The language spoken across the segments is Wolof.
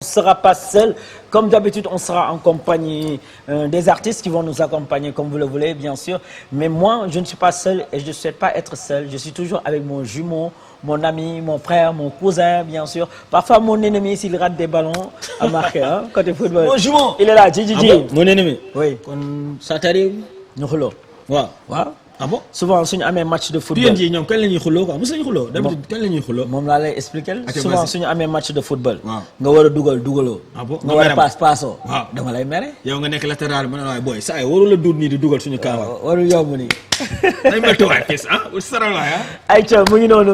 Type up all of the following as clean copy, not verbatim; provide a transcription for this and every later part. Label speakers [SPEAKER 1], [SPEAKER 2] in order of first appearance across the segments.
[SPEAKER 1] On ne sera pas seul. Comme d'habitude, on sera en compagnie des artistes qui vont nous accompagner comme vous le voulez, bien sûr. Mais moi, je ne suis pas seul et je ne souhaite pas être seul. Je suis toujours avec mon jumeau, mon ami, mon frère, mon cousin, bien sûr. Parfois, mon ennemi, s'il rate des ballons, à marquer, hein, côté football.
[SPEAKER 2] Mon jumeau.
[SPEAKER 1] Il est là, Gigi.
[SPEAKER 2] Ah bon? Mon ennemi.
[SPEAKER 1] Oui.
[SPEAKER 2] Ça t'arrive?
[SPEAKER 1] Ñu xuloo.
[SPEAKER 2] waaw.
[SPEAKER 1] waaw.
[SPEAKER 2] Ah bon?
[SPEAKER 1] Souvent, suñu amee match de football.
[SPEAKER 2] PNG ñoom kañ la ñuy xuloo quoi mos nañu xuloo. d'habitude kañ la ñuy xuloo.
[SPEAKER 1] moom laa lay expliquer.
[SPEAKER 2] Ate
[SPEAKER 1] souvent
[SPEAKER 2] vas-y.
[SPEAKER 1] suñu amee match de football.
[SPEAKER 2] waaw.
[SPEAKER 1] nga war a dugaloo.
[SPEAKER 2] Ah bon?
[SPEAKER 1] nga war a paasoo.
[SPEAKER 2] waaw.
[SPEAKER 1] dama lay mere.
[SPEAKER 2] yow nga nekk latéral mu ne waaye booy saa yi warul la duut nii di dugal suñu kaawa.
[SPEAKER 1] warul yomb nii.
[SPEAKER 2] dañ ma tuwaay fii ah saralaay ah.
[SPEAKER 1] Aïcha,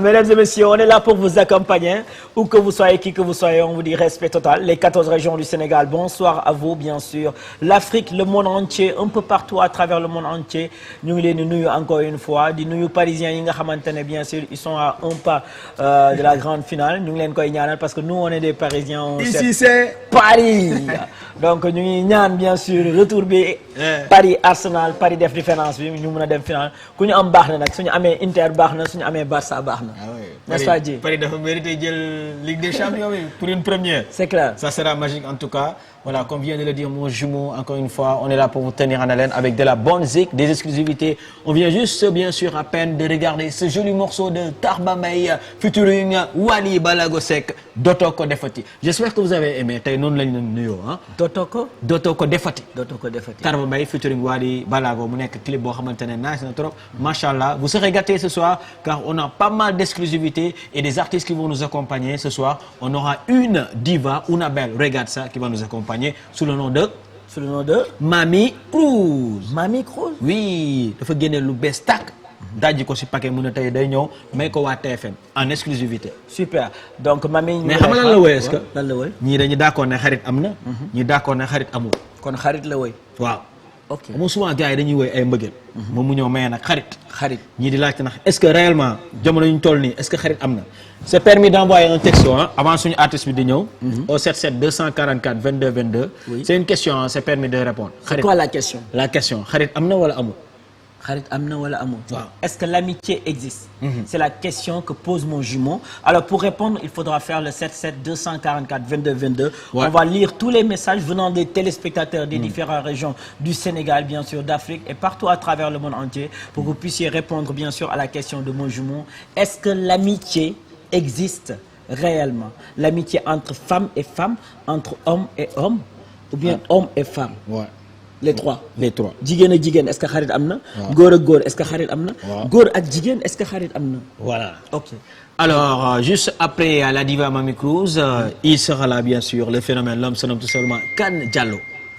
[SPEAKER 1] mesdames et messieurs, on est là pour vous accompagner. Où que vous soyez, qui que vous soyez, on vous dit respect total. Les 14 régions du Sénégal, bonsoir à vous, bien sûr. L'Afrique, le monde entier, un peu partout à travers le monde entier. Nous les nuyu encore une fois. Di nuyu Parisiens, yi nga xamantene, bien sûr, ils sont à un pas de la grande finale. Nous leen koy ñaanal parce que nous, on est des Parisiens. On
[SPEAKER 2] Ici c'est
[SPEAKER 1] Paris. Donc ñu ngi ñaan bien sûr retour bi Paris Arsenal Paris def différence bi ñu mën a dem finale ku ñu am baax na nag suñu amee Inter baax na suñu amee Barça baax na.
[SPEAKER 2] ah oui.
[SPEAKER 1] N'est-ce pas Dji?
[SPEAKER 2] Paris dafa mérité jël Ligue des Champions oui, pour une première.
[SPEAKER 1] C'est clair.
[SPEAKER 2] Ça sera magique en tout cas. Voilà, comme vient de le dire mon jumeau, encore une fois, on est là pour vous tenir en haleine avec de la bonne zik, des exclusivités. On vient juste, bien sûr, à peine de regarder ce joli morceau de Tarba Mbaye featuring Wally Ballago Seck, Dootoo Ko Defati. J'espère que vous avez aimé. Tey noonu lañ leen nuyoo ah.
[SPEAKER 1] Dootoo ko
[SPEAKER 2] Defati.
[SPEAKER 1] Dootoo ko defati.
[SPEAKER 2] Tarba Mbaye featuring Wally Ballago mu nekk clip boo xamante ne nice na trop. Machallah, vous serez gâtés ce soir car on a pas mal d'exclusivités et des artistes qui vont nous accompagner ce soir. On aura une diva, una belle, regarde ça, qui va nous accompagner sous le nom de Mamy Cruz.
[SPEAKER 1] Mamy Cruz.
[SPEAKER 2] Oui, dafa génne lu bees tàkk. dajji ko si paquet mu ne tey day ñëw may ko waa TFM en exclusivité.
[SPEAKER 1] Super. Donc Mamy.
[SPEAKER 2] mais xam nga lan la woy est-ce que.
[SPEAKER 1] lan la woy.
[SPEAKER 2] ñii dañu d'accord ne xarit am na. ñii d'accord ne xarit amul.
[SPEAKER 1] kon xarit la woy.
[SPEAKER 2] waaw.
[SPEAKER 1] ok
[SPEAKER 2] moom souvent gars yi dañuy woy ay mbëggeel. moom mu ñëw maye nag xarit.
[SPEAKER 1] xarit.
[SPEAKER 2] ñii di laajte ndax est-ce que réellement jamono ñu toll nii est-ce que xarit am na. c'est permis d'envoyer un texto hein, avant suñu artiste bi di ñëw. au 77 244 22 22.
[SPEAKER 1] Oui.
[SPEAKER 2] c'est une question hein, c'est permis de répondre.
[SPEAKER 1] C'est quoi la question?
[SPEAKER 2] La question xarit am na wala amul.
[SPEAKER 1] Xarit am na wala amul.
[SPEAKER 2] waaw.
[SPEAKER 1] Est-ce que l'amitié existe? C'est la question que pose mon jumeau. Alors pour répondre, il faudra faire le 77 244 22 22.
[SPEAKER 2] Ouais.
[SPEAKER 1] On va lire tous les messages venant des téléspectateurs des différentes régions du Sénégal, bien sûr, d'Afrique et partout à travers le monde entier pour que vous puissiez répondre bien sûr à la question de mon jumeau. Est-ce que l'amitié existe réellement? L'amitié entre femme et femme, entre homme et homme, ou bien homme et femme?
[SPEAKER 2] Ouais.
[SPEAKER 1] Les trois.
[SPEAKER 2] Les trois.
[SPEAKER 1] Jigéen ak jigéen est-ce que xarit am na.
[SPEAKER 2] waaw.
[SPEAKER 1] góor ak góor est-ce que xarit am na.
[SPEAKER 2] waaw.
[SPEAKER 1] góor ak jigéen est-ce que xarit am na.
[SPEAKER 2] Voilà.
[SPEAKER 1] ok.
[SPEAKER 2] Alors, juste après la diva Mamy Cruz, il sera là bien sûr le phénomène l'homme se nomme tout simplement Kane Diallo.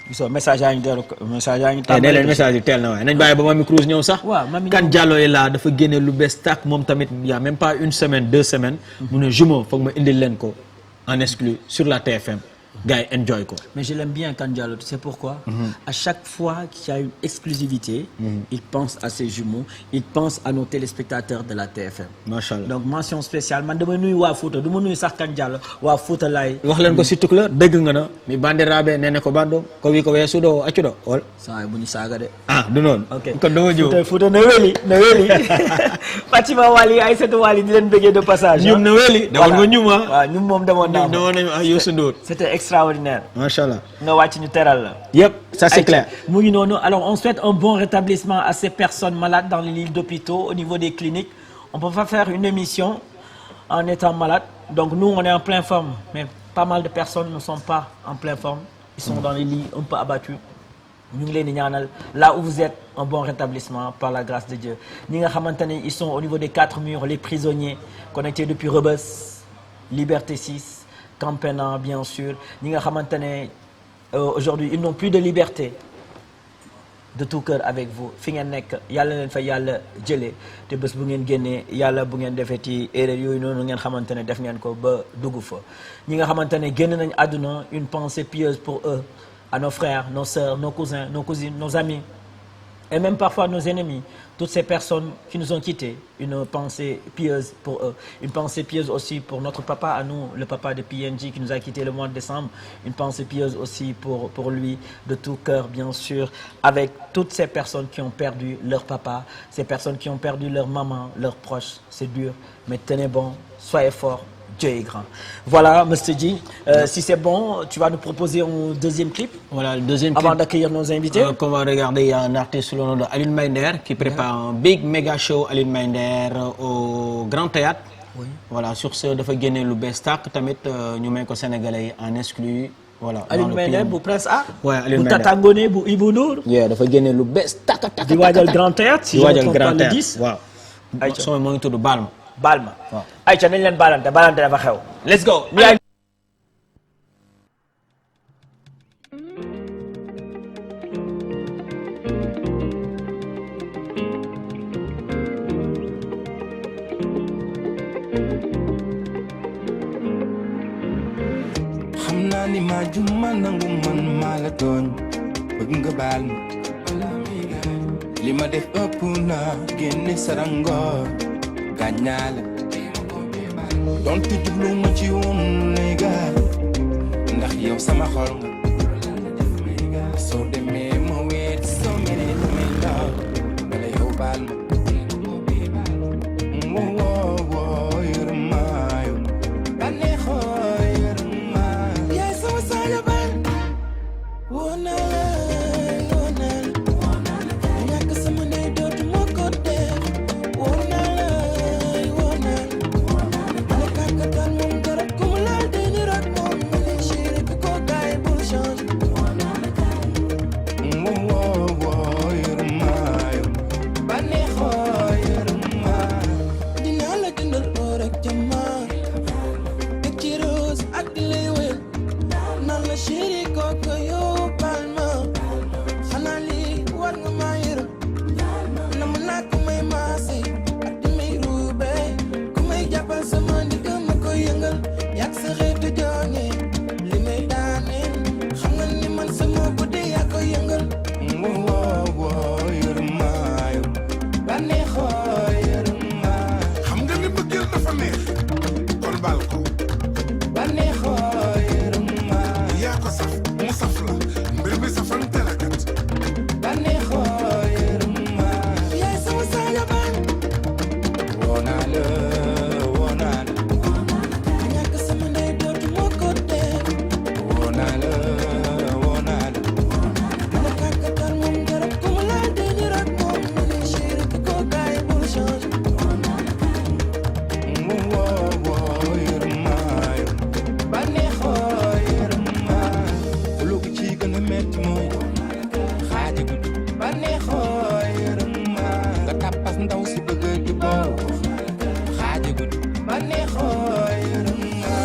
[SPEAKER 1] gisoo message yaa ngi dellu message yaa ngi
[SPEAKER 2] tey nee leen message yi teel na waaye nañ bàyyi ba Mamy Cruz ñëw sax.
[SPEAKER 1] waaw Mamy
[SPEAKER 2] Kane Diallo est là dafa génne lu bees tàkk moom tamit il y a même pas une semaine 2 semaines. mu ne jumeau foog ma indil leen ko en exclu sur la TFM. gars yi enjoy ko.
[SPEAKER 1] Mais je l'aime bien Kane Diallo, tu sais pourquoi? À chaque fois qu'il y a une exclusivité, il pense à ses jumeaux, il pense à nos téléspectateurs de la TFM.
[SPEAKER 2] Machallah.
[SPEAKER 1] Donc mention spéciale man dama nuyu waa Fouta du ma nuyu sax Kane Diallo waa Fouta laay.
[SPEAKER 2] wax leen ko si tukulóor dégg nga na mi bandiraɓe nene ko banɗo ko wi ko weesuɗo accuɗo wol
[SPEAKER 1] saa yi bu ñu saaga de.
[SPEAKER 2] ah du noon
[SPEAKER 1] ok
[SPEAKER 2] kon dama jiw
[SPEAKER 1] Fouta na weli Fatima Wali Aïssatou Wali di leen bëggee de passage.
[SPEAKER 2] ñum na weeli demoon nga ñum ah
[SPEAKER 1] waaw ñum moom demoon naa
[SPEAKER 2] ñum demoon nañu ah Youssou Ndour
[SPEAKER 1] c'était extraordinaire.
[SPEAKER 2] machallah
[SPEAKER 1] nga wàcc ñu teral la.
[SPEAKER 2] yëpp ça c'est clair.
[SPEAKER 1] mu ngi noonu alors on souhaite un bon rétablissement à ces personnes malades dans les lits d'hôpitaux au niveau des cliniques. On peut pas faire une émission en étant malade. Donc nous on est en pleine forme mais pas mal de personnes ne sont pas en pleine forme. Ils sont dans les lits un peu abattus. ñu ngi leen di ñaanal là où vous êtes un bon rétablissement par la grâce de Dieu. ñi nga xamante ne ils sont au niveau des 4 murs les prisonniers connectés depuis Rebeuss, Liberté 6, Camp Pénal bien sûr. ñi nga xamante ne aujourd'hui ils n'ont plus de liberté. De tout cœur avec vous fi ngeen nekk yàlla leen fa yàlla jëlee te bés bu ngeen génnee yàlla bu ngeen defeti erreur yooyu noonu ngeen xamante ne def ngeen ko ba dugg fa. ñi nga xamante ne génn nañ àdduna une pensée pieuse pour eux à nos frères nos sœurs nos cousins nos cousines nos amis et même parfois nos ennemis toutes ces personnes qui nous ont quittés une pensée pieuse pour eux une pensée pieuse aussi pour notre papa à nous le papa de PNJ qui nous a quittés le mois de décembre une pensée pieuse aussi pour lui de tout cœur bien sûr avec toutes ces personnes qui ont perdu leur papa ces personnes qui ont perdu leur maman leurs proches c'est dur mais tenez bon soyez forts Dieu est grand. Voilà, Mr. G. Si c'est bon, tu vas nous proposer un deuxième clip.
[SPEAKER 2] Voilà, le deuxième clip.
[SPEAKER 1] Avant d'accueillir nos invités.
[SPEAKER 2] Qu'on va regarder, il y a un artiste sous le nom de Alioune Mbaye qui prépare un big méga show Alioune Mbaye au Grand Théâtre. Oui. Voilà, sur ce, dafa génne lu bees tàq tamit ñu may ko Sénégalais en exclu. Voilà.
[SPEAKER 1] Alioune Mbaye bu Prince Art.
[SPEAKER 2] Ouais, Alioune
[SPEAKER 1] bu
[SPEAKER 2] Mbaye
[SPEAKER 1] Tata Ngoné bu Ibou Ndour.
[SPEAKER 2] Yeah, dafa génne lu bees tàq.
[SPEAKER 1] di waajal Grand Théâtre. si je ne me trompe pas le 10.
[SPEAKER 2] waaw. ayca son moo ngi tudd Balma.
[SPEAKER 1] Balma.
[SPEAKER 2] waaw.
[SPEAKER 1] ayca nañ leen balante dafa xew.
[SPEAKER 2] Let's go.
[SPEAKER 3] xam naa ni maa juma nangu man maa la tooñ bëgg nga baal ma li ma def ëpp na génne sarangoor gaañ naa la donte jublu ma ci woon léegi ndax yow sama xol nga soo demee ma weet soo meree damay law bala yow baal ma woo yërëm maa yow bànneexoo yërëm maa yaay sama saaga baal woo naa la ñàkk sama ndey dootu ma ko def woo naa la ale kàkkataan moom garab ku mu laal day ni rak moom ma leen chéri ku ko gaay bul change woo yërëm maa yow bànneexoo yërëm maa dinaa la jëndal oor ak jamaa teg ci rose ak di lay wél naan la chéri kooku yow baal ma xanaa lii war nga maa yërëm na mu naa ku may maase ak di may ruube ku may jàppal sama ndigga ma ko yëngal yàgg sa xeetu joŋe li may daaneel xam nga ni man sama guddi yaa ko yëngal woo yërëm maa yow bànneexoo yërëm maa
[SPEAKER 4] xam nga ni bëggeel dafa neex kon baal ko
[SPEAKER 3] bànneexoo yërëm maa
[SPEAKER 4] yaa ko saf mu saf la mbir bi safante la kat
[SPEAKER 3] bànneexoo yërëm maa yaay sama saaga baal woo naa la ñàkk sama ndey dootu ma ko def woo naa la ale kàkkataan moom garab ku mu laal day ni rak moom ma leen chéri ku ko gaay bul change woo yërëm maa yow bànneexoo yërëm maa lu ko ci gën a metti mooy xaaja guddi bànneexoo yërëm maa nga tàppas ndaw si bëgg di boo xaaja guddi bànneexoo yërëm maa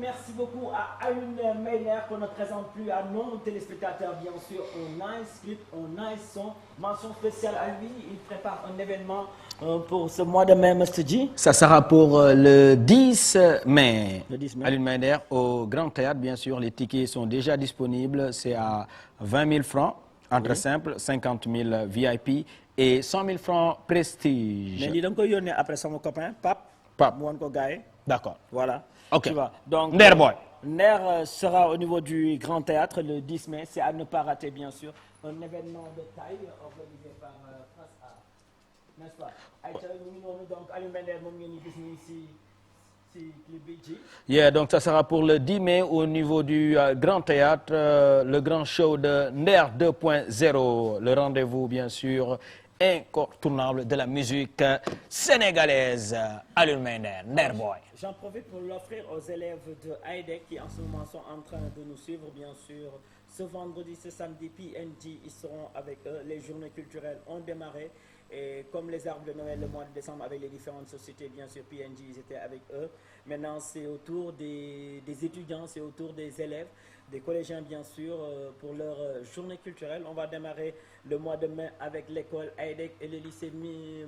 [SPEAKER 1] Merci beaucoup à Alioune Mbaye qu'on ne présente plus à nos téléspectateurs, bien sûr, un nice clip, un nice son. Mention spéciale à lui, il prépare un événement pour ce mois de mai, Mr. G.
[SPEAKER 2] Ça sera pour le 10 mai.
[SPEAKER 1] Le 10 mai.
[SPEAKER 2] Alioune Mbaye au Grand Théâtre, bien sûr. Les tickets sont déjà disponibles. C'est à 20 000 francs, entre simple, 50 000 VIP et 100 000 francs prestige.
[SPEAKER 1] Mais il donc yónnee après son copain, Pape. Mu wan ko gaay.
[SPEAKER 2] D'accord.
[SPEAKER 1] Voilà.
[SPEAKER 2] Ok.
[SPEAKER 1] Tu vois. Donc,
[SPEAKER 2] Nder Boy.
[SPEAKER 1] Nder sera au niveau du Grand Théâtre le 10 mai. C'est à ne pas rater, bien sûr. Un événement de taille organisé par France Art. N'est-ce pas? Aïcha, ñu ngi noonu donc Alioune Mbaye moom ngeen ñu gis nii si clip bi ji.
[SPEAKER 2] Yeah, donc ça sera pour le 10 mai au niveau du Grand Théâtre, le grand show de Nder 2.0. Le rendez-vous, bien sûr, incontournable de la musique sénégalaise. Alioune Mbaye, Nder Boy.
[SPEAKER 1] J'en profite pour l'offrir aux élèves de AIDEC qui en ce moment sont en train de nous suivre, bien sûr. Ce vendredi, ce samedi, PNG, ils seront avec eux. Les journées culturelles ont démarré. Et comme les arbres de Noël le mois de décembre avec les différentes sociétés, bien sûr, PNG, ils étaient avec eux. Maintenant, c'est au tour des étudiants, c'est au tour des élèves, des collégiens, bien sûr, pour leur journée culturelle. On va démarrer le mois de mai avec l'école AIDEC et le lycée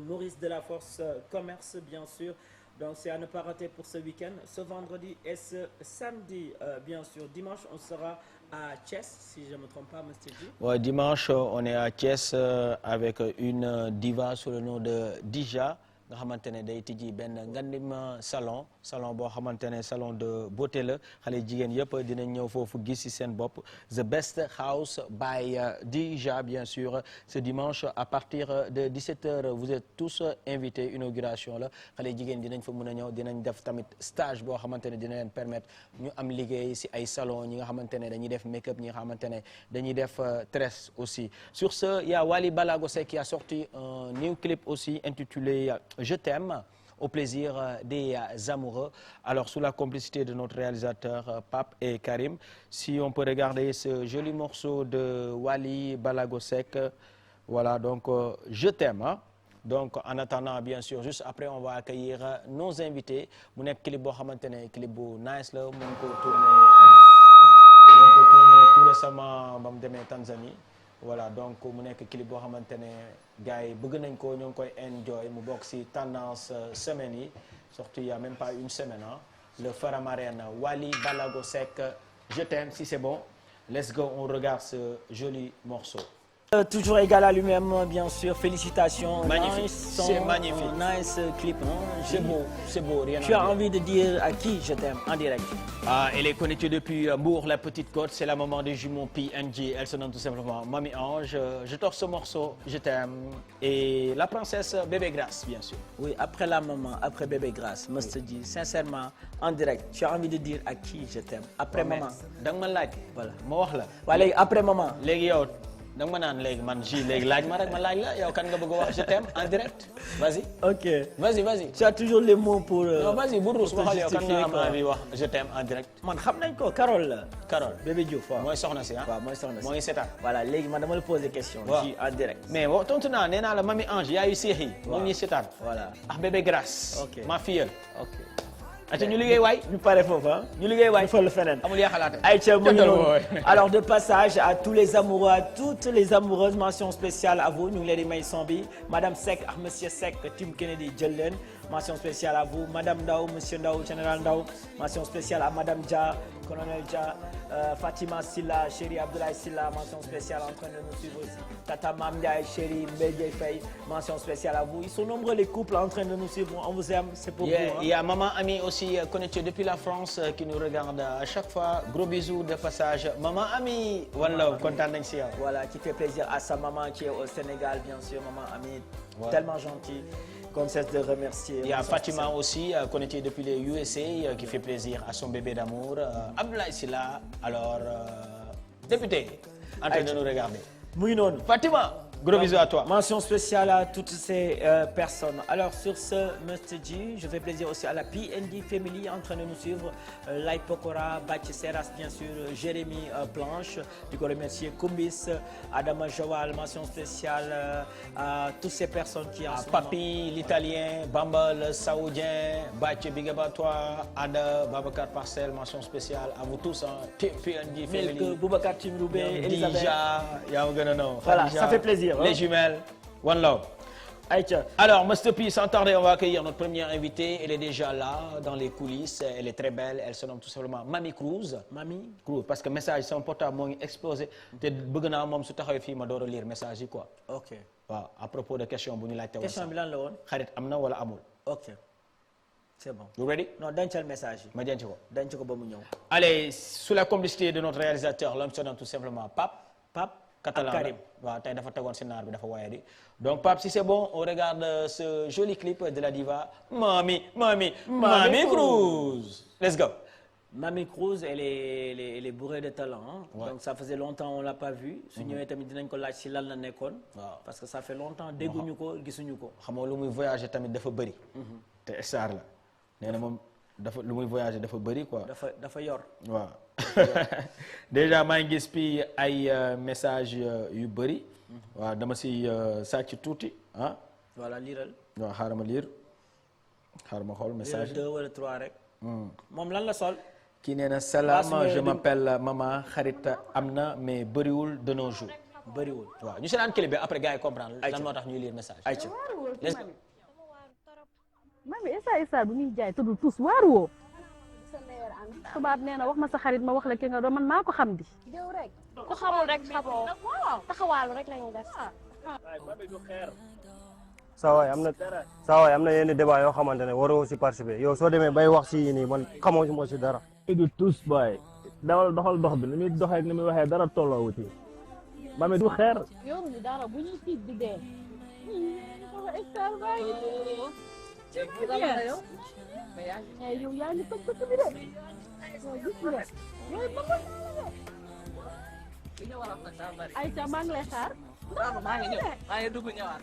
[SPEAKER 1] Maurice Delaforce Commerce, bien sûr. Donc, c'est à ne pas rater pour ce week-end, ce vendredi et ce samedi, bien sûr. Dimanche, on sera à Thiès, si je ne me trompe pas, Mr. G.
[SPEAKER 2] Ouais, dimanche, on est à Thiès avec une diva sous le nom de Dija. nga xamante ne day tijji benn ngandim salon boo xamante ne salon de beauté la xale jigéen yëpp dinañ ñëw foofu gis ci seen bopp The Best House by Dija bien sûr ce dimanche à partir de 17h vous êtes tous invités inauguration la xale jigéen dinañ fa mën a ñëw dinañ def tamit stage boo xamante ne dina leen permettre ñu am liggéey ci ay salon ñi nga xamante ne dañuy def make-up ñi nga xamante ne dañuy def tresse aussi. Sur ce, il y a Wally Ballago Seck qui a sorti un new clip aussi intitulé Je t'aime au plaisir des amoureux. Alors sous la complicité de notre réalisateur Pape et Karim, si on peut regarder ce joli morceau de Wally Ballago Seck, voilà donc Je t'aime hein? Donc en attendant bien sûr juste après on va accueillir nos invités mu nekk clip boo xamante ne clip bu nice la mun ko tourner tout récemment ba mu demee Tanzanie voilà donc mu nekk clip boo xamante ne gars yi bëgg nañ ko ñoo ngi koy enjoy mu bokk ci tendance semaine yi sorti il y a même pas une semaine hein? Le Faramareen Wally Ballago Seck Je t'aime si c'est bon let's go on regarde ce joli morceau.
[SPEAKER 1] Toujours égal à lui-même, bien sûr. Félicitations.
[SPEAKER 2] Magnifique.
[SPEAKER 1] Nice son,
[SPEAKER 2] C'est magnifique.
[SPEAKER 1] Nice clip.
[SPEAKER 2] C'est beau, rien à
[SPEAKER 1] Tu
[SPEAKER 2] dire.
[SPEAKER 1] as envie de dire à qui je t'aime en direct?
[SPEAKER 2] Ah, elle est connectée depuis Mbour, la petite côte. C'est la maman des jumeaux PNG. Elle se nomme tout simplement Mamie Ange. Je torse ce morceau, Je t'aime. Et la princesse Bébé Grâce, bien sûr.
[SPEAKER 1] Oui, après la maman, après Bébé Grâce, me se dit sincèrement en direct. Tu as envie de dire à qui je t'aime? Après maman.
[SPEAKER 2] da nga ma laaj.
[SPEAKER 1] Voilà.
[SPEAKER 2] ma wax la.
[SPEAKER 1] Waa léegi après maman.
[SPEAKER 2] léegi yow da nga ma naan léegi man ji léegi laaj ma rek ma laaj la yow kan nga bëgg a wax Je t'aime en direct. Vas-y.
[SPEAKER 1] Ok.
[SPEAKER 2] Vas-y.
[SPEAKER 1] Tu as toujours les mots pour.
[SPEAKER 2] non vas-y bu ruus
[SPEAKER 1] pour te
[SPEAKER 2] waxal yow kan
[SPEAKER 1] justifier,
[SPEAKER 2] nga am
[SPEAKER 1] quoi.
[SPEAKER 2] envie wax Je t'aime en direct.
[SPEAKER 1] Man xam nañ ko Carole la.
[SPEAKER 2] Carole.
[SPEAKER 1] Bébé Diouf waaw.
[SPEAKER 2] mooy soxna si ah.
[SPEAKER 1] waaw mooy soxna si.
[SPEAKER 2] moo ngi seetaan.
[SPEAKER 1] Voilà léegi man dama la poser question.
[SPEAKER 2] waaw
[SPEAKER 1] ji en direct.
[SPEAKER 2] mais wa tontu naa nee naa la Mamie Ange yaayu seex yi.
[SPEAKER 1] waaw
[SPEAKER 2] mu ngi seetaan.
[SPEAKER 1] Voilà.
[SPEAKER 2] ah Bébé Grâce.
[SPEAKER 1] Ok.
[SPEAKER 2] ma fille.
[SPEAKER 1] Ok.
[SPEAKER 2] ati ñu liggéey waay.
[SPEAKER 1] ñu pare foofu ah.
[SPEAKER 2] ñu liggéey waay.
[SPEAKER 1] ñu fël feneen.
[SPEAKER 2] amul yaa xalaate.
[SPEAKER 1] Aïcha mu ngi
[SPEAKER 2] Jëndal
[SPEAKER 1] noonu.
[SPEAKER 2] wooy.
[SPEAKER 1] Alors de passage à tous les amoureux, à toutes les amoureuses, mention spéciale à vous ñu ngi leen di may son bi Madame Seck ak Monsieur Seck Tim Kennedy jël leen mention spéciale à vous Madame Ndao Monsieur Ndao Général Ndao mention spéciale à Madame Dia Colonel Dia Fatima Silla Chéri Abdoulaye Silla mention spéciale en train de nous suivre aussi Tata Mam Ndiaye Chéri Mbédié Faye mention spéciale à vous. Ils sont nombreux les couples en train de nous suivre. On vous aime, c'est pour vous. Hein.
[SPEAKER 2] Il y a Maman Ami aussi connectée depuis la France qui nous regarde à chaque fois. Gros bisous de passage. Maman Ami, one love, content nañ si yow.
[SPEAKER 1] Voilà, qui fait plaisir à sa maman qui est au Sénégal, bien sûr. Maman Ami,
[SPEAKER 2] Voilà.
[SPEAKER 1] tellement gentille. Qu'on cesse de remercier.
[SPEAKER 2] Il y a Fatima aussi connectée depuis les USA qui fait plaisir à son bébé d'amour. Abdoulaye Silla, alors député, en train de nous regarder.
[SPEAKER 1] Muy noonu.
[SPEAKER 2] Fatima, gros bisous à toi.
[SPEAKER 1] Mention spéciale à toutes ces personnes. Alors sur ce, Mr. G, je fais plaisir aussi à la PND Family en train de nous suivre. Lai Pokora, Bachi Seras, bien sûr, Jérémy Planche. Du coup, remercier Kumbis, Adama Joal, mention spéciale à toutes ces personnes qui en ce moment-
[SPEAKER 2] Papi, l'italien, Bamba, le saoudien, Bache, big up à toi, Ada, Babacar Parcel, mention spéciale à vous tous, hein, PND Family.
[SPEAKER 1] Milk, Boubacar Timroubé, Elisabeth.
[SPEAKER 2] Déjà, yaa ma gën a know.
[SPEAKER 1] Voilà,
[SPEAKER 2] Khadija,
[SPEAKER 1] ça fait plaisir, hein.
[SPEAKER 2] Les jumelles, one love.
[SPEAKER 1] Aïcha.
[SPEAKER 2] Alors, Mr. P, sans tarder, on va accueillir notre première invitée. Elle est déjà là, dans les coulisses. Elle est très belle. Elle se nomme tout simplement Mamie Cruz.
[SPEAKER 1] Mamie.
[SPEAKER 2] Cruz, parce que message son portable moo ngi explosé. te bëgg naa moom su taxawee fii ma door a lire message yi quoi.
[SPEAKER 1] Ok.
[SPEAKER 2] waaw à propos de question bu ñu laajte woon.
[SPEAKER 1] Question bi lan la woon.
[SPEAKER 2] xarit am na wala amul.
[SPEAKER 1] Ok. C'est bon.
[SPEAKER 2] You ready?
[SPEAKER 1] Non, dencal message yi.
[SPEAKER 2] ma denc ko.
[SPEAKER 1] Denc ko ba mu ñëw.
[SPEAKER 2] Allez, sous la complicité de notre réalisateur, l'homme se nomme tout simplement Pape.
[SPEAKER 1] Pape.
[SPEAKER 2] Catalan
[SPEAKER 1] ak Karim.
[SPEAKER 2] waaw tey dafa tegoon si naar bi dafa waaye di donc Pape si c'est bon on regarde ce joli clip de la diva Mamie Cruz. Let's go.
[SPEAKER 1] Mamie Cruz, elle est bourrée de talent. Hein?
[SPEAKER 2] Ouais.
[SPEAKER 1] Donc ça faisait longtemps on l'a pas vue. Su ñëwee tamit dinañ ko laaj si lan la nekkoon.
[SPEAKER 2] Waaw.
[SPEAKER 1] Parce que ça fait longtemps dégguñu ko gisuñu ko.
[SPEAKER 2] xam nga lu muy voyager tamit dafa bëri. te star la nee na moom dafa lu muy voyager dafa bëri quoi.
[SPEAKER 1] dafa yor.
[SPEAKER 2] waaw déjà maa ngi gis puis ay message yu bëri. waaw dama si sàcc tuuti ah.
[SPEAKER 1] Voilà liiral.
[SPEAKER 2] waaw xaaral ma lire xaaral ma xool message.
[SPEAKER 1] liiral 2 wala 3 rek. moom lan la sol.
[SPEAKER 2] kii nee na salaam
[SPEAKER 1] Waa,
[SPEAKER 2] je
[SPEAKER 1] si
[SPEAKER 2] m'appelle maman xarit am na mais bëriwul de nos jours.
[SPEAKER 1] bëriwul.
[SPEAKER 2] waaw ñu seetaan clip bi après gars yi comprendre
[SPEAKER 1] Aïcha.
[SPEAKER 2] lan moo tax ñuy lire message.
[SPEAKER 1] Aïcha.
[SPEAKER 2] Let's go.
[SPEAKER 5] mami esa bu muy jaay tudd tous waaru woo tubaab nee na wax ma sa xarit ma wax la ki nga doon man maa ko xam di
[SPEAKER 6] jëw rek ku xamul rek xamoo taxawaalu rek lañuy def saa waay am na yenn débat yoo xamante ne waroo si participer yow soo demee bay wax si yii nii man xamoo si moo si dara.
[SPEAKER 7] du tous boy dawal doxal dox bi ni muy doxee ak ni muy waxee dara tolloo wuti Mami du xeer.
[SPEAKER 5] yoruñu dara bu ñuy tiit di dee. yow yaa ngi toj toj bi de. yow gis nga yooyu ba ko Aïcha maa ngi lay xaar.
[SPEAKER 8] maa ngi ñëw maa ngi dugg ñëwaat.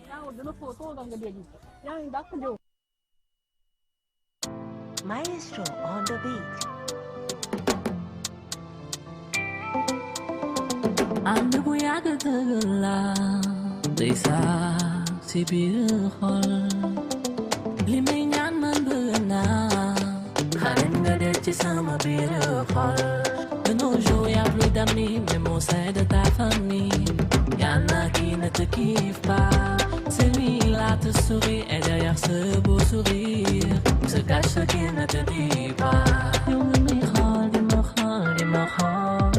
[SPEAKER 5] yaa ngi dina foo toogal nga dégg yaa ngi dàq ñëw.
[SPEAKER 9] Maestro on the beat.
[SPEAKER 8] ànd bu yàgg dëgg la day sax si biir xol li may ñaan man bëgg naa xarit nga des ci sama biir xol de nos jours y a plus d'amis même au sein de ta famille y en a qui ne te kiffent pas celui-là te sourit et derrière ce beau sourire se cache ce qui ne te dit pas yow nga may xool di ma xool di ma xool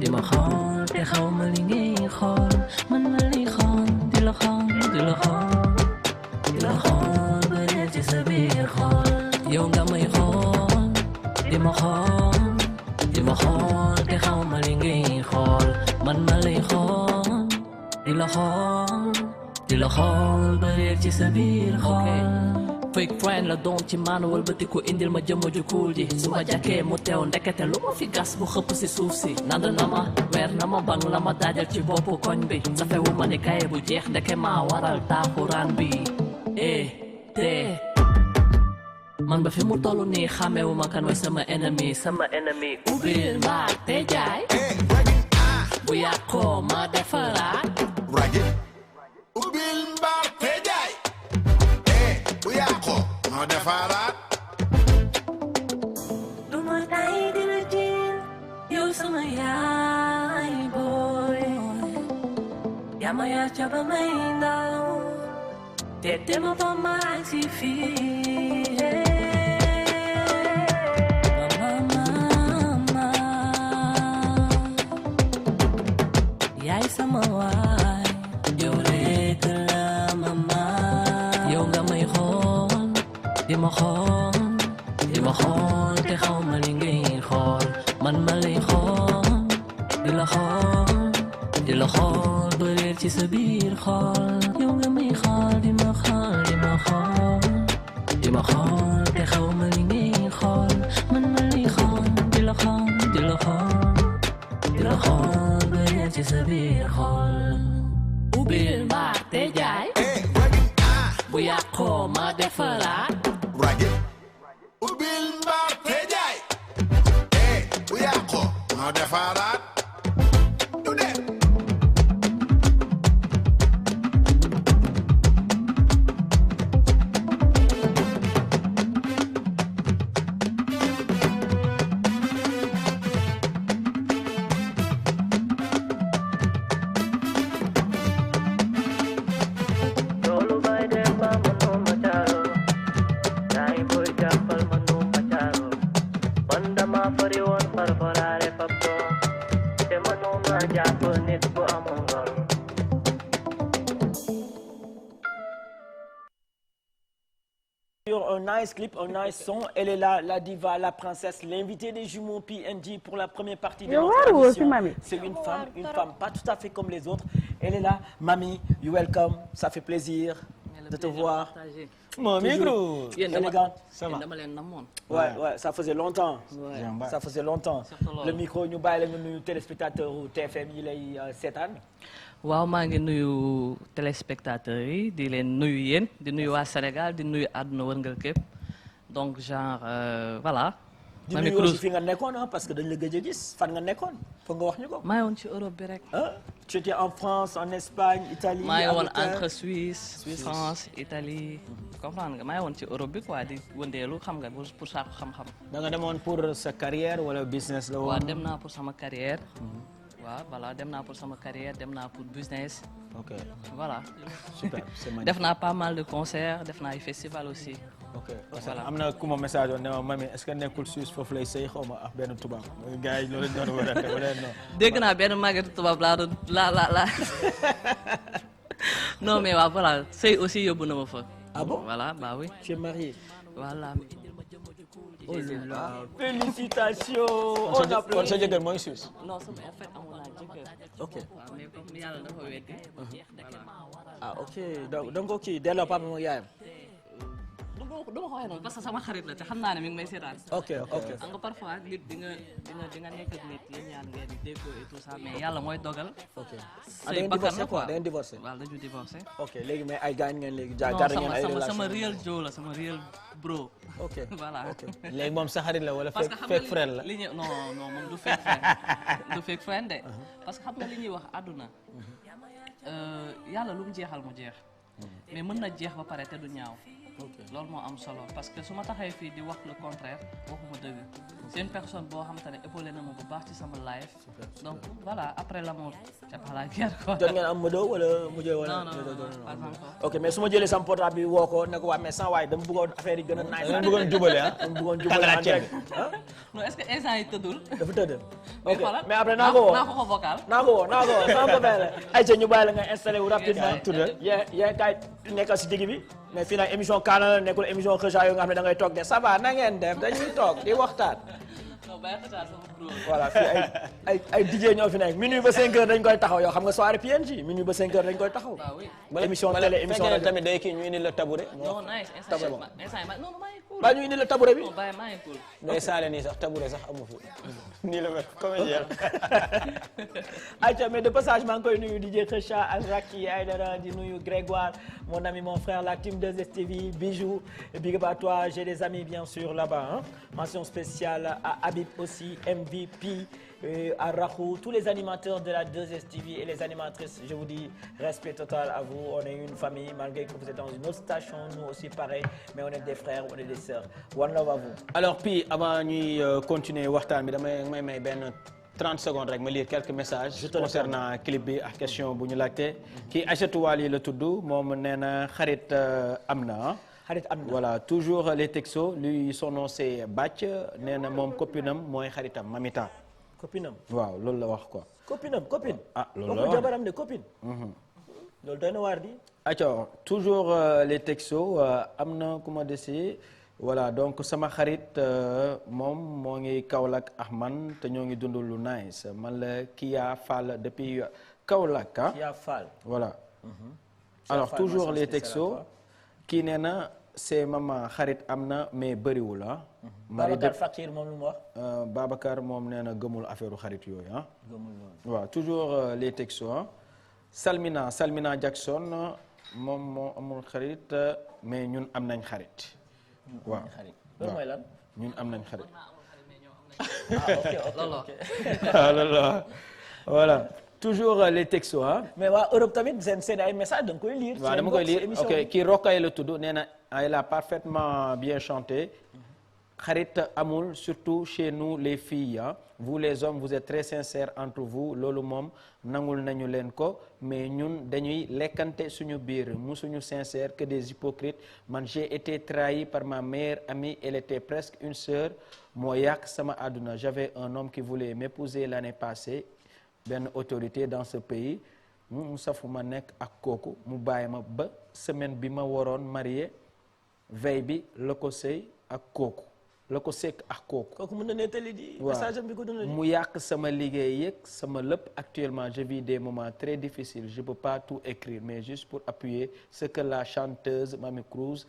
[SPEAKER 8] di ma xool te xaw ma li ngay xool man ma lay xool di la xool di la xool di la xool ba réer ci sa biir xool yow nga may xool di ma xool di ma xool te xaw ma li ngay xool man ma lay xool di la xool di la xool ba réer ci sa biir xool fake friend la doon ci maan wëlbati ko indil ma jëmm ju kuul ji su ma jàkkee mu teew ndekete lu ma fi gas bu xëpp si suuf si nand na ma weer na ma bang la ma daajal ci boppu koñ bi sa fewu ma ni kaye bu jeex ndeke maa waral taaxuraan bi te man ba fi mu toll nii xàmmewu ma kan mooy sama ennemi ubbil mbaar te jaay bu yàqoo ma defaraat
[SPEAKER 4] ubbil mbaar te jaay bu yàqoo ma defaraat
[SPEAKER 8] du ma tay di la jiin yow sama yaay booy yaa ma yaa ca ba may ndaw te ma fa ma si fii mama yaay sama waay yow rekk la mama yow nga may xool di ma xool di ma xool te xaw ma li ngay xool man ma lay xool di la xool di la xool ba réer ci sa biir xool yow nga may xool di ma xool di ma xool di ma xool te xaw ma li ngay xool man ma lay xool di la xool di la xool di la xool ba réer ci sa biir xool ubbil mbaar te jaay bu yàqoo ma defaraat
[SPEAKER 4] ubbil mbaar te jaay bu yàqoo ma defaraat du dem
[SPEAKER 1] Un nice clip, un nice son. Elle est là, la diva, la princesse, l'invitée des jumeaux PNJ pour la première partie de notre émission. C'est une femme pas tout à fait comme les autres. Elle est là, Mami, you welcome, ça fait plaisir de te voir.
[SPEAKER 2] Mami gros,
[SPEAKER 1] élégante.
[SPEAKER 2] Ça va.
[SPEAKER 1] Ouais, ça faisait longtemps. Ça faisait longtemps. Le micro, ñu bàyyi la ñu téléspectateur u TFM yi lay seetaan.
[SPEAKER 8] waaw maa ngi nuyu téléspectateurs yi di leen nuyu yéen di nuyu waa Sénégal di nuyu àdduna wërngal képp donc genre voilà.
[SPEAKER 1] di nuyu aussi fi nga nekkoon parce que dañ la gëj a gis fan nga nekkoon foog nga wax ñu ko.
[SPEAKER 8] maa ngi woon ci Europe bi rek.
[SPEAKER 1] tu étais en France, en Espagne, Italie.
[SPEAKER 8] maa ngi woon entre Suisse, France, Italie. comprendre nga maa ngi woon ci Europe bi quoi di wëndeelu xam nga pour saako xam-xam.
[SPEAKER 2] da nga demoon pour sa carrière wala business la woon.
[SPEAKER 8] waaw dem naa pour sama carrière. waaw voilà dem naa pour sama carrière dem naa pour business.
[SPEAKER 2] ok
[SPEAKER 8] voilà.
[SPEAKER 2] super c'est magnifique.
[SPEAKER 8] def naa pas mal de concerts def naa ay festival aussi.
[SPEAKER 2] ok am na ku ma message woon ne ma mami est-ce que nekkul Suisse foofu lay sëy xaw ma ak benn tubaab gars yi loolu lañ doon warante wala non.
[SPEAKER 8] dégg naa benn màggetu tubaab laa non mais waaw voilà sëy aussi yóbbu na ma fa.
[SPEAKER 1] Ah bon?
[SPEAKER 8] Voilà, bah oui.
[SPEAKER 1] Tu es marié?
[SPEAKER 8] Voilà.
[SPEAKER 1] Oh là là, félicitations. On applaudit.
[SPEAKER 2] kon sa jëkkër mooy Suisse.
[SPEAKER 8] Non, en fait amoon naa jëkkër.
[SPEAKER 1] Ok.
[SPEAKER 8] waaw mais comme yàlla dafa weddi.
[SPEAKER 1] Ah ok, donc ok, delloo papa moom yaayam.
[SPEAKER 8] du ma ko waxee noonu parce que sama xarit la te xam naa ne mi ngi may seetaan.
[SPEAKER 1] Ok.
[SPEAKER 8] xam nga parfois nit di nga nekk ak nit yéen ñaan ngeen di déggoo et tout ça mais yàlla mooy dogal.
[SPEAKER 1] Ok.
[SPEAKER 8] say bakkan la quoi
[SPEAKER 1] da ngeen divorcé.
[SPEAKER 8] waaw dañu divorcé.
[SPEAKER 1] Ok, léegi mais ay gaañ ngeen léegi.
[SPEAKER 8] non
[SPEAKER 1] gardé ngeen ay relation.
[SPEAKER 8] sama real Joe la sama real bro.
[SPEAKER 1] Ok.
[SPEAKER 8] Voilà.
[SPEAKER 2] léegi moom sa xarit la wala
[SPEAKER 8] parce que xam
[SPEAKER 2] fake friend la.
[SPEAKER 8] li ñu non moom du fake friend du fake friend de. parce que xam nga li ñuy wax àdduna. yàlla lu mu jeexal mu jeex. mais mën na jeex ba pare te du ñaaw. loolu moo am solo parce que su ma taxee fii di wax le contraire waxuma dëgg. c'est une personne boo xamante ne épaulé na ma bu baax ci sama life. donc voilà après l'amour c'est pas la guerre quoi.
[SPEAKER 1] jot ngeen am modo wala mujjee wala.
[SPEAKER 8] non pas encore.
[SPEAKER 1] ok mais su ma jëlee sama portable bi woo ko ne ko waa mais sans waay dama bëggoon affaire yi gën a naaj.
[SPEAKER 2] dama bëggoon jubale ah.
[SPEAKER 1] dama bëggoon jubale en direct.
[SPEAKER 8] non est-ce que instant yi tëddul.
[SPEAKER 1] dafa tëdd.
[SPEAKER 8] mais
[SPEAKER 1] ok
[SPEAKER 8] xoolal
[SPEAKER 1] mais après naa ko woo
[SPEAKER 8] naa ko vocal.
[SPEAKER 1] naa ko woo sama copain la. ayca ñu bàyyi la nga installé wu rapidement.
[SPEAKER 2] tudd
[SPEAKER 1] yéen kaay nekkal si digg bi. mais fii nag émission Kaana la nekkul émission xëcc yoo nga xam ne da ngay toog de ça va na ngeen def dañuy toog di waxtaan.
[SPEAKER 8] non bàyyi xëcc sama bro.
[SPEAKER 1] voilà fii ay DJ ñoo fi nekk minuit ba 5 heures dañ koy taxaw yow xam nga soirée PNJ minuit ba 5 heures dañ koy taxaw.
[SPEAKER 8] bah oui.
[SPEAKER 1] émission télé émission rajo
[SPEAKER 2] tamit day kii ñu indi la tabouret.
[SPEAKER 8] non nice instant yi non maa ngi cool.
[SPEAKER 1] baa ñu indi la tabouret bi.
[SPEAKER 8] non bàyyi maa ngi cool.
[SPEAKER 2] day saale nii sax tabouret sax amu fi. nii la mel comédien.
[SPEAKER 1] ayca mais de passage maa ngi koy nuyu DJ Kheucha ak Racky Aïdara di nuyu Grégoire mon ami mon frère la team 2STV Bijou big up à toi j'ai des amis bien sûr là-bas hein. Mention spéciale à Habib aussi MVP à Rakhou tous les animateurs de la 2STV et les animatrices je vous dis respect total à vous on est une famille malgré que vous êtes dans une autre station nous aussi pareil mais on est des frères on est des sœurs one love à vous.
[SPEAKER 2] alors puis avant ñuy continuer waxtaan bi damay may benn 30 secondes rek ma lire quelques messages concernant clip bi ak question bu ñu laajte kii Aïssatou Wali la tudd moom nee na xarit am na voilà toujours les textos lui son nom c'est Bac nee na moom copinam mooy xaritam Mamita
[SPEAKER 1] copinam
[SPEAKER 2] waaw loolu la wax quoi
[SPEAKER 1] copine
[SPEAKER 2] ah loolu la
[SPEAKER 1] wax
[SPEAKER 2] wax
[SPEAKER 1] jabaram de copine loolu doy na waar di
[SPEAKER 2] acca toujours les textos am na ku ma dese voilà donc sama xarit moom moo ngi Kaolack ak man te ñoo ngi dund lu nice man la Kia Fall depuis Kaolack ah.
[SPEAKER 1] Kia Fall
[SPEAKER 2] voilà. alors
[SPEAKER 1] Fall,
[SPEAKER 2] toujours
[SPEAKER 1] mention
[SPEAKER 2] les
[SPEAKER 1] spéciale
[SPEAKER 2] textos kii nee na c'est maman xarit am na mais bëriwul ah.
[SPEAKER 1] Babacar Fakir moom lu mu wax.
[SPEAKER 2] Babacar moom nee na gëmul affaire xarit yooyu ah.
[SPEAKER 1] gëmul noonu.
[SPEAKER 2] waaw toujours les textos ah. Salmina Jackson moom moo amul xarit mais ñun am nañ xarit. waaw
[SPEAKER 1] loolu mooy lan.
[SPEAKER 2] ñun am nañ xarit.
[SPEAKER 1] ok.
[SPEAKER 2] voilà toujours les textos ah.
[SPEAKER 1] mais waa Europe tamit seen ay messages da nga koy lire.
[SPEAKER 2] waaw dama koy lire ok kii Rokhaya la tudd nee na elle a parfaitement bien chanté. xarit amul surtout chez nous les filles ah. vous les hommes vous êtes très sincères entre vous loolu moom nangul nañu leen ko mais ñun dañuy lekkante suñu biir musuñu sincère que des hypocrites man j'ai été trahi par ma meilleure amie elle était presque une sœur moo yàq sama àdduna j'avais un homme qui voulait m'épouser l'année passée benn autorité dans ce pays mu safu ma nekk ak kooku mu bàyyi ma ba semaine bi ma waroon marié veille bi la ko sëy ak kooku la ko sekk ak kooku.
[SPEAKER 1] kooku mën na nettali di. message am bi ko dundal
[SPEAKER 2] mu yàq sama liggéey yeeg sama lépp actuellement je vis des moments très difficiles je peux pas tout écrire mais juste pour appuyer ce que la chanteuse Mami Cruz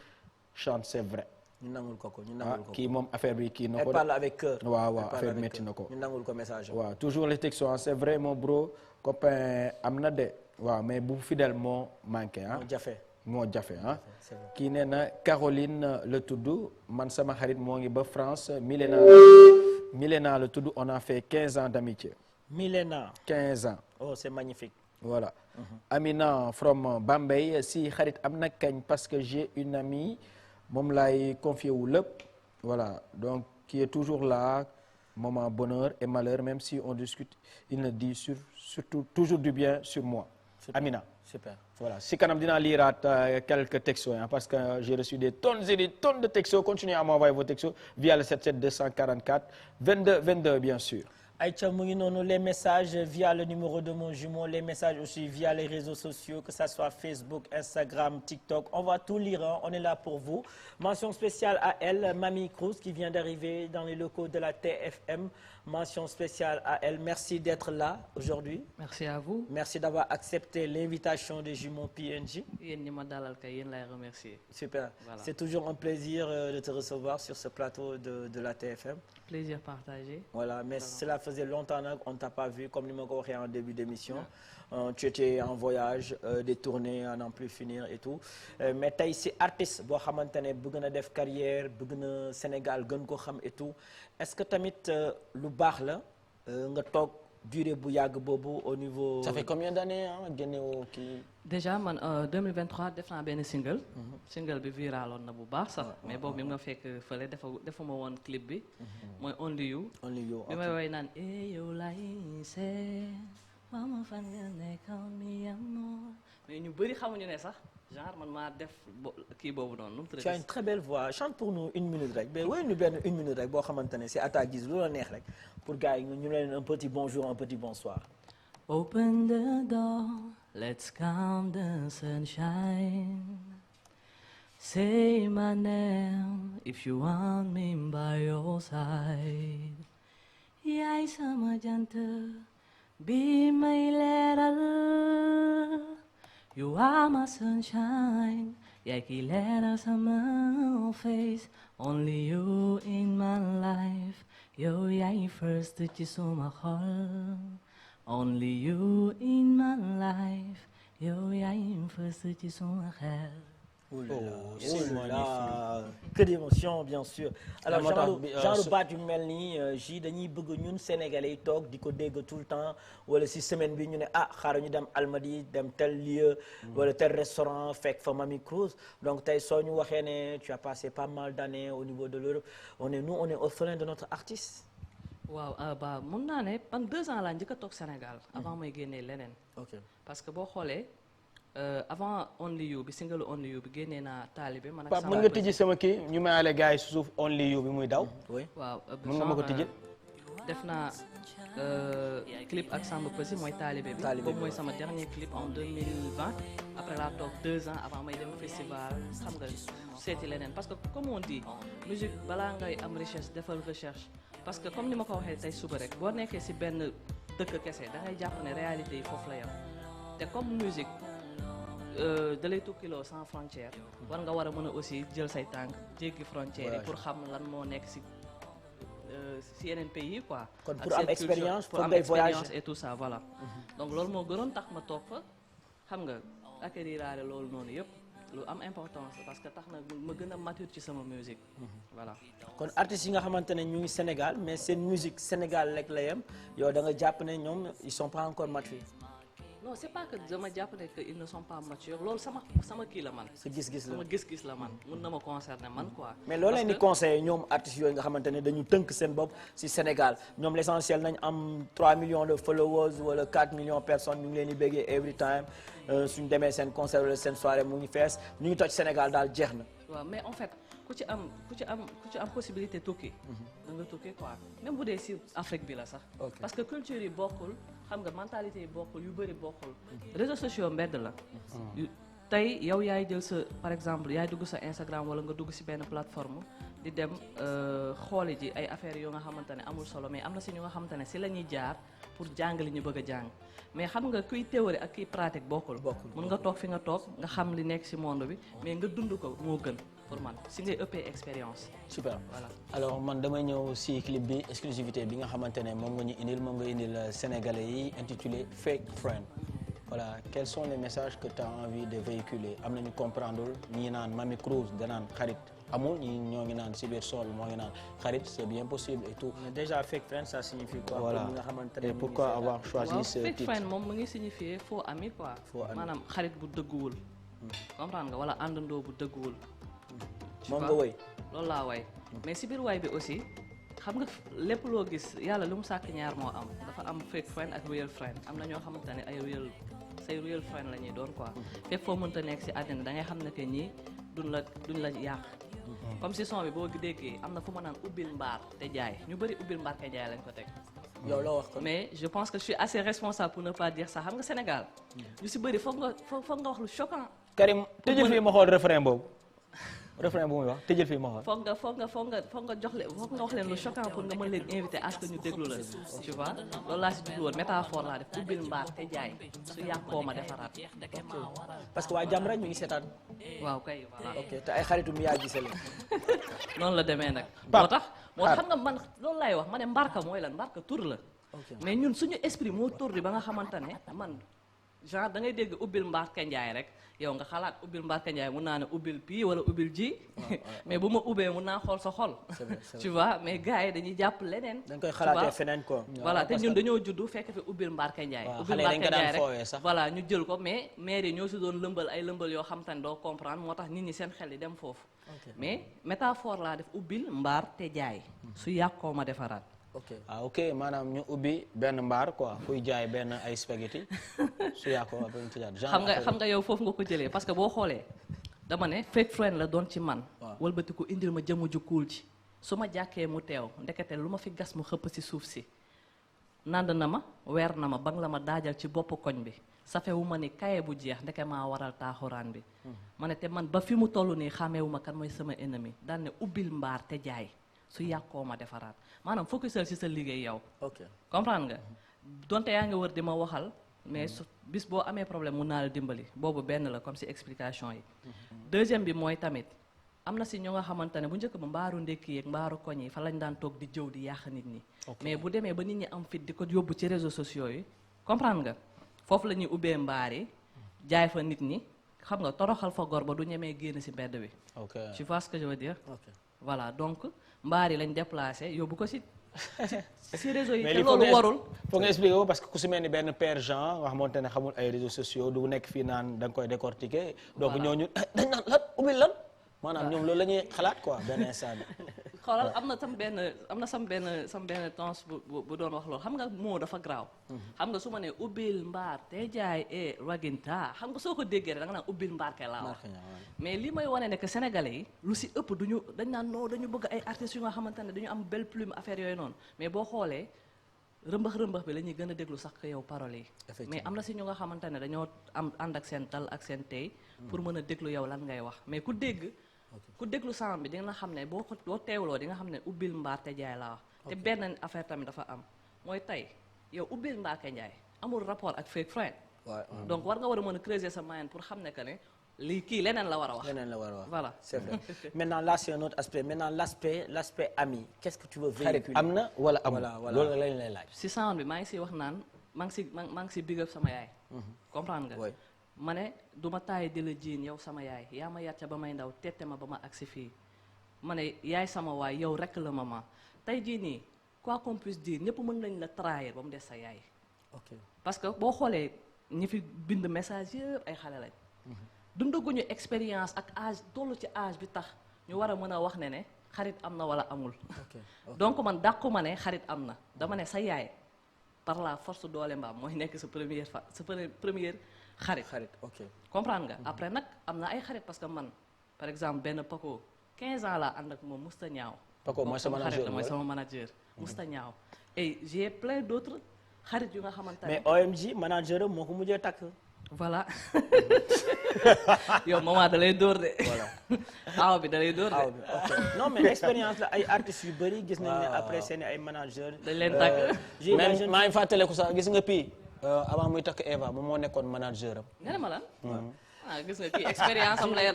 [SPEAKER 2] chante c'est vrai.
[SPEAKER 1] ñu nangul ko ñu nangul ko
[SPEAKER 2] kii moom affaire bi kii na ko.
[SPEAKER 1] elle parle avec cœur.
[SPEAKER 2] waaw affaire bi métti na ko.
[SPEAKER 1] ñu nangul ko message am.
[SPEAKER 2] waaw toujours les textos c'est vrai mon bro copain am na de. waaw mais bu fidèle moo manqué ah. moo jafe ah. kii nee na Caroline la tudd man sama xarit moo ngi ba France Milena la tudd on a fait 15 ans d'amitié.
[SPEAKER 1] Milena
[SPEAKER 2] 15 ans.
[SPEAKER 1] oh c'est magnifique.
[SPEAKER 2] voilà. Amina from Bambey si xarit am na kañ parce que j'ai une amie moom laay confié wu lépp voilà donc qui est toujours là moment bonheur et malheur même si on discute il me dit surtout toujours du bien sur moi. Amina.
[SPEAKER 1] Super.
[SPEAKER 2] Voilà, si kanam dinaa liraat quelques textos hein, parce que j'ai reçu des tonnes et des tonnes de textos. Continuez à m'envoyer vos textos via le 77 244 22 22 bien sûr.
[SPEAKER 1] Aïcha mu ngi noonu les messages via le numéro de mon jumeau, les messages aussi via les réseaux sociaux, que ça soit Facebook, Instagram, TikTok, on va tout lire, hein, on est là pour vous. Mention spéciale à elle, Mamie Cruz qui vient d'arriver dans les locaux de la TFM. Mention spéciale à elle, merci d'être là aujourd'hui.
[SPEAKER 10] Merci à vous.
[SPEAKER 1] Merci d'avoir accepté l'invitation des jumeaux PNJ.
[SPEAKER 10] Yéen ñi ma dalal kay yéen lay remercier.
[SPEAKER 1] Super,
[SPEAKER 10] Voilà.
[SPEAKER 1] c'est toujours un plaisir de te recevoir sur ce plateau de la TFM.
[SPEAKER 10] Plaisir partagé.
[SPEAKER 1] Voilà, mais cela faisait longtemps qu'on ne t'a pas vu, comme nous m'avons dit en début d'émission. Tu étais en voyage, des tournées à n'en plus finir et tout. Mais tu es artiste, tu as une carrière, tu as Sénégal, et tout. Est-ce que tu as lu baax la nga toog durée bu yàgg boobu au niveau.
[SPEAKER 2] Ça fait combien d'années génne woo kii.
[SPEAKER 10] Déjà man 2023 def naa benn single. Single bi viraloon na bu baax sax. mais boobu mi nga fekk fële defuma woon clip bi. mooy Only You.
[SPEAKER 1] Only You
[SPEAKER 10] bi may woy naan yow lay seet mama fan nga nekkoon mi amour. mais ñu bëri xamuñu ne sax genre man maa def kii boobu noonu. nu mu
[SPEAKER 1] Tu as une très belle voix, chante pour nous une minute rek. mais woy ñu benn une minute rek boo xamante ne c'est à ta guise lu la neex rek pour gars yi ñu leen un petit bonjour un petit bonsoir.
[SPEAKER 10] Open the door, let's count the sunshine. Say my name if you want me by your side. Yaay sama jant bi may leeral. You are my sunshine. Yaay ki leeral sama face. Only you in my life. Yow yaay first ci suma xol. Only you in my life. Yow yaay first ci suma xel.
[SPEAKER 1] Oh là là, que d'émotion bien sûr. Alors genre baat yu mel nii ji dañuy bëgg ñun sénégalais yi toog di ko dégg tout le temps wala si semaine bi ñu ne xaaral ñu dem Almadies dem tel lieu wala tel restaurant fekk fa Mamie Cruz. Donc tey soo ñu waxee ne tu as passé pas mal d'années au niveau de l'Europe, on est orphelins de notre artiste.
[SPEAKER 10] waaw ba mun naa ne man 2 ans laa njëkk a toog Sénégal avant may génnee leneen.
[SPEAKER 1] Ok
[SPEAKER 10] parce que boo xoolee avant Only You bi single Only You bi génnee naa Talibé man ak
[SPEAKER 2] Pape mën nga tijji sama kii ñu mayale gars yi suuf Only You bi muy daw.
[SPEAKER 1] oui
[SPEAKER 10] waaw
[SPEAKER 2] mën nga ma ko tijjil.
[SPEAKER 10] def naa clip ak Samba Peuzzi mooy Talibé bi. boobu mooy sama dernier clip en 2020. après laa toog 2 ans avant may dem festival xam nga seeti leneen parce que comme on dit musique balaa ngay am richesse defal recherche. parce que comme ni ma ko waxee tey suba rek boo nekkee ci benn dëkk kese da ngay jàpp ne réalité yi foofu la yam te comme musique da lay tukkiloo sans frontière war nga war a mën a aussi jël say tànk jéggi frontières yi pour xam lan moo nekk ci yeneen pays yi quoi.
[SPEAKER 1] kon pour am expérience pour am expérience
[SPEAKER 10] et tout ça voilà. donc loolu moo gënoon tax ma toog fa xam nga acquérir loolu noonu yëpp. lu am importance parce que tax na ma gën a mature ci sama musique voilà.
[SPEAKER 1] kon artistes yi nga xamante ne ñu ngi Sénégal mais seen musique Sénégal rek la yem yow da nga jàpp ne ñoom ils sont pas encore matures.
[SPEAKER 10] non c'est pas que dama jàpp ne que ils ne sont pas matures loolu sama kii la man.
[SPEAKER 1] sa gis-gis la
[SPEAKER 10] sama gis-gis la man mun na ma concerner man quoi.
[SPEAKER 1] mais loolu leen di conseiller ñoom artistes yooyu nga xamante ne dañu tënk seen bopp ci Sénégal ñoom l'essentiel nañ am 3 millions de followers wala 4 millions de personnes ñu ngi leen di béggee every time suñu demee seen concert wala seen soirée mu ngi fees ñu ngi toj Sénégal daal jeex na.
[SPEAKER 10] waaw mais en fait ku ci am possibilité tukki. da nga tukki quoi même bu dee ci Afrique bi la sax. parce que culture yi bokkul xam nga mentalité yi bokkul yu bëri bokkul. réseaux sociaux mbedd la. tey yow yaay jël sa par exemple yaay dugg sa Instagram wala nga dugg ci benn plateforme di dem xooli ji ay affaires yoo nga xamante ne amul solo mais am na ci ñu nga xamante ne ci la ñuy jaar pour jàng li ñu bëgg a jàng mais xam nga kuy théorie ak kuy pratique bokkul. mën nga toog fi nga toog nga xam li nekk ci monde bi mais nga dund ko moo gën pour man ci ngay ëppee expérience.
[SPEAKER 2] super
[SPEAKER 10] voilà
[SPEAKER 2] alors man damay ñëw ci clip bi exclusivité bi nga xamante ne moom nga ñu indil moom nga indil sénégalais yi intitulé Fake Friend. Voilà, quels sont les messages que tu as envie de véhiculer am nañu comprendre ñii naan Mamie Cruz danaan xarit amul ñi ñoo ngi naan Cybersol moo ngi naan xarit c'est bien possible et tout.
[SPEAKER 1] mais déjà Fake Friend ça signifie quoi.
[SPEAKER 2] voilà et pourquoi avoir choisi ce titre.
[SPEAKER 10] Fake Friend moom mu ngi signifier faux ami quoi. maanaam xarit bu dëgguwul. comprendre nga wala àndandoo bu dëgguwul.
[SPEAKER 1] moom nga woy
[SPEAKER 10] loolu laa woy mais ci biir waay bi aussi xam nga lépp loo gis yàlla lu mu sàkk ñaar moo am dafa am fake friend ak real friend am na ñoo xamante ne ay real say real friend la ñuy doon quoi fépp foo mënta nekk si àddina da ngay xam ne que ñii duñ la yàq comme si son bi boo déggee am na fu ma naan ubbil mbaar te jaay ñu bëri ubbil mbaar te jaay lañ ko teg
[SPEAKER 1] yow loo wax ko
[SPEAKER 10] mais je pense que je suis assez responsable pour ne pas dire ça xam nga Sénégal ñu si bëri foog nga wax lu choquant
[SPEAKER 2] Karim tëjël fii ma xool refrain boobu refrain bu muy wax tëjël fii ma xool.
[SPEAKER 10] foog nga jox leen foog nga wax leen lu choquant pour nga mën leen invité à ce que ñu déglu la tu vois loolu laa si jublu woon métaphore laa def ubbil mbaar te jaay su yàqoo ma defaraat.
[SPEAKER 1] parce que waa jàmm rek ñu ngi seetaan.
[SPEAKER 10] waaw kay voilà.
[SPEAKER 1] ok te ay xaritu mi yaa gisee leen.
[SPEAKER 10] noonu la demee nag. moo tax xam nga man loolu laay wax ma ne mbarka mooy lan mbarka tur la. mais ñun suñu esprit moo tur di ba nga xamante ne man genre da ngay dégg ubbil mbaar te njaay rek. yow nga xalaat ubbil Mbarka Ndiaye mun naa ne ubbil pii wala ubbil ji mais bu ma ubbee mun naa xool sa xol tu vois mais gars yi dañuy jàpp leneen
[SPEAKER 1] dañ koy xalaatee feneen quoi
[SPEAKER 10] voilà te ñun dañoo juddu fekk fi ubbil Mbarka Ndiaye ubbil Mbarka Ndiaye rek voilà ñu jël ko mais maire yi ñoo si doon lëmbal ay lëmbal yoo xam te ne doo comprendre moo tax nit ñi seen xel yi dem foofu mais métaphore laa def ubbil mbaar te jaay su yàqoo ma defaraat
[SPEAKER 2] ok maanaam ñu ubbi benn mbaar quoi kuy jaay benn ay spaghetti su yàqoo après ñu tëjaat
[SPEAKER 10] xam nga yow foofu nga ko jëlee parce que boo xoolee dama ne fake friend la doon ci man wëlbati ko indil ma jëmu ju kuul ci su ma jàkkee mu teew ndekete lu ma fi gas mu xëpp si suuf si nand na ma weer na ma bang la ma daajal ci bopp koñ bi safewu ma ni kaye bu jeex ndeke maa waral taaxuraan bi ma ne te man ba fi mu toll nii xàmmeewu ma kan mooy sama ennemi daan ne ubbil mbaar te jaay su yàqoo ma defaraat maanaam focusal ci sa liggéey yow. ok comprendre nga donte yaa ngi wër di ma waxal mais bis boo amee problème mun naa la dimbali boobu benn la comme ci explication yi. deuxième bi mooy tamit am na ci ñoo nga xamante ne bu njëkk ba mbaaru ndekki yeeg mbaaru koñ yi fa lañ daan toog di jëw di yàq nit ñi. mais bu demee ba nit ñi am fit di ko yóbbu ci réseaux sociaux yi comprendre nga foofu la ñuy ubbee mbaar yi jaay fa nit ñi xam nga toroxal fa gor ba du ñemee génn ci mbedd bi. ok tu vois ce que je veux dire. voilà donc. mbaar yi lañ déplacé yóbbu ko si réseau yi te loolu warul
[SPEAKER 2] foog nga expliquer ko parce que ku si mel ni benn père Jean nga xamante ne xamul ay réseaux sociaux du nekk fii naan da nga koy décortiquer donc ñooñu dañ naan lan ubbil lan maanaam ñoom loolu la ñuy xalaat quoi benn instant bi
[SPEAKER 10] xoolal am na sam benn temps bu doon wax loolu xam nga moo dafa graaw xam nga su ma nee ubbil mbaar te jaay waginta xam nga soo ko déggee rek da nga naan ubbil mbaar ke laa wax mais li may wane ne que sénégalais yi lu si ëpp dañ naan non dañu bëgg ay artistes yu nga xamante ne dañu am belle plume affaire yooyu noonu mais boo xoolee rëmbax bi la ñuy gën a déglu sax que yow paroles yi mais am na si ñu nga xamante ne dañoo am ànd ak seen dal ak seen tey pour mën a déglu yow lan ngay wax mais ku déglu sound bi di nga xam ne boo teewloo di nga xam ne ubbil mbaar te jaay laa wax te benn affaire tamit dafa am mooy tey yow ubbil mbaar te jaay amul rapport ak fake friend donc war nga war a mën a creuser sa mind pour xam ne que ne lii kii leneen la war a wax voilà
[SPEAKER 1] c'est vrai maintenant là c'est un autre aspect maintenant l'aspect ami qu'est-ce que tu veux véhiculer
[SPEAKER 2] am na wala amul loolu lañ lay laaj
[SPEAKER 10] si sound bi maa ngi si wax naan maa ngi si big up sama yaay comprendre nga ma ne du ma taay di la jiin yow sama yaay yaa ma yar ca ba may ndaw tette ma ba ma agsi fii ma ne yaay sama waay yow rek la maman tey jii nii quoi qu'on puisse dire ñëpp mën nañ la trahir ba mu des sa yaay parce que boo xoolee ñi fi bind message yëpp ay xale lañ dundaguñu expérience ak âge tollu ci âge bi tax ñu war a mën a wax ne xarit am na wala amul donc man dàqu ma ne xarit am na dama ne sa yaay par la force doole mbaam mooy nekk sa première xarit comprendre nga après nag am na ay xarit parce que man par exemple benn Paco 15 ans laa ànd ak moom musta ñaaw
[SPEAKER 2] Paco mooy sama manager
[SPEAKER 10] mooy sama manager musta ñaaw et j'ai plein d'autres xarit yu nga xamante ne
[SPEAKER 1] mais OMG manager am moo ko mujjee takk
[SPEAKER 10] voilà yow maman da lay dóor de aw bi da lay dóor de
[SPEAKER 1] non mais expérience la ay artistes yu bëri gis nañ ne après seen ay manager
[SPEAKER 10] dañ leen tàgg
[SPEAKER 2] même maa ngi fàttaliku sax gis nga Pi avant muy takk Eva moom moo nekkoon manager am.
[SPEAKER 10] nga ne ma lan. gis nga kii expérience am lay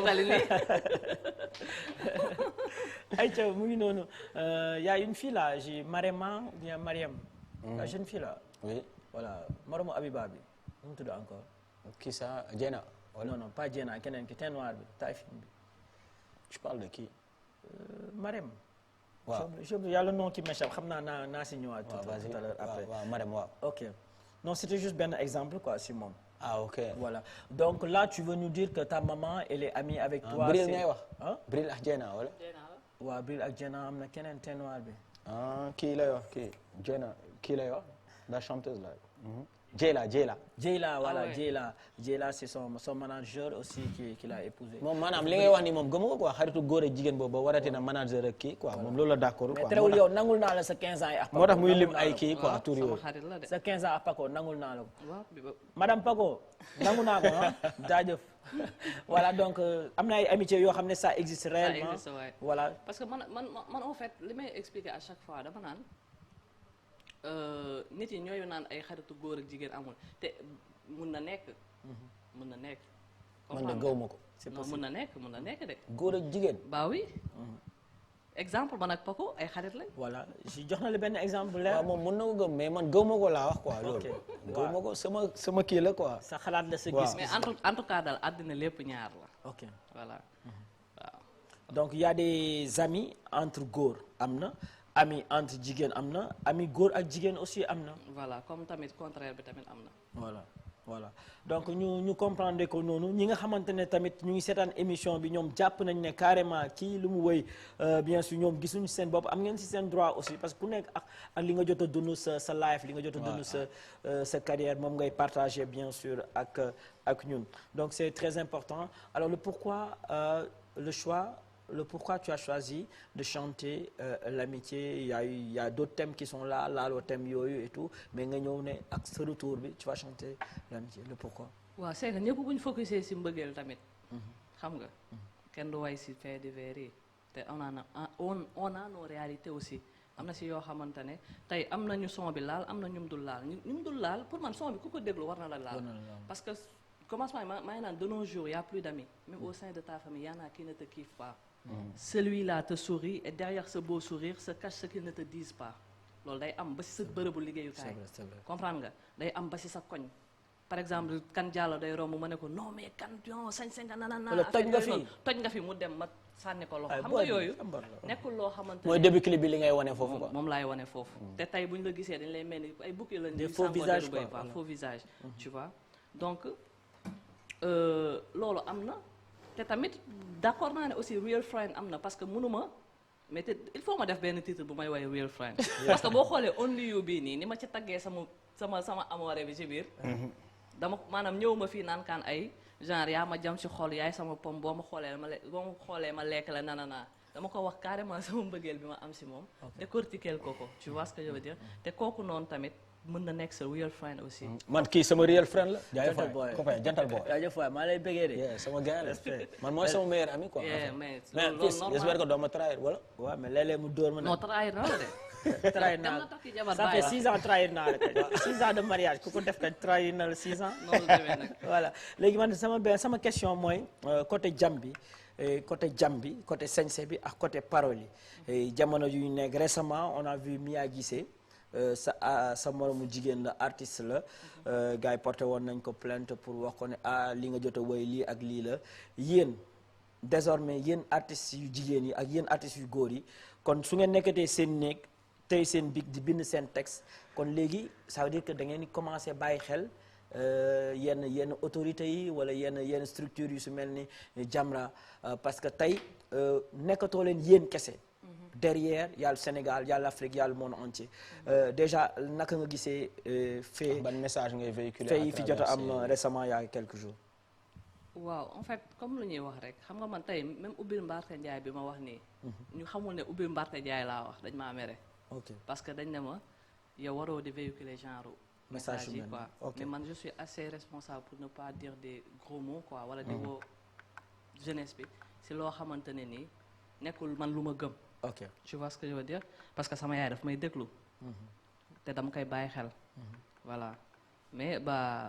[SPEAKER 10] tali nii.
[SPEAKER 1] ayca mu ngi noonu y a une fille là j'ai Marema ou bien Mariam. la jeune fille là.
[SPEAKER 2] oui
[SPEAKER 1] voilà moromu Abiba bi nu mu tudd encore.
[SPEAKER 2] kii ça Diena.
[SPEAKER 1] non pas Diena keneen ki teint noir bi taay film bi.
[SPEAKER 2] tu parles de qui.
[SPEAKER 1] Marem.
[SPEAKER 2] waaw
[SPEAKER 1] y a le nom qui m'échappe xam naa si ñëwaat tout à l'heure après.
[SPEAKER 2] waaw Marem waaw.
[SPEAKER 1] ok non c'était juste benn exemple quoi si moom.
[SPEAKER 2] ah ok
[SPEAKER 1] voilà donc là tu veux nous dire que ta maman elle est amie avec toi.
[SPEAKER 2] Bril ngay wax. Bril ak Diena wala.
[SPEAKER 1] waaw Bril ak Diena am na keneen teint noir bi.
[SPEAKER 2] kii lay wax kii Diena kii lay wax la chanteuse là. Dieyla
[SPEAKER 1] voilà,
[SPEAKER 10] ouais.
[SPEAKER 1] Dieyla c'est son manager aussi qui l'a épousé.
[SPEAKER 2] moom maanaam li ngay wax ni moom gëmu ko quoi xaritu góor ak jigéen boobu ba waratina manager ak kii quoi moom loolu la d'accord
[SPEAKER 1] mais
[SPEAKER 2] quoi.
[SPEAKER 1] terewul yow nangul naa la sa 15 ans yi ak
[SPEAKER 2] moo tax muy lim
[SPEAKER 1] nangul naa
[SPEAKER 2] ay
[SPEAKER 1] la ko.
[SPEAKER 2] kii quoi tur
[SPEAKER 10] sama
[SPEAKER 2] yooyu.
[SPEAKER 10] xarit la de.
[SPEAKER 1] sa 15 ans ak Paco nangul naa la ko.
[SPEAKER 10] waaw bi ba
[SPEAKER 1] Madame Paco nangu naa ko ah jaajëf voilà donc am na ay amitié yoo xam ne ça existe réellement
[SPEAKER 10] existe, ouais.
[SPEAKER 1] voilà
[SPEAKER 10] parce que man en fait li may expliquer à chaque fois dama naan nit yi ñooyu naan ay xaritu góor ak jigéen amul te mun na nekk. mun na nekk.
[SPEAKER 2] man de gaw ma ko.
[SPEAKER 1] c'est
[SPEAKER 10] non mun na nekk de.
[SPEAKER 2] góor ak jigéen.
[SPEAKER 10] bah oui. exemple man ak Paco ay xarit lañ.
[SPEAKER 1] voilà si jox na la benn exemple leer.
[SPEAKER 2] waaw moom mun na ko gëm mais man gaw ma ko laa wax quoi loolu. gaw ma ko sama kii la quoi.
[SPEAKER 1] sa xalaat la sa
[SPEAKER 2] waaw.
[SPEAKER 1] gis.
[SPEAKER 10] mais en tout cas daal àddina lépp ñaar la.
[SPEAKER 1] ok
[SPEAKER 10] voilà waaw.
[SPEAKER 1] donc il y a des amis entre góor am na ami entre jigéen am na ami góor ak jigéen aussi am na.
[SPEAKER 10] voilà comme tamit contraire bi tamit am na.
[SPEAKER 1] voilà donc ñu comprendre ko noonu ñi nga xamante ne tamit ñu ngi seetaan émission bi ñoom jàpp nañ ne carrément kii lu mu woy bien sûr ñoom gisuñu seen bopp am ngeen ci seen droit aussi parce que ku nekk ak li nga jot a dund sa life li nga jot a dund sa carrière moom ngay partager bien sûr ak ñun donc c'est très important alors le pourquoi le pourquoi tu as choisi de chanter l'amitié il y a d'autres thèmes qui sont là laaloo thème yooyu et tout mais nga ñëw ne ak sa retour bi tu vas chanter l'amitié le pourquoi.
[SPEAKER 10] waaw c'est que ñëpp bu ñu focusé si mbëggeel tamit. xam nga kenn du way si fait divers yi te on a nos réalités aussi am na si yoo xamante ne tey am na ñu son bi laal am na ñum dul laal ñum dul laal pour man son bi ku ko déglu war na la laal. parce que commencement maa ngi naan de nos jours y a plus d'amis même au sein de ta famille y en a qui ne te kiffent pas. Celui-là te sourit et derrière ce beau sourire se cache ce qu'ils ne te disent pas loolu day am ba si sa bërëbu liggéeyukaay.
[SPEAKER 1] c'est vrai.
[SPEAKER 10] comprendre nga day am ba si sa koñ. par exemple kan Diallo day romb ma ne ko non mais kan non sañ-sañ nga nanana.
[SPEAKER 1] wala toj
[SPEAKER 10] nga fi mu dem ma sànni ko loxo. xam nga yooyu nekkul loo xamante ne.
[SPEAKER 2] mooy début clip bi li ngay wane foofu quoi.
[SPEAKER 10] moom laay wane foofu. te tey bu ñu la gisee dañ lay mel ni ay bukki lañ.
[SPEAKER 1] des faux visages quoi
[SPEAKER 10] faux visage. tu vois donc loolu am na. te tamit d'accord naa ne aussi real friend am na parce que mënuma mais te il faut ma def benn titre bu may woowee real friend. parce que boo xoolee only you bii nii ni ma ci taggee sama amoore bi ci biir. dama maanaam ñëw ma fii naan kaan ay genre yaa ma jam ci xol yaay sama pom boo ma xoolee ma lekk la nanana dama ko wax carrément sama mbëggeel bi ma am ci moom. décortiquer ko tu vois ce que je veux dire te kooku noonu tamit. mën na nekk sa real friend aussi.
[SPEAKER 2] man kii sama real friend la.
[SPEAKER 1] jantal boy
[SPEAKER 2] jantal boy.
[SPEAKER 1] jaajëf waay maa lay bëggee de.
[SPEAKER 2] sama gars la man mooy sama meilleur ami quoi.
[SPEAKER 10] mais
[SPEAKER 2] loolu normal j'espère que doo ma trahir wala.
[SPEAKER 1] waaw mais léeg-léeg mu dóor ma.
[SPEAKER 10] non trahir na la de.
[SPEAKER 1] trahir naa la ça fait 6 ans trahir naa la kay 6 ans de mariage ku ko def kay trahir na la 6 ans.
[SPEAKER 10] noonu la demee nag.
[SPEAKER 1] voilà léegi man sama question mooy côté jam bi côté sañse bi ak côté parole yi jamono yu ñu nekk récemment on a vu Mia Guissé. sa moromu jigéen la artiste la gars yi porté woon nañ ko plainte pour wax ko ne li nga jot a woy lii ak lii la yéen désormais yéen artistes yu jigéen yi ak yéen artistes yu góor yi kon su ngeen nekkatee seen néeg tey seen bic di bind seen texte kon léegi ça veut dire que da ngeen di commencer bàyyi xel yenn autorités yi wala yenn structures yu su mel ni Jamra parce que tey nekkatoo leen yéen kese. derrière y a le Sénégal y a l'Afrique y a le monde entier déjà naka nga gisee fait
[SPEAKER 2] ban message ngay véhiculer
[SPEAKER 1] fait yi fi jot a am récemment il y a quelques jours.
[SPEAKER 10] waaw en fait comme lu ñuy wax rek xam nga man tey même ubbil Mbarka Ndiaye bi ma wax nii. ñu xamul ne ubbil Mbarka Ndiaye laa wax dañ maa mere.
[SPEAKER 1] ok
[SPEAKER 10] parce que dañ ne ma yow waroo di véhiculer genre message yi quoi. mais man je suis assez responsable pour ne pas dire des gros mots quoi wala di woo jeunesse bi si loo xamante ne nii nekkul man lu ma gëm.
[SPEAKER 1] ok
[SPEAKER 10] tu vois ce que je veux dire parce que sama yaay daf may déglu. te dama koy bàyyi xel. voilà mais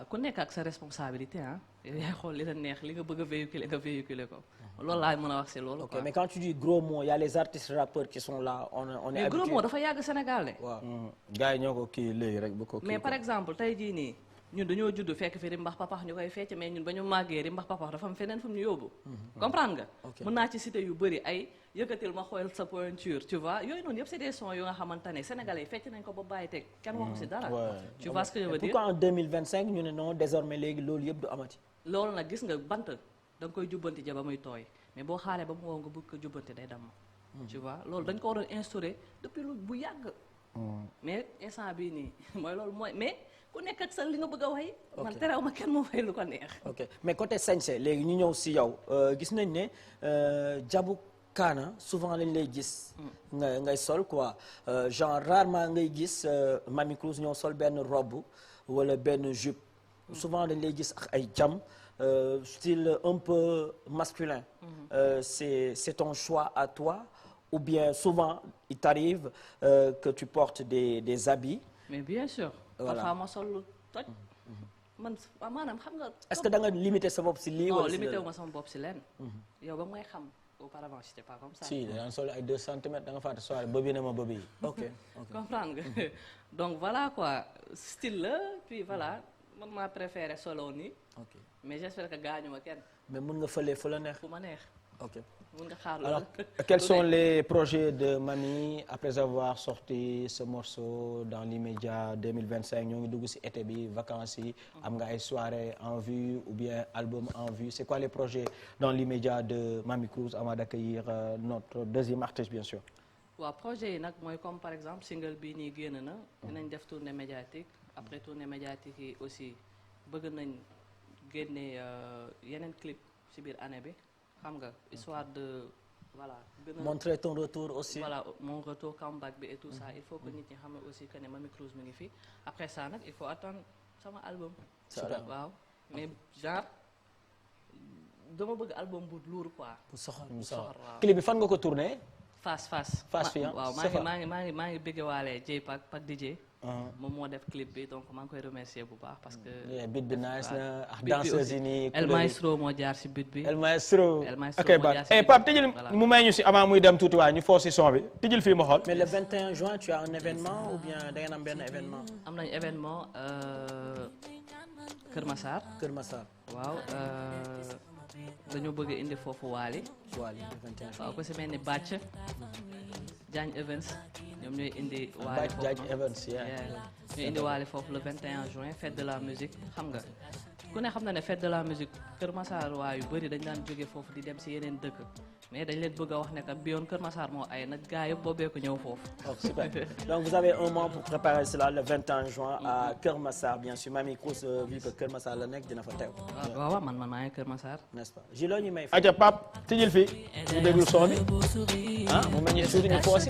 [SPEAKER 10] ku nekk ak sa responsabilité ah yaay xool li la neex li nga bëgg a véhiculer ko. loolu laa mën a wax si loolu.
[SPEAKER 1] ok mais quand tu dis gros mots y a les artistes rappeurs qui sont là on est habitué.
[SPEAKER 10] mais gros mots dafa yàgg Sénégal de.
[SPEAKER 1] waaw
[SPEAKER 2] gars yi ñoo ko kii léegi rek bu ko kii
[SPEAKER 10] mais par exemple tey jii nii ñun dañoo judd fekk fi rimbax papax ñu koy fecc mais ñun ba ñu màggee rimbax papax dafa am feneen fu mu ñu yóbbu. comprendre nga. mën naa ci cité yu bëri ay yëkkatil ma xool sa pointure tu vois yooyu noonu yëpp c'est des sons yu nga xamante ne sénégalais fecc nañ ko ba bàyyi teg kenn waxu si dara. tu vois ce que je veux dire.
[SPEAKER 1] pourquoi en 2025 ñu ne non désormais léegi loolu yëpp du amati.
[SPEAKER 10] loolu nag gis nga bant da nga koy jubbanti ja ba muy tooy mais boo xaaree ba mu wow nga bëgg ko jubbanti day damm. tu vois loolu dañ ko waroon instaurer depuis lu bu yàgg. mais instant bii nii mooy loolu mooy mais ku nekk ak sa li nga bëgg a way. man terew ma kenn mu way lu ko neex.
[SPEAKER 1] ok mais côté sañse léegi ñu ñëw si yow gis nañ ne Jabou Kana souvent lañ lay gis. ngay sol quoi genre rarement ngay gis Mamy Cruz ñëw sol benn robe wala benn jupe. souvent dañ lay gis ak ay jam style un peu masculin. C'est ton choix à toi ou bien souvent il t'arrive que tu portes des habits.
[SPEAKER 10] mais bien sûr.
[SPEAKER 1] Voilà.
[SPEAKER 10] parfois ma sol lu toj. man maanaam xam nga.
[SPEAKER 1] est-ce que da nga limité sa bopp si lii.
[SPEAKER 10] non limité wu ma sama bopp si lenn. yow ba may xam auparavant c'était pas comme ça.
[SPEAKER 2] si daan sol ay 2 centimètres da nga fàtte soirée bëbi na ma bëbi yi.
[SPEAKER 1] ok
[SPEAKER 10] comprendre nga donc voilà quoi style la puis voilà man maa préféré solo nii.
[SPEAKER 1] ok
[SPEAKER 10] mais j'espère que gaañu ma kenn.
[SPEAKER 1] mais mun nga fële fu la neex.
[SPEAKER 10] fu ma neex.
[SPEAKER 1] ok
[SPEAKER 10] mun nga xaar
[SPEAKER 2] alors quels sont les projets de Mamy après avoir sorti ce morceau dans l'immédiat 2025 ñoo ngi dugg ci été bi vacances yi am nga ay soirées en vue ou bien album en vue c'est quoi les projets dans l'immédiat de Mamy Cruz avant d'accueillir notre deuxième artiste bien sûr.
[SPEAKER 10] waaw projet yi nag mooy comme par exemple single bii nii génn na. dinañ def tournée médiatique après tournée médiatique yi aussi bëgg nañ génne yeneen clip ci biir année bi. xam nga histoire de voilà. gën a
[SPEAKER 1] montrer ton retour aussi.
[SPEAKER 10] voilà mon retour comeback bi et tout ça il faut que nit ñi xam ne aussi que ne Mamy Cruz mi ngi fi après ça nag il faut attendre sama album.
[SPEAKER 1] super
[SPEAKER 10] waaw mais genre dama bëgg album bu lourd quoi.
[SPEAKER 1] bu soxor
[SPEAKER 10] waaw.
[SPEAKER 2] clip bi fan nga ko tourné.
[SPEAKER 10] Fass
[SPEAKER 2] fii
[SPEAKER 10] waaw maa ngi bëgg waale J Pak DJ. moom moo def clip bi donc maa ngi koy remercier bu baax parce que.
[SPEAKER 2] beat bi nice na ak danseuse yi nii.
[SPEAKER 10] El Maestro moo jaar ci beat bi.
[SPEAKER 2] El Maestro
[SPEAKER 10] ok
[SPEAKER 2] ba Pape tijjil mu may ñu ci avant muy dem tuuti waaye ñu foo ci son bi tijjil fii ma xool.
[SPEAKER 1] mais le 21 juin tu as un événement ou bien da ngeen am benn événement.
[SPEAKER 10] am nañu événement Kër Massar.
[SPEAKER 1] Kër Massar.
[SPEAKER 10] waaw dañoo bëgg indi foofu Waly.
[SPEAKER 1] Waly le 21 juin.
[SPEAKER 10] waaw ku ci mel ni Batch Diagne Evans ñoom ñooy indi. Waly foofu
[SPEAKER 2] Diagne Evans
[SPEAKER 10] ñooy indi Waly foofu le 21 juin fête de la musique xam nga ku ne xam na ne fête de la musique Kër Massar waa yu bëri dañ daan jóge foofu di dem ci yeneen dëkk mais dañ leen bëgg a wax ne que bi yoon Kër Massar moo ay nag gaa yëpp boobee ko ñëw foofu.
[SPEAKER 1] Oh, super. Donc vous avez un mois pour préparer cela le 21 juin à Kër Massar bien sûr Mamy Cruz vu que Kër Massar la nekk dina fa teew.
[SPEAKER 10] waaw man maa ngi Kër Massar.
[SPEAKER 1] n'est-ce pas Gilo ñu may.
[SPEAKER 2] aja Pape tijjil fii ñu déglu son bi mu mel ni suuti ñu foosi.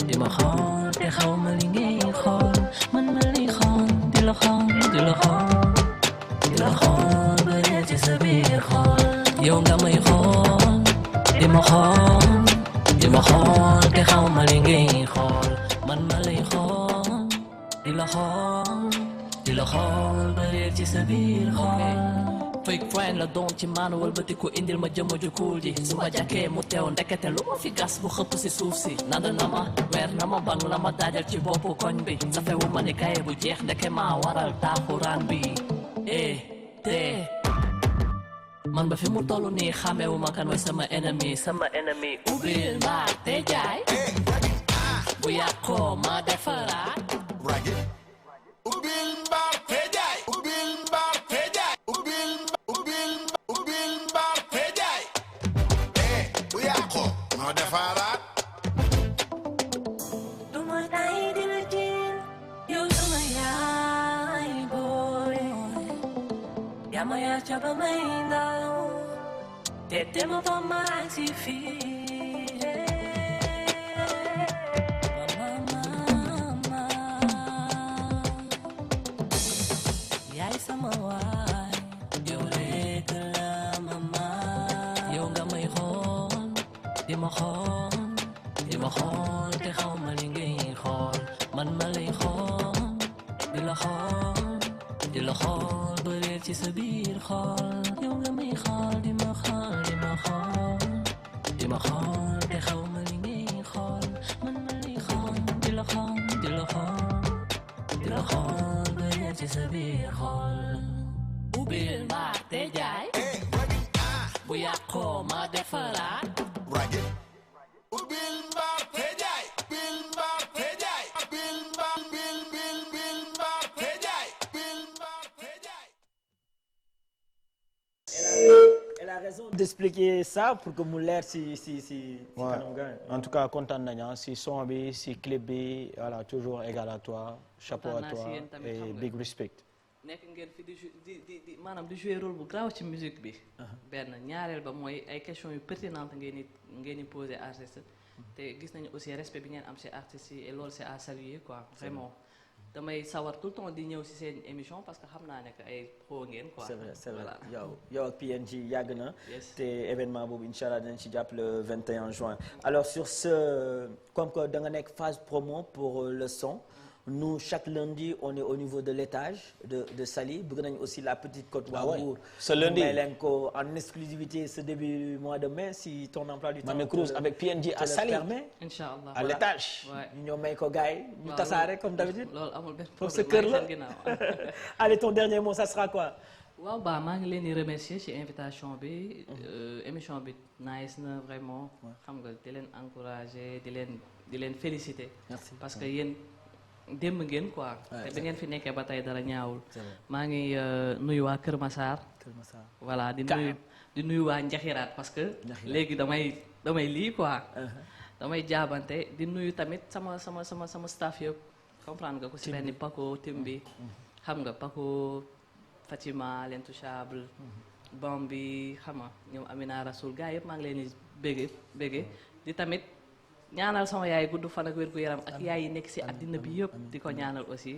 [SPEAKER 8] di ma xool te xaw ma li ngay xool man ma lay xool di la xool di la xool di la xool ba réer ci sa biir xool yow nga may xool di ma xool di ma xool te xaw ma li ngay xool man ma lay xool di la xool di la xool ba réer ci sa biir xool fake friend la doon ci maanu wëlbati ko indil ma jëmm ju cool ji su ma jàkkee mu teew ndekete lu ma fi gas bu xëpp si suuf si nand na ma weer na ma bang la ma daajal ci boppu koñ bi safewu ma ni kaye bu jeex ndeke maa waral taaxuraan bi te man ba fi mu toll nii xamewu ma kan mooy sama ennemi ubbil mbaar te jaay bu yàqoo ma defaraat
[SPEAKER 4] ubbil mbaar te jaay ubbil mbaar te jaay ubbil mbaar te jaay bu yàqoo ma defaraat
[SPEAKER 8] duma tay di la jiin yow sama yaay booy yaa ma yaa ca ba may ndaw te ma ba ma agsi fii yaay sama waay yow rekk la mama yow nga may xool di ma xool di ma xool te xaw ma li ngay xool man ma lay xool di la xool di la xool ba réer ci sa biir xool yow nga may xool di ma xool di ma xool di ma xool te xaw ma li ngay xool man ma lay xool di la xool di la xool di la xool ba réer ci sa biir xool ubbil mbaar te jaay bu yàqoo ma defaraat
[SPEAKER 4] ubbil mbaar te jaay ubbil mbaar te jaay ubbil mbaar te jaay ubbil mbaar te jaay
[SPEAKER 1] Elle a raison d'expliquer ça pour que mu leer si
[SPEAKER 2] Ouais.
[SPEAKER 1] kanam gars.
[SPEAKER 2] En tout cas kontaan nañu si son bi si clip bi voilà toujours égal à toi chapeau à
[SPEAKER 10] Kontaan naa
[SPEAKER 2] toi
[SPEAKER 10] si yéen tamit,
[SPEAKER 2] et
[SPEAKER 10] xam nga.
[SPEAKER 2] big respect.
[SPEAKER 10] nekk ngeen fi di maanaam di jouer rôle bu grave ci musique bi. benn ñaareel ba mooy ay questions yu pertinentes ngeen di poser artiste te gis nañu aussi respect bi ngeen am ci artistes yi et loolu c'est à saluer quoi vraiment. damay sawar tout le temps di ñëw ci seen émission parce que xam naa ne que ay pro ngeen quoi.
[SPEAKER 1] c'est vrai
[SPEAKER 10] voilà.
[SPEAKER 1] yow ak PNG yàgg na.
[SPEAKER 10] Yes.
[SPEAKER 1] te événement boobu incha allah dinañ ci jàpp le 21 juin. alors sur ce comme que da nga nekk phase promo pour le son. Nous, chaque lundi, on est au niveau de l'étage de Saly. Bëgg nañ aussi la petite côte
[SPEAKER 2] Ah ouais.
[SPEAKER 1] Mbour.
[SPEAKER 2] Ce lundi.
[SPEAKER 1] May leen ko en exclusivité ce début du mois de mai si ton emploi du temps.
[SPEAKER 2] Mamy Cruz avec PNJ à
[SPEAKER 1] te le
[SPEAKER 2] Saly.
[SPEAKER 1] permet.
[SPEAKER 10] Inch'Allah.
[SPEAKER 2] À l'étage.
[SPEAKER 10] Ouais.
[SPEAKER 1] ñu ñoo may ko gars yi. ñu
[SPEAKER 10] Waaw,
[SPEAKER 1] tasaare comme d'habitude.
[SPEAKER 10] loolu amul benn
[SPEAKER 1] Foofu sa
[SPEAKER 10] problème
[SPEAKER 1] kër
[SPEAKER 10] maa ngi
[SPEAKER 1] la.
[SPEAKER 10] seen ginnaaw.
[SPEAKER 1] Allez, ton dernier mot, ça sera quoi?
[SPEAKER 10] waaw ba maa ngi leen di remercier ci invitation bi émission bi nice na vraiment xam nga di leen encourager di leen féliciter.
[SPEAKER 1] Merci.
[SPEAKER 10] parce que yéen démb ngeen quoi. te bi ngeen fi nekkee ba tey dara ñaawul. maa ngi nuyu waa Kër Massar.
[SPEAKER 1] Kër Massar.
[SPEAKER 10] voilà di nuyu waa Njaxiraat parce que. léegi damay lii quoi. damay jaabante di nuyu tamit sama staff yëpp comprendre nga ko ci benn Paco tim bi xam nga Paco Fatima l'intouchable Bambi xam nga ñoom Amina Rasoul gars yëpp maa ngi leen di bége di tamit ñaanal sama yaay gudd fan ak wér gu yaram ak yaay yi nekk ci àddina bi yëpp di ko ñaanal aussi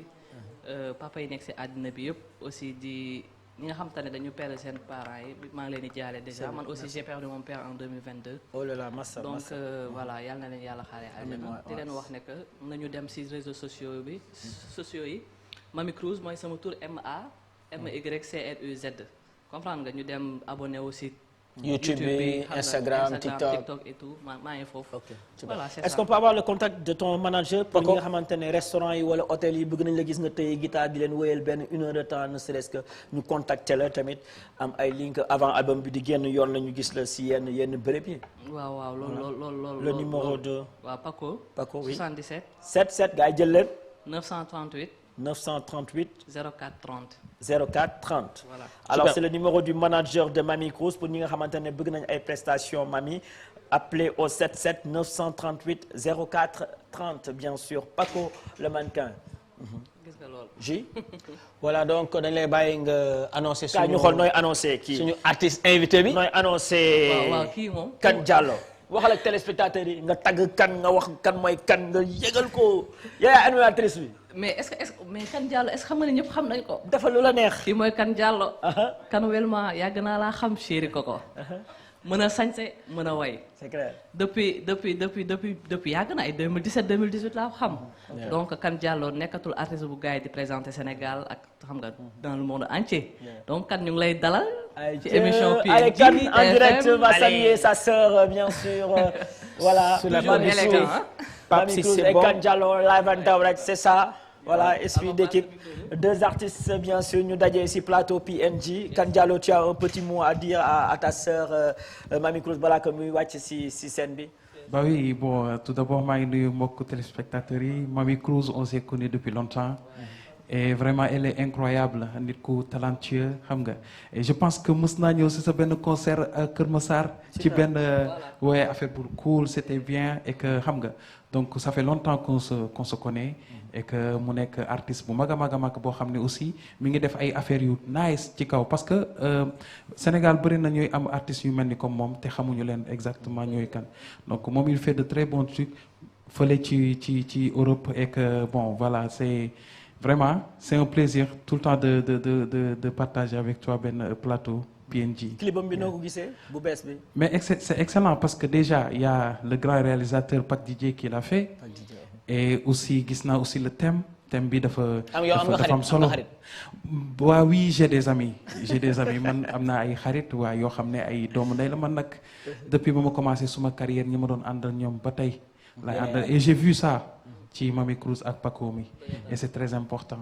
[SPEAKER 10] papa yi nekk ci àddina bi yëpp aussi di ñi nga xam te ne dañu perdre seen parents yi maa ngi leen di jaale déjà man aussi j'ai perdu mon père en 2022
[SPEAKER 1] oh là là massa
[SPEAKER 10] donc
[SPEAKER 1] massa.
[SPEAKER 10] voilà yal na leen yàlla xaare àjjana di leen wax ne que nañu dem ci réseaux sociaux yi Mamy Cruz mooy sama tour MAMYCRUZ comprendre nga ñu dem abonné aussi
[SPEAKER 2] YouTube bi
[SPEAKER 10] xam nga,
[SPEAKER 2] Instagram TikTok
[SPEAKER 10] et tout maa ngi foofu.
[SPEAKER 1] Ok,
[SPEAKER 10] voilà c'est
[SPEAKER 1] est-ce
[SPEAKER 10] ça.
[SPEAKER 1] qu'on peut avoir le contact de ton manager pour
[SPEAKER 2] Paco.
[SPEAKER 1] ñi nga xamante ne restaurant yi wala hôtel yi bëgg nañ la gis nga tëye guitare di leen wéyal benn 1 heure de temps ne serait-ce que ñu contacter la tamit am ay link avant album bi di génn yoon la ñu gis la si yenn béréb yi.
[SPEAKER 10] waaw loolu
[SPEAKER 1] Le numéro de
[SPEAKER 10] waaw
[SPEAKER 1] Paco oui
[SPEAKER 10] 77
[SPEAKER 1] 77 gars yi jël leen
[SPEAKER 10] 938
[SPEAKER 1] 938
[SPEAKER 10] 04 30.
[SPEAKER 1] 04 30.
[SPEAKER 10] Voilà.
[SPEAKER 1] Alors
[SPEAKER 2] Super.
[SPEAKER 1] c'est le numéro du manager de Mamy Cruz pour ñi nga xamante ne bëgg nañ ay prestations Mamy appelez au 77 938 04 30 bien sûr Paco le mannequin.
[SPEAKER 10] gis nga loolu.
[SPEAKER 1] J.
[SPEAKER 2] voilà donc dañ lay bàyyi nga annoncé
[SPEAKER 1] kaa ñu xool nooy annoncé kii
[SPEAKER 2] suñu artiste invité bi.
[SPEAKER 1] nooy annoncé.
[SPEAKER 10] waaw kii moom.
[SPEAKER 1] Kan Diallo waxal ak téléspectateurs yi nga tagg kan nga wax kan mooy kan nga yëgal ko yaay animatrice bi.
[SPEAKER 10] mais est-ce que mais Kan Diallo est-ce que xam nga ne ñëpp xam nañ ko.
[SPEAKER 1] dafa lu la neex.
[SPEAKER 10] kii mooy Kan Diallo. kan Welma yàgg naa laa xam chéri Koko. mën a sañse mën a way.
[SPEAKER 1] c'est clair.
[SPEAKER 10] depuis yàgg na ay 2017 2018 laa ko xam. donc Kan Diallo nekkatul artiste bu gars yi di présenter Sénégal ak xam nga dans le monde entier. donc kan ñu ngi lay dalal. ci émission PNJ
[SPEAKER 1] allez Kan en direct va
[SPEAKER 10] allez.
[SPEAKER 1] saluer sa sœur bien sûr voilà.
[SPEAKER 2] Sur la
[SPEAKER 10] Toujours
[SPEAKER 2] Mamy
[SPEAKER 10] élégant,
[SPEAKER 2] Cruz.
[SPEAKER 10] hein.
[SPEAKER 2] Pape
[SPEAKER 1] Mamy
[SPEAKER 2] si
[SPEAKER 1] Cruz
[SPEAKER 2] c'est
[SPEAKER 1] et
[SPEAKER 2] bon.
[SPEAKER 1] Kan Diallo live and direct c'est ça. Voilà esprit d'équipe deux artistes bien sûr ñu daje ci plateau PNJ Kan Diallo tu as un petit mot à dire à ta sœur Mamy Cruz balaa ko muy wàcc ci scène bi.
[SPEAKER 11] Bah oui, bon, tout d'abord, maa ngi nuyu mbokku téléspectateurs yi. Mamy Cruz, on s'est connus depuis longtemps. Et vraiment, elle est incroyable, nit ku talentueux, xam nga. Et je pense que mës naa ñëw si sa benn concert à Kër Massar. ci benn ouais, affaire bu cool, c'était bien et que xam nga. Donc ça fait longtemps qu'on se connaît. Et que mu nekk artiste bu mag a mag boo xam ne aussi mi ngi def ay affaires yu nice ci kaw parce que Sénégal bëri na ñooy am artistes yu mel ni comme moom te xamuñu leen exactement ñooy kan donc moom il fait de très bons trucs fële ci Europe et que bon voilà c'est vraiment c'est un plaisir tout le temps de partager avec toi benn plateau PNJ.
[SPEAKER 1] clipam bi noo ko gisee bu bees bi.
[SPEAKER 11] Mais c'est excellent parce que déjà il y a le grand réalisateur Pac DJ qui l'a fait. Et aussi gis naa aussi le thème bi dafa am solo. waaw oui j'ai des amis man am naa ay xarit waa yoo xam ne ay doomu ndey la man nag depuis ba ma commencé suma carrière ñi ma doon àndal ñoom ba tey lay àndal et j'ai vu ça ci Mamy Cruz ak Paco mi et c'est très important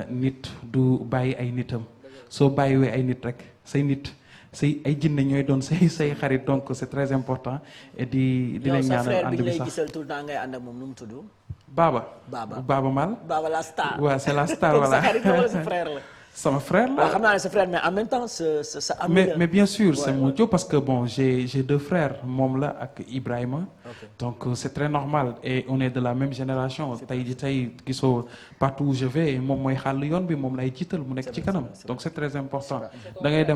[SPEAKER 11] nit du bàyyi ay nitam soo bàyyiwee ay nit rek say nit say ay jinne ñooy doon say xarit donc c'est très important et di leen ñaanal ànd bi sax
[SPEAKER 1] gisal tout le temps ngay ànd ak moom nu mu tudd.
[SPEAKER 11] Baba Mal.
[SPEAKER 1] Baba la star.
[SPEAKER 11] waaw c'est la star voilà
[SPEAKER 1] sa xarit wala sa frère la.
[SPEAKER 11] C'est mon frère là.
[SPEAKER 1] xam naa ne sa frère mais en même temps sa ami la.
[SPEAKER 11] Mais bien sûr, c'est mon Dieu parce que bon, j'ai 2 frères, Momla et Ibrahima. Donc c'est très normal et on est de la même génération. Partout où je vais, donc c'est très important.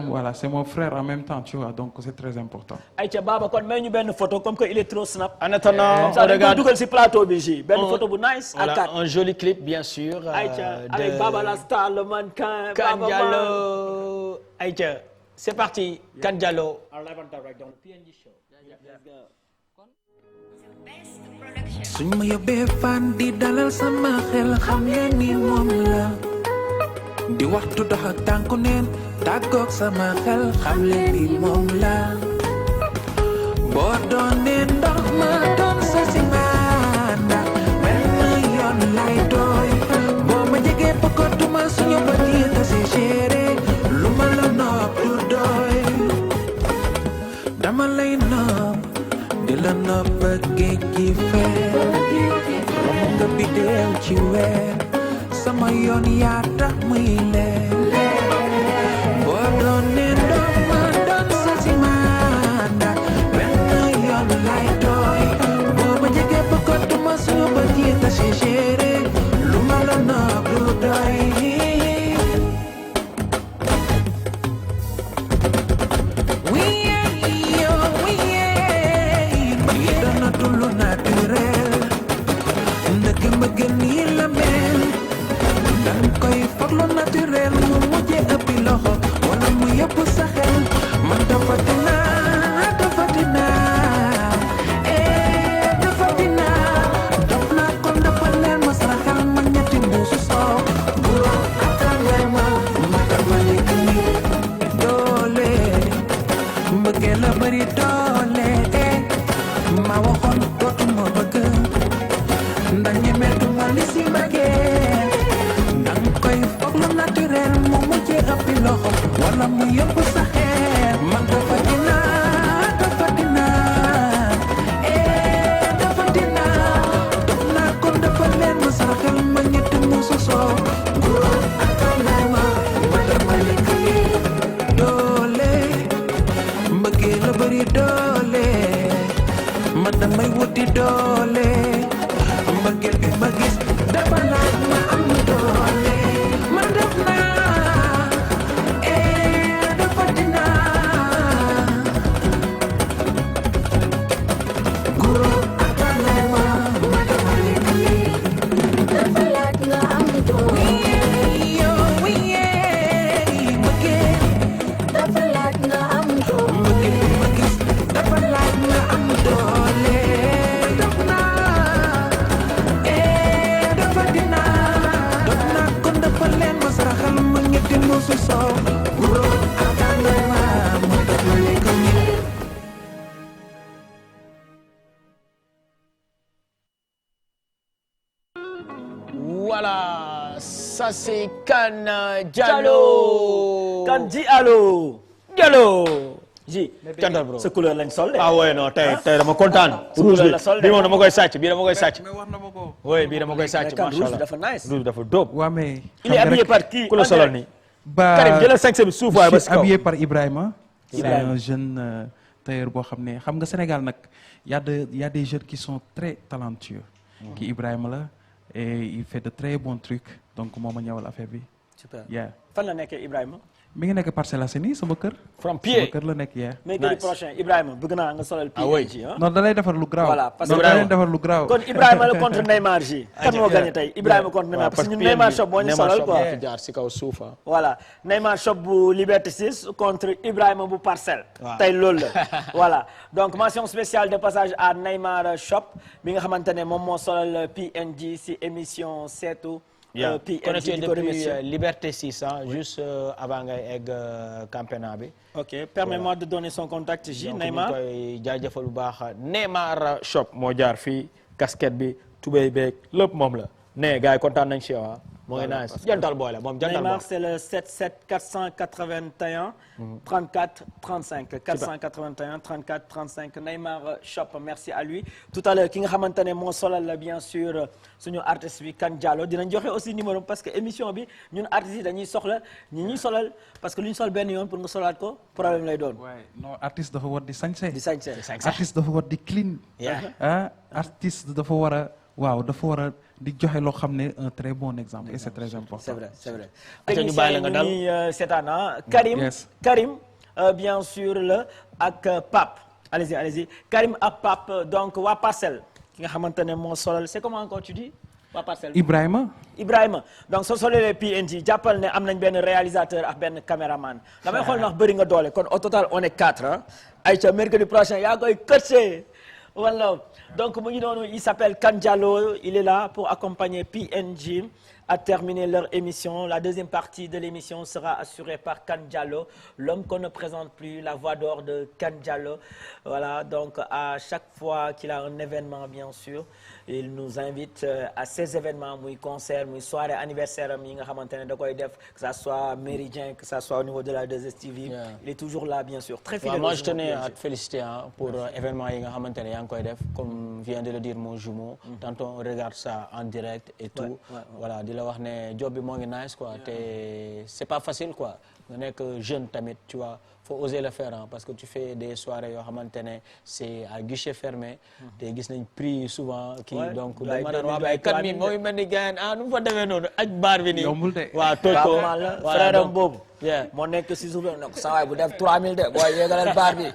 [SPEAKER 11] Voilà, c'est mon frère en même temps, tu vois, donc c'est très important.
[SPEAKER 1] Aïcha Baba, kon may ñu benn photo comme que il est trop snap.
[SPEAKER 2] En attendant,
[SPEAKER 1] on regarde dugal ci plateau bi ji benn photo bu nice à 4.
[SPEAKER 2] Un joli clip bien sûr.
[SPEAKER 1] Aïcha avec Baba la star, le mannequin.
[SPEAKER 2] Kan Diallo. Aïcha, c'est parti. Kan Diallo.
[SPEAKER 1] En live and direct dans le PNJ Show.
[SPEAKER 3] suñ ma yóbbee fan di dalal sama xel xam leen ni moom la di waxtu dox ak tànku neen tàggoog sama xel xam leen ni moom la boo doonee ndox ma doon sa simaan ndax benn yoon lay tooy boo ma jegee bëggatuma suñu bët yi tase chéri lu ma la nopp du doy dama lay nopp di la nopp ak géej gi feer romb nga biddeew ci weer sama yoon yaa tax muy leer boo doonee ndox ma doon sa simaan ndax benn yoon lay tooy boo ma jegee bëggatuma suñu bët yi tase chéri lu ma la nopp du doy lu naturel mu mujjee ëppi loxo wala mu yëpp sa xel man dafa dinaa dof naa kon dafa leen ma saraxal man ñetti mbuusu soow guro atangay ma dama nekk ni doole mbëggee la bëri doole ma waxoon dootuma bëgg ndax ñemeetuma li si mbëggee lu naturel mu mujjee ëppi loxo wala mu yëpp sa xeer man dafa dinaa dof naa kon dafa leen ma saraxel ma ñetti muusu soow guro atangay ma dama lekk li doole mbëggee la bëri doole ma damay wuti doole mbëggeel bi ma gis dafa laaj ma am doole
[SPEAKER 2] Voilà, ça c'est Kan Diallo.
[SPEAKER 1] Kan Diallo. ji
[SPEAKER 2] Canta bro
[SPEAKER 1] sa couleur lañ sol de.
[SPEAKER 2] ah ouais non tey dama kontaan. rouge bi moom dama koy sàcc bii dama koy sàcc. oui bii dama koy sàcc macha allah
[SPEAKER 1] dafa nice.
[SPEAKER 2] rouge dafa dope.
[SPEAKER 11] waaw mais.
[SPEAKER 1] il est habillé par qui
[SPEAKER 2] ku la solal nii.
[SPEAKER 11] Karim
[SPEAKER 2] jëlal 5 bi suuf waaye ba si kaw.
[SPEAKER 11] habillé par Ibrahima. c'est un jeune tailleur boo xam ne xam nga Sénégal nag y a des jeunes qui sont très talentueux. ki Ibrahima la et il fait de très bons trucs donc moo ma ñëwal affaire bi.
[SPEAKER 1] super
[SPEAKER 11] fan
[SPEAKER 1] la nekkee Ibrahima.
[SPEAKER 11] mi ngi nekk Parcelles Assainies sama kër.
[SPEAKER 2] from pied
[SPEAKER 11] sama kër la nekk
[SPEAKER 1] mercredi prochain Ibrahima bëgg naa nga solal PNG ah.
[SPEAKER 11] non da lay defar lu graaw.
[SPEAKER 1] voilà parce que
[SPEAKER 11] da lay defar lu graaw.
[SPEAKER 1] kon Ibrahima la contre Neymar ji. kan moo gagné tey Ibrahima contre Neymar parce que ñun Neymar shop moo ñu solal quoi.
[SPEAKER 2] fi jaar si kaw suuf
[SPEAKER 1] voilà Neymar shop bu Liberté 6 contre Ibrahima bu Parcelles. tey loolu la voilà donc mention spéciale de passage à Neymar shop bi nga xamante ne moom moo solal PNG si émission seetu.
[SPEAKER 2] connecté depuis Liberté 6 juste avant ngay egg campena bi.
[SPEAKER 1] ok permets-moi de donner son contact J Neymar
[SPEAKER 2] donc ñu koy jaajëfal bu baax Neymar shop moo jaar fii casquette bi tubéy beeg lépp moom la ne gars yi kontaan nañ si yow moo ngi nice jantal boy la moom jantal boy.
[SPEAKER 1] Neymar c'est le 77 481 34 35 481 34 35 Neymar Shop merci à lui tout à l'heure ki nga xamante ne moo solal la bien sûr suñu artiste bi Kane Diallo dinañ joxe aussi numéro parce que émission bi ñun artistes yi dañuy soxla ñuy solal parce que lu ñu sol benn yoon pour nga solaat ko problème lay doon.
[SPEAKER 11] non artiste dafa war di sañse.
[SPEAKER 1] di sañse
[SPEAKER 11] artiste dafa war di clean. artiste dafa war a waaw dafa war a di joxe loo xam ne un très bon exemple et c'est très important.
[SPEAKER 1] c'est vrai c'est vrai.
[SPEAKER 2] ñu bàyyi la nga dal
[SPEAKER 1] seetaan Karim bien sûr la ak Pape allez-y Karim ak Pape donc waa Parcelles ki nga xamante ne moo solal c'est comment encore tu dis waa Parcelles. Ibrahima donc soo solee les PNG jàppal ne am nañ benn réalisateur ak benn caméraman damay xool ndax bëri nga doole kon au total on est 4 ayca mercredi prochain yaa koy coaché wala donc mu ngi noonu il s'appelle Kane Diallo il est là pour accompagner PNG à terminer leur émission. La deuxième partie de l'émission sera assurée par Kane Diallo, l'homme qu'on ne présente plus, la voix d'or de Kane Diallo. Voilà, donc à chaque fois qu'il a un événement, bien sûr, il nous invite à ces événements, muy concert, muy soirée anniversaire yi nga xamante ne da koy def, que ça soit Méridien, que ça soit au niveau de la 2STV. Il est toujours là, bien sûr. Très fidèle.
[SPEAKER 2] Moi, je tenais à te féliciter pour événement yi nga xamante ne yaa ngi koy def, comme vient de le dire mon jumeau. Tantôt on regarde ça en direct et tout. Voilà. di la wax ne job bi moo ngi nice quoi te c'est pas facile quoi nga nekk jeune tamit tu vois faut oser le faire parce que tu fais des soirées yoo xamante ne c'est à guichet fermé te gis nañ prix souvent kii donc dama naan waa bay kat mi mooy mel ni gars nu mu fa demee noonu aj baar bi nii waaw toj ko
[SPEAKER 1] frère am boobu moo nekk si suuf nag sa waay bu def 3000 de booy yéegalal baar bi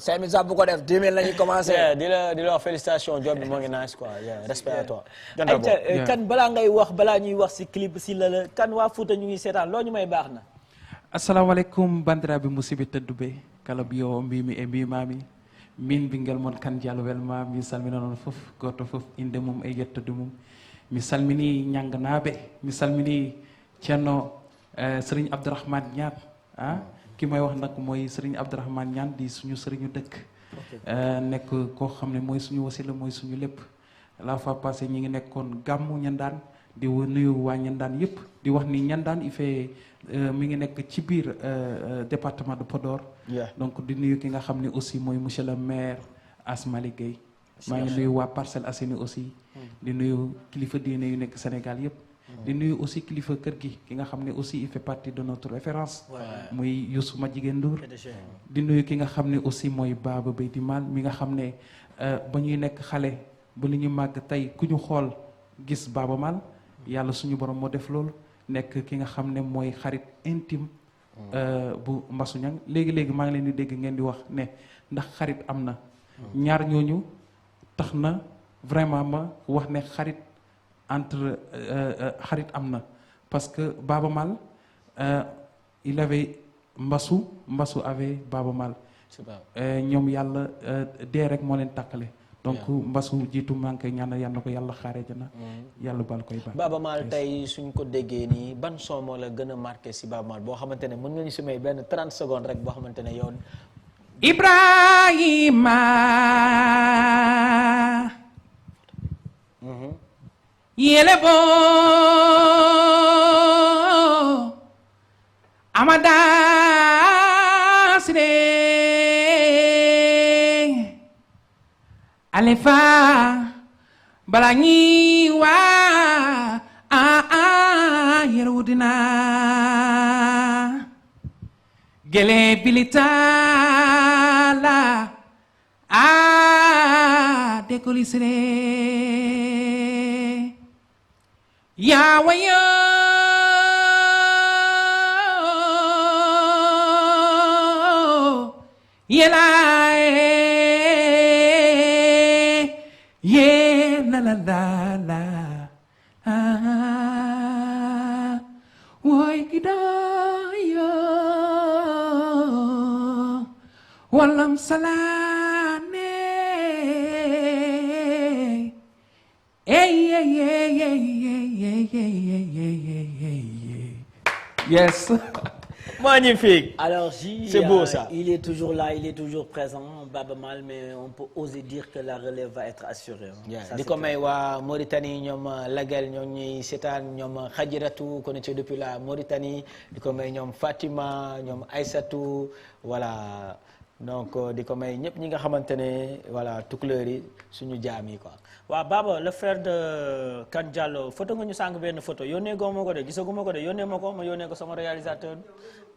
[SPEAKER 1] 5000 sax bu ko def 10 000 la ñuy commencé
[SPEAKER 2] di la wax félicitations job bi moo ngi nice quoi respect à toi
[SPEAKER 1] kan balaa ñuy wax si clip si la kan waa Fouta ñu ngi seetaan loo ñu may baax na
[SPEAKER 11] assalamu aleykum bandiraɓe musidɓe tedduɓe kala mbiyowo mbimi e mbimami min ɓinguel moon Kane Diallo welma mi salmina noon foof goto foof inde mum e yettude mum mi salmini ñagganaɓe mi salmini ceerno Serigne Abdourahmane Niane ki may wax nag mooy Serigne Abdourahmane Niane di suñu sëriñu dëkk nekk koo xam ne mooy suñu wasila mooy suñu lépp la fois passée ñi ngi nekkoon gàmmu ñandaan di nuyu waa ñandaan yëpp di wax ni ñandaan il fait mi ngi nekk ci biir département de Podor donc di nuyu ki nga xam ne aussi mooy monsieur le maire Asmali Gueye maa ngi nuyu waa Parcelles Assainies aussi di nuyu kilifa diine yu nekk Sénégal yëpp di nuyu aussi kilifa kër gi ki nga xam ne aussi il fait partie de notre référence muy Youssou Madjiguène Ndour di nuyu ki nga xam ne aussi mooy Baba Beyti Mal mi nga xam ne ba ñuy nekk xale ba li ñu màgg tey ku ñu xool gis Baba Mal yàlla suñu borom moo def loolu nekk ki nga xam ne mooy xarit intime bu Mbassou Niang léegi-léegi maa ngi leen di dégg ngeen di wax ne ndax xarit am na ñaar ñooñu tax na vraiment ma wax ne xarit entre xarit am na parce que Baba Mal il avait Mbassou avait Baba Mal ñoom yàlla dee rek moo leen tàkkale donc Mbassou jiitu maa ngi koy ñaanal yal na ko yàlla xaaree jana yàlla baal koy baal.
[SPEAKER 2] Baba Mal tey suñ ko déggee nii ban son moo la gën a marqué si Baba Mal boo xamante ne mën nga ñu si may benn 30 secondes rek boo xamante ne yow.
[SPEAKER 11] Ibrahima. yele bo amada sire alefa balangi wa yerudina gele bilitala dekolisire ya wayo yela ye la la la la woy kidayo walam salane yes
[SPEAKER 2] Magnifique.
[SPEAKER 1] Alors,
[SPEAKER 2] c'est beau ça.
[SPEAKER 1] Il est toujours là, il est toujours présent, Baba Mal, mais on peut oser dire que la relève va être assurée. Ça,
[SPEAKER 2] di
[SPEAKER 1] c'est
[SPEAKER 2] ko
[SPEAKER 1] clair.
[SPEAKER 2] may waa Mauritanie ñoom Lagal ñoo ñuy seetaan ñoom Khadiratou connecté depuis la Mauritanie di ko may ñoom Fatima ñoom Aïssatou voilà donc di ko may ñëpp ñi nga xamante ne voilà tukulóor yi suñu jaam yi quoi.
[SPEAKER 1] waaw Baba le frère de Kane Diallo photo nga ñu sànq benn photo yónnee goo ma ko de gisaguma ko de yónnee ma ko ma yónnee ko sama réalisateur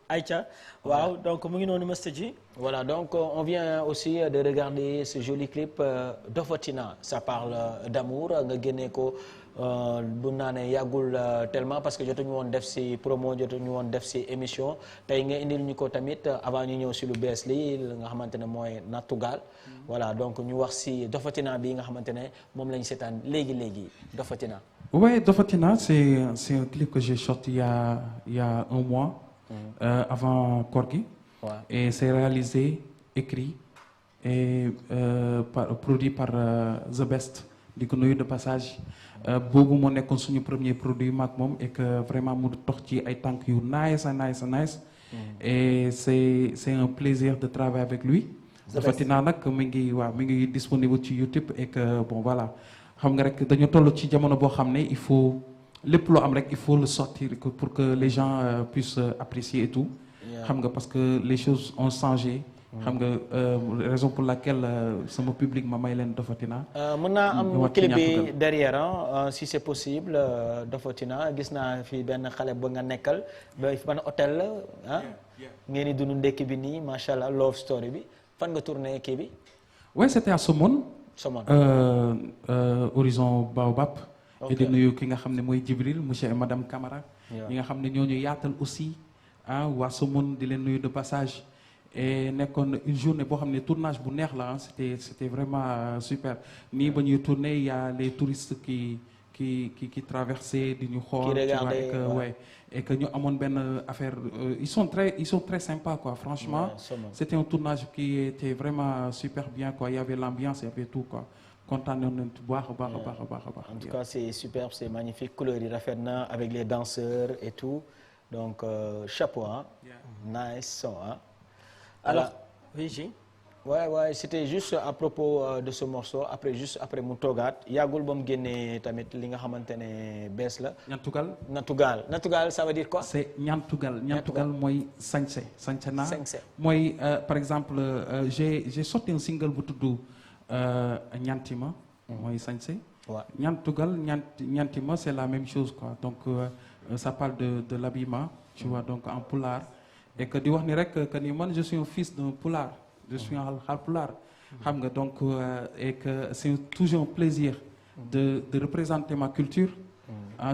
[SPEAKER 1] Aïcha waaw donc mu ngi noonu Mr Ji.
[SPEAKER 2] Voilà, donc on vient aussi de regarder ce joli clip Dofotina. Ça parle d'amour. Nga génne ko bu naa ne yàggul tellement parce que jotuñu woon def ci promo jotuñu woon def ci émission tey nga indil ñu ko tamit avant ñu ñëw ci lu bees li nga xamante ne mooy Nattugal. Voilà, donc ñu wax ci Dofotina bi nga xamante ne moom lañu seetaan léegi Dofotina.
[SPEAKER 11] Ouais, Dofotina, c'est un clip que j'ai sorti il y a un mois. Avant Korgi.
[SPEAKER 2] Ouais.
[SPEAKER 11] Et c'est réalisé, écrit et produit par The Best di ko nuyu de passage boobu moo nekkoon suñu premier produit maak moom et que vraiment mu dox ci ay tànk yu nice et c'est un plaisir de travailler avec lui. Dofotina nag mi ngi disponible ci YouTube et que bon voilà xam nga rek dañu toll ci jamono boo xam ne il faut lépp loo am rek il faut le sortir pour que les gens puissent apprécier et tout. xam nga parce que les choses ont changé. xam nga raison pour laquelle sama public ma may leen Dofotina.
[SPEAKER 2] mën naa am clip bi derrière si c'est possible Dofotina gis naa fi benn xale ba nga nekkal ba ban hôtel la ngeen di dund ndekki bi nii macha allah love story bi fan nga tourné kii bi.
[SPEAKER 11] ouais c'était à Somone. Horizon Baobab. et di nuyu ki nga xam ne mooy Djibril monsieur et madame Camara. ñi nga xam ne ñoo ñu yaatal aussi waa Somone di leen nuyu de passage. et nekkoon une journée boo xam ne tournage bu neex la c'était vraiment super nii ba ñuy tourner il y a les touristes qui traversaient di ñu xool. et que ñu amoon benn affaire ils sont très sympas quoi franchement. C'était un tournage qui était vraiment super bien quoi il y avait l'ambiance il y avait tout quoi. kontaan nañu bu baax a baax.
[SPEAKER 2] En tout cas c'est superbe c'est magnifique couleur yi rafet na avec les danseurs et tout donc chapeau nice son
[SPEAKER 1] alors oui J.
[SPEAKER 2] ouais c'était juste à propos de ce morceau après mu toogaat yàggul ba mu génnee tamit li nga xamante ne bees la. Nattugal ça veut dire quoi.
[SPEAKER 11] c'est ñantugal mooy sañse naa. mooy par exemple j'ai sorti un single bu tudd ñantima mooy sañse.
[SPEAKER 2] waaw
[SPEAKER 11] ñantima c'est la même chose quoi donc ça parle de l'habillement tu vois donc en pulaar. et que di wax ni rek que ni man je suis un fils d'un pulaar je suis un Haalpulaar xam nga donc et que c'est toujours un plaisir de représenter ma culture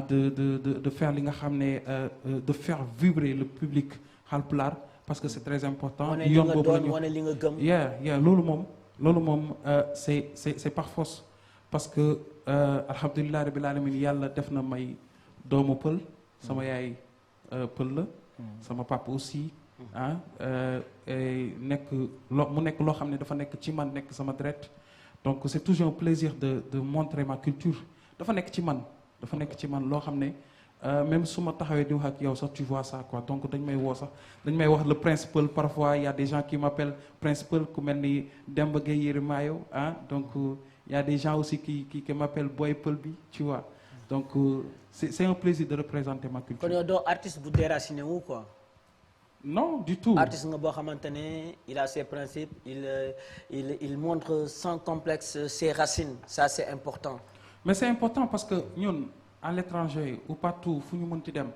[SPEAKER 11] de faire li nga xam ne de faire vibrer le public Haalpulaar parce que c'est très important yoon boobu la ñu
[SPEAKER 1] wane li nga gëm
[SPEAKER 11] loolu moom c'est par force parce que alhamdulilah rabbil alamin yàlla def na may doomu pël sama yaay pël la sama papa aussi mu nekk loo xam ne dafa nekk ci man nekk sama deret donc c'est toujours un plaisir de montrer ma culture dafa nekk ci man loo xam ne même su ma taxawee di wax ak yow sax tu vois ça quoi donc dañ may wax le principal parfois il y a des gens qui m'appellent principal ku mel ni Demba Gueye Yérimaayo donc il y a des gens aussi qui m'appellent Boy Pël bi tu vois donc c'est un plaisir de représenter ma culture.
[SPEAKER 1] kon yow doo artiste bu déraciné wu quoi.
[SPEAKER 11] non du tout.
[SPEAKER 1] artiste nga boo xamante ne il a ses principes il montre sans complexe ses racines ça c'est important.
[SPEAKER 11] mais c'est important parce que ñun à l'étranger ou partout fu ñu mënti dem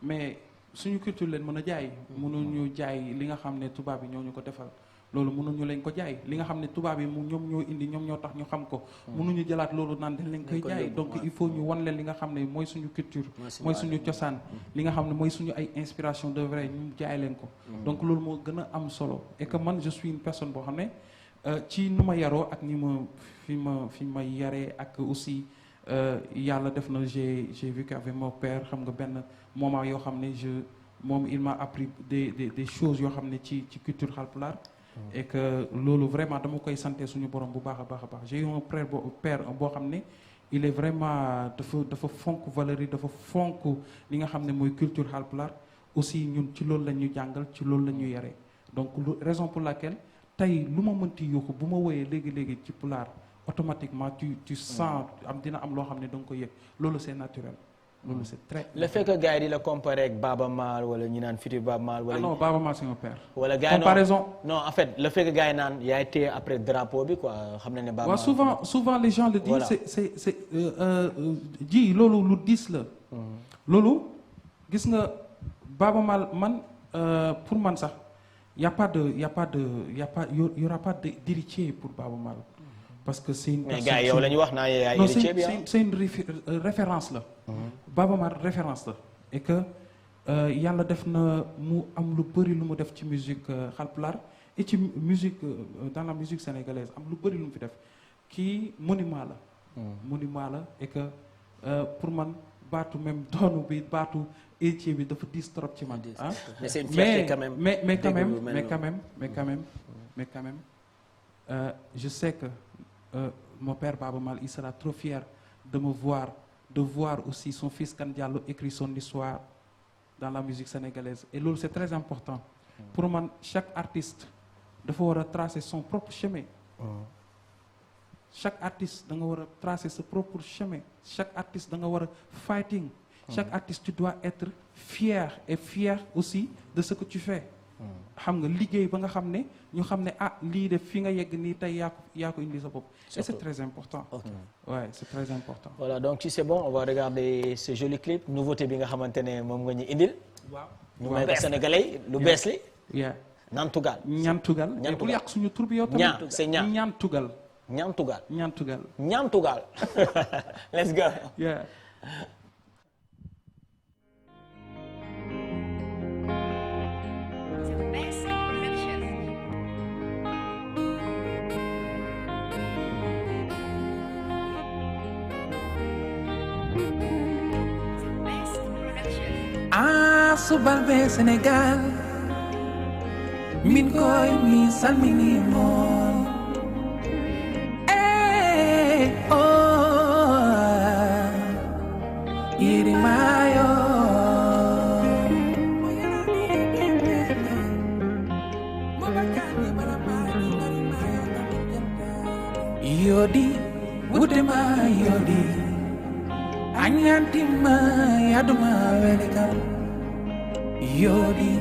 [SPEAKER 11] mais suñu culture leen mën a jaay. mënuñu jaay li nga xam ne tubaab yi ñoo ñu ko defal. loolu mënuñu leen ko jaay li nga xam ne tubaab yi ñoom ñoo indi ñoom ñoo tax ñu xam ko. mënuñu jëlaat loolu naan dañ leen koy jaay donc il faut ñu wan leen li nga xam ne mooy suñu culture. mooy suñu cosaan. li nga xam ne mooy suñu ay inspiration de vrai ñu jaay leen ko. donc loolu moo gën a am solo et que man je suis une personne boo xam ne ci nu ma yaroo ak ni ma fi ma yaree ak aussi yàlla def na j'ai vécu avec mon père xam nga benn moment yoo xam ne moom il m'a appris des choses yoo xam ne ci culture Haalpulaar. et que loolu vraiment dama koy santé suñu borom bu baax a baax j'ai eu un père boo xam ne il est vraiment dafa fonk valeur yi dafa fonk li nga xam ne mooy culture Haalpulaar aussi ñun ci loolu la ñu jàngal ci loolu la ñu yare donc raison pour laquelle tey lu ma mënti yuuxu bu ma woyee léegi ci pulaar automatiquement tu sens dina am loo xam ne da nga ko yëg loolu c'est naturel. loolu c'est très.
[SPEAKER 2] le fait que gars yi di la comparer ak Baaba Maal wala ñu naan futur Baaba Maal. wala
[SPEAKER 11] non Baaba Maal c'est mon père.
[SPEAKER 2] wala gars yi
[SPEAKER 11] comparaison.
[SPEAKER 2] non en fait le fait que gars yi naan yaa été après drapeau bi quoi xam na ne Baaba Maal.
[SPEAKER 11] souvent les gens le disent. Voilà. c'est ji loolu lu diis la. loolu gis nga Baaba Maal man pour man sax y aura pas d'héritier pour Baaba Maal. parce que c'est une.
[SPEAKER 2] mais gars yow la ñu wax naa yaay héritier bi
[SPEAKER 11] c'est une référence la. Baaba Maal référence la et que yàlla def na mu am lu bëri lu mu def ci musique Haalpulaar et ci musique dans la musique sénégalaise am lu bëri lu mu fi def kii monument la. monument la et que pour man baatu même doonu bi baatu héritier bi dafa diis trop ci man. ah
[SPEAKER 2] mais c'est une fierté quand même.
[SPEAKER 11] mais quand même je sais que mon père Baaba Maal il sera trop fier de voir aussi son fils Kane Diallo écrire son histoire dans la musique sénégalaise et loolu c'est très important. pour man chaque artiste dafa war a tracer son propre chemin. chaque artiste da nga war a tracer sa propre chemin chaque artiste da nga war a fighting. chaque artiste tu dois être fier aussi de ce que tu fais. xam nga liggéey ba nga xam ne ñu xam ne lii de fi nga yegg nii tey yaa ko indi sa bopp. et c'est très important. Ouais, c'est très important.
[SPEAKER 2] Voilà, donc si c'est bon, on va regarder ce joli clip nouveauté bi nga xamante ne moom nga ñu indil.
[SPEAKER 11] waaw
[SPEAKER 2] ñu may ko sénégalais lu bees li. Ñantugal.
[SPEAKER 11] Ñantugal. Ñantugal yàq suñu tur bi yow tamit.
[SPEAKER 2] c'est
[SPEAKER 11] Ñantugal.
[SPEAKER 2] Ñantugal.
[SPEAKER 11] Ñantugal.
[SPEAKER 2] Ñantugal. Let's go.
[SPEAKER 11] Yeah.
[SPEAKER 8] Subalbe Sénégal min koy mi salmini mon iri mayo yodi wudema yodi anyantima yaduma welcome yodi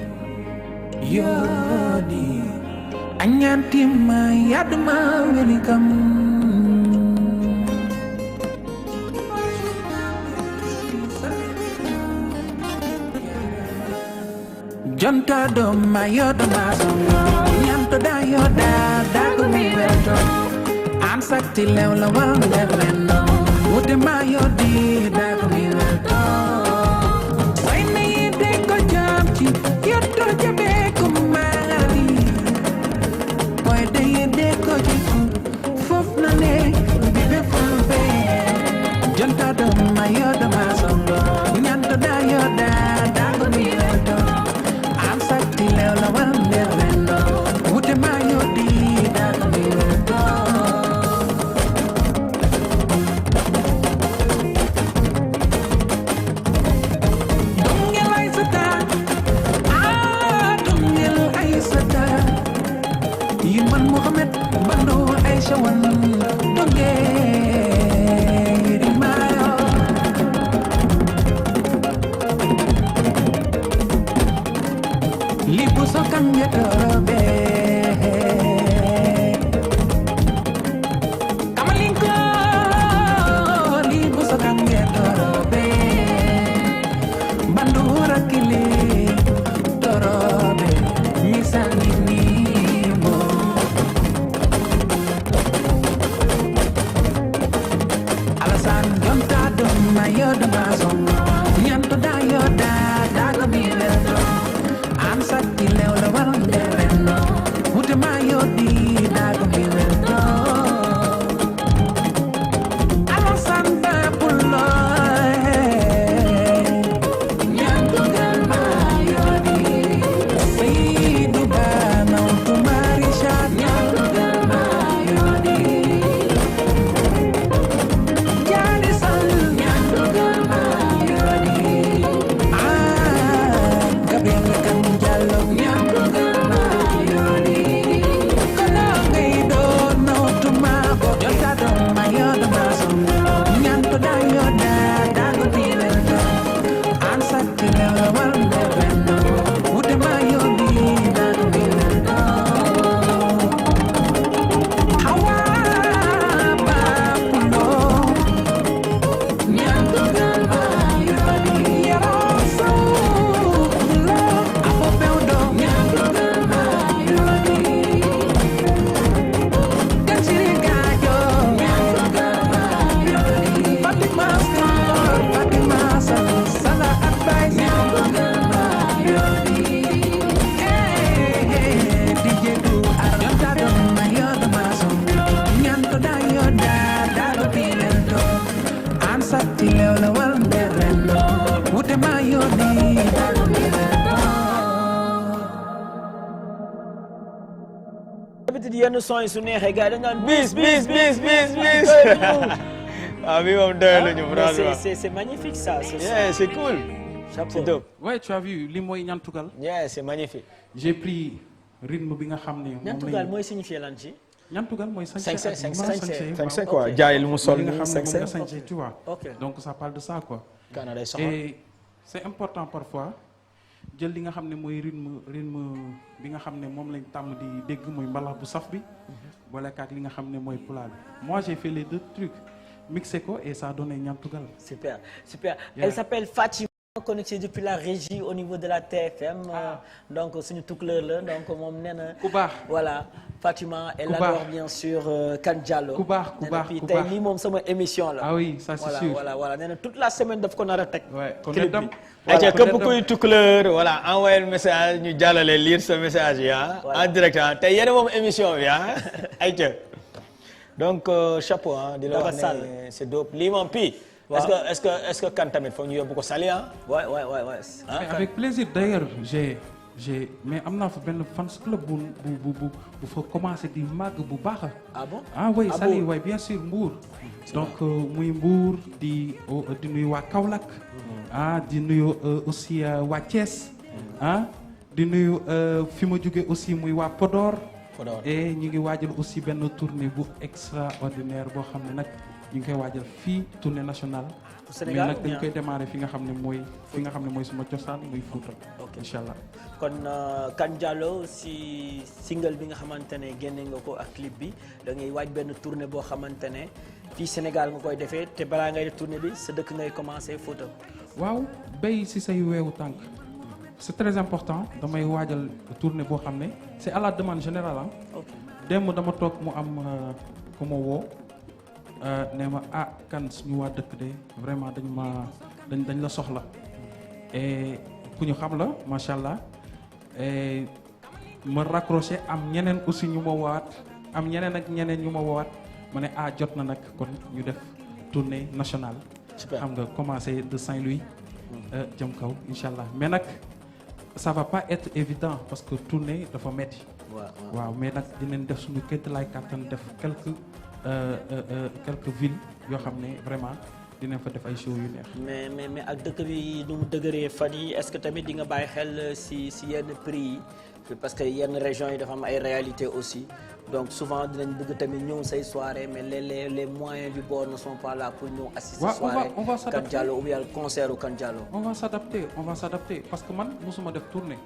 [SPEAKER 8] anyantima yaduma welcome jonta do mayoda masongo nyanto da yoda dago mi welto an sakti lewla wande reno wude mayodi dago mi welto sayne yede ko jamti yotto jabe ko mari boy de yede ko jiku fof na ne bibe fambe jonta do mayoda masongo nyanto da yoda dago mi welto I'm Diallo ñantugal ma yoni kono ngay do no tumago jota do ma yoda ma so ñantu da yoda da go dile do ansa tile wal de benno wude ma yoni da dile do hawa ba pulo ñantugal ma yoni yaro so pulo apo bewdo ñantugal ma yoni gachiri gajo ñantugal ma yoni Fatima Star Fatima Sala advice ñantugal ma yoni DJ du arjanta do ma yoda ma so ñanto da yoda da do pilento ansa tilelo wal derendo wude ma yoni da do pilento
[SPEAKER 1] d'habitude yenn son yi su neexee gars yi dañ naan bis
[SPEAKER 2] ah oui moom doyul ñu
[SPEAKER 1] mais
[SPEAKER 2] franchement.
[SPEAKER 1] c'est magnifique ça ce son.
[SPEAKER 2] Yeah, c'est cool.
[SPEAKER 1] Chapeau.
[SPEAKER 2] C'est dope.
[SPEAKER 11] Ouais, tu as vu li mooy ñantugal.
[SPEAKER 2] Yeah, c'est magnifique.
[SPEAKER 11] J'ai pris rythme bi nga xam ne.
[SPEAKER 1] ñantugal mooy signifier lan ci.
[SPEAKER 11] ñantugal mooy sañse.
[SPEAKER 2] 5-5 quoi jaay lu mu sol
[SPEAKER 11] li nga
[SPEAKER 2] nii
[SPEAKER 11] xam ne moom nga
[SPEAKER 2] 5-5.
[SPEAKER 11] sañse, tu vois.
[SPEAKER 1] Ok.
[SPEAKER 11] Donc ça parle de ça quoi.
[SPEAKER 2] Kaana day soxla.
[SPEAKER 11] Et c'est important parfois jël li nga xam ne mooy rythme bi nga xam ne moom lañ tàmm di dégg mooy mbalax bu saf bi. boole ak li nga xam ne mooy pulaar bi. Moi j'ai fait les deux trucs mixé ko et ça a donné ñantugal.
[SPEAKER 1] Super, super.
[SPEAKER 11] Yeah.
[SPEAKER 1] Elle s'appelle Fatima, connectée depuis la régie au niveau de la TFM. Donc, suñu tukuleur la donc moom nee na.
[SPEAKER 11] Ku baax.
[SPEAKER 1] Voilà, Fatima, elle
[SPEAKER 11] Ku
[SPEAKER 1] adore
[SPEAKER 11] baax.
[SPEAKER 1] bien sûr Kane Diallo.
[SPEAKER 11] Ku baax, ku
[SPEAKER 1] Nee na
[SPEAKER 11] baax,
[SPEAKER 1] puis
[SPEAKER 11] ku
[SPEAKER 1] tey
[SPEAKER 11] baax.
[SPEAKER 1] lii moom sama émission la.
[SPEAKER 11] Ah oui, ça c'est
[SPEAKER 1] voilà,
[SPEAKER 11] sûr.
[SPEAKER 1] Voilà. Nee na toute la semaine daf ko nar a teg.
[SPEAKER 11] Ouais, kon
[SPEAKER 1] clip
[SPEAKER 11] dem.
[SPEAKER 1] bi.
[SPEAKER 2] Ayca
[SPEAKER 11] Voilà,
[SPEAKER 2] képp kuy tukkuleur voilà envoyé message ñu jàllale lire ce message yi ah.
[SPEAKER 1] Voilà.
[SPEAKER 2] En direct ah tey yéen moom émission bi ah ayca. Donc chapeau ah di la wax
[SPEAKER 1] Dafa
[SPEAKER 2] ne c'est dope lii moom pii.
[SPEAKER 1] Waaw.
[SPEAKER 2] est-ce que kan tamit foog ñu yóbbu ko Saly ah.
[SPEAKER 1] Ouais.
[SPEAKER 11] Mais avec plaisir d'ailleurs j'ai mais am naa fa benn fans club bu fa commencé di màgg bu baax.
[SPEAKER 1] Ah bon?
[SPEAKER 11] Ah oui,
[SPEAKER 1] Ah
[SPEAKER 11] Saly
[SPEAKER 1] bon?
[SPEAKER 11] oui bien sûr Mbour. Donc muy Mbour di nuyu waa Kaolack. Ah di nuyu aussi waa Thiès. Ah di nuyu fi ma jóge aussi muy waa Podor.
[SPEAKER 2] Podor.
[SPEAKER 11] Et ñu ngi waajal aussi benn tournée bu extraordinaire boo xam ne nag ñu ngi koy waajal fii tournée nationale.
[SPEAKER 1] Au Sénégal
[SPEAKER 11] mais nag
[SPEAKER 1] ou
[SPEAKER 11] dañ
[SPEAKER 1] bien?
[SPEAKER 11] koy démarrer fi nga xam ne mooy suma cosaan muy Fouta.
[SPEAKER 1] Ok.
[SPEAKER 11] Incha allah.
[SPEAKER 1] kon Kane Diallo si single bi nga xamante ne génne nga ko ak clip bi da ngay waaj benn tournée boo xamante ne fii Sénégal nga koy defee te balaa ngay def tournée bi sa dëkk ngay commencé Fouta.
[SPEAKER 11] waaw béy si say weewu tànk c'est très important damay waajal tournée boo xam ne c'est à la demande générale ah.
[SPEAKER 1] Ok.
[SPEAKER 11] démb dama toog mu am ku ma woo nee ma kan suñu waa dëkk de vraiment dañ la soxla et ku ñu xam la macha allah et ma raccroché am ñeneen aussi ñu ma woowaat am ñeneen ak ñeneen ñu ma woowaat ma ne jot na nag kon ñu def tournée nationale.
[SPEAKER 2] Super.
[SPEAKER 11] xam nga commencé de Saint-Louis jëm kaw incha allah mais nag ça va pas être évident parce que tournée dafa metti waaw mais nag dinañ def suñu kéemtalaay kàttan def quelques villes yoo xam ne vraiment dinañ fa def ay show yu neex.
[SPEAKER 1] mais ak dëkk bi nu mu dëgëree fan yi est-ce que tamit di nga bàyyi xel si yenn prix yi parce que yenn régions yi dafa am ay réalités aussi donc souvent dinañ bëgg tamit ñëw say soirée mais les moyens du bord ne sont pas là pour ñëw assister
[SPEAKER 11] Ouais,
[SPEAKER 1] soirée
[SPEAKER 11] on va s'adapter.
[SPEAKER 1] Kane Diallo ou bien concert u Kane Diallo.
[SPEAKER 11] on va s'adapter parce que man musuma def tournée.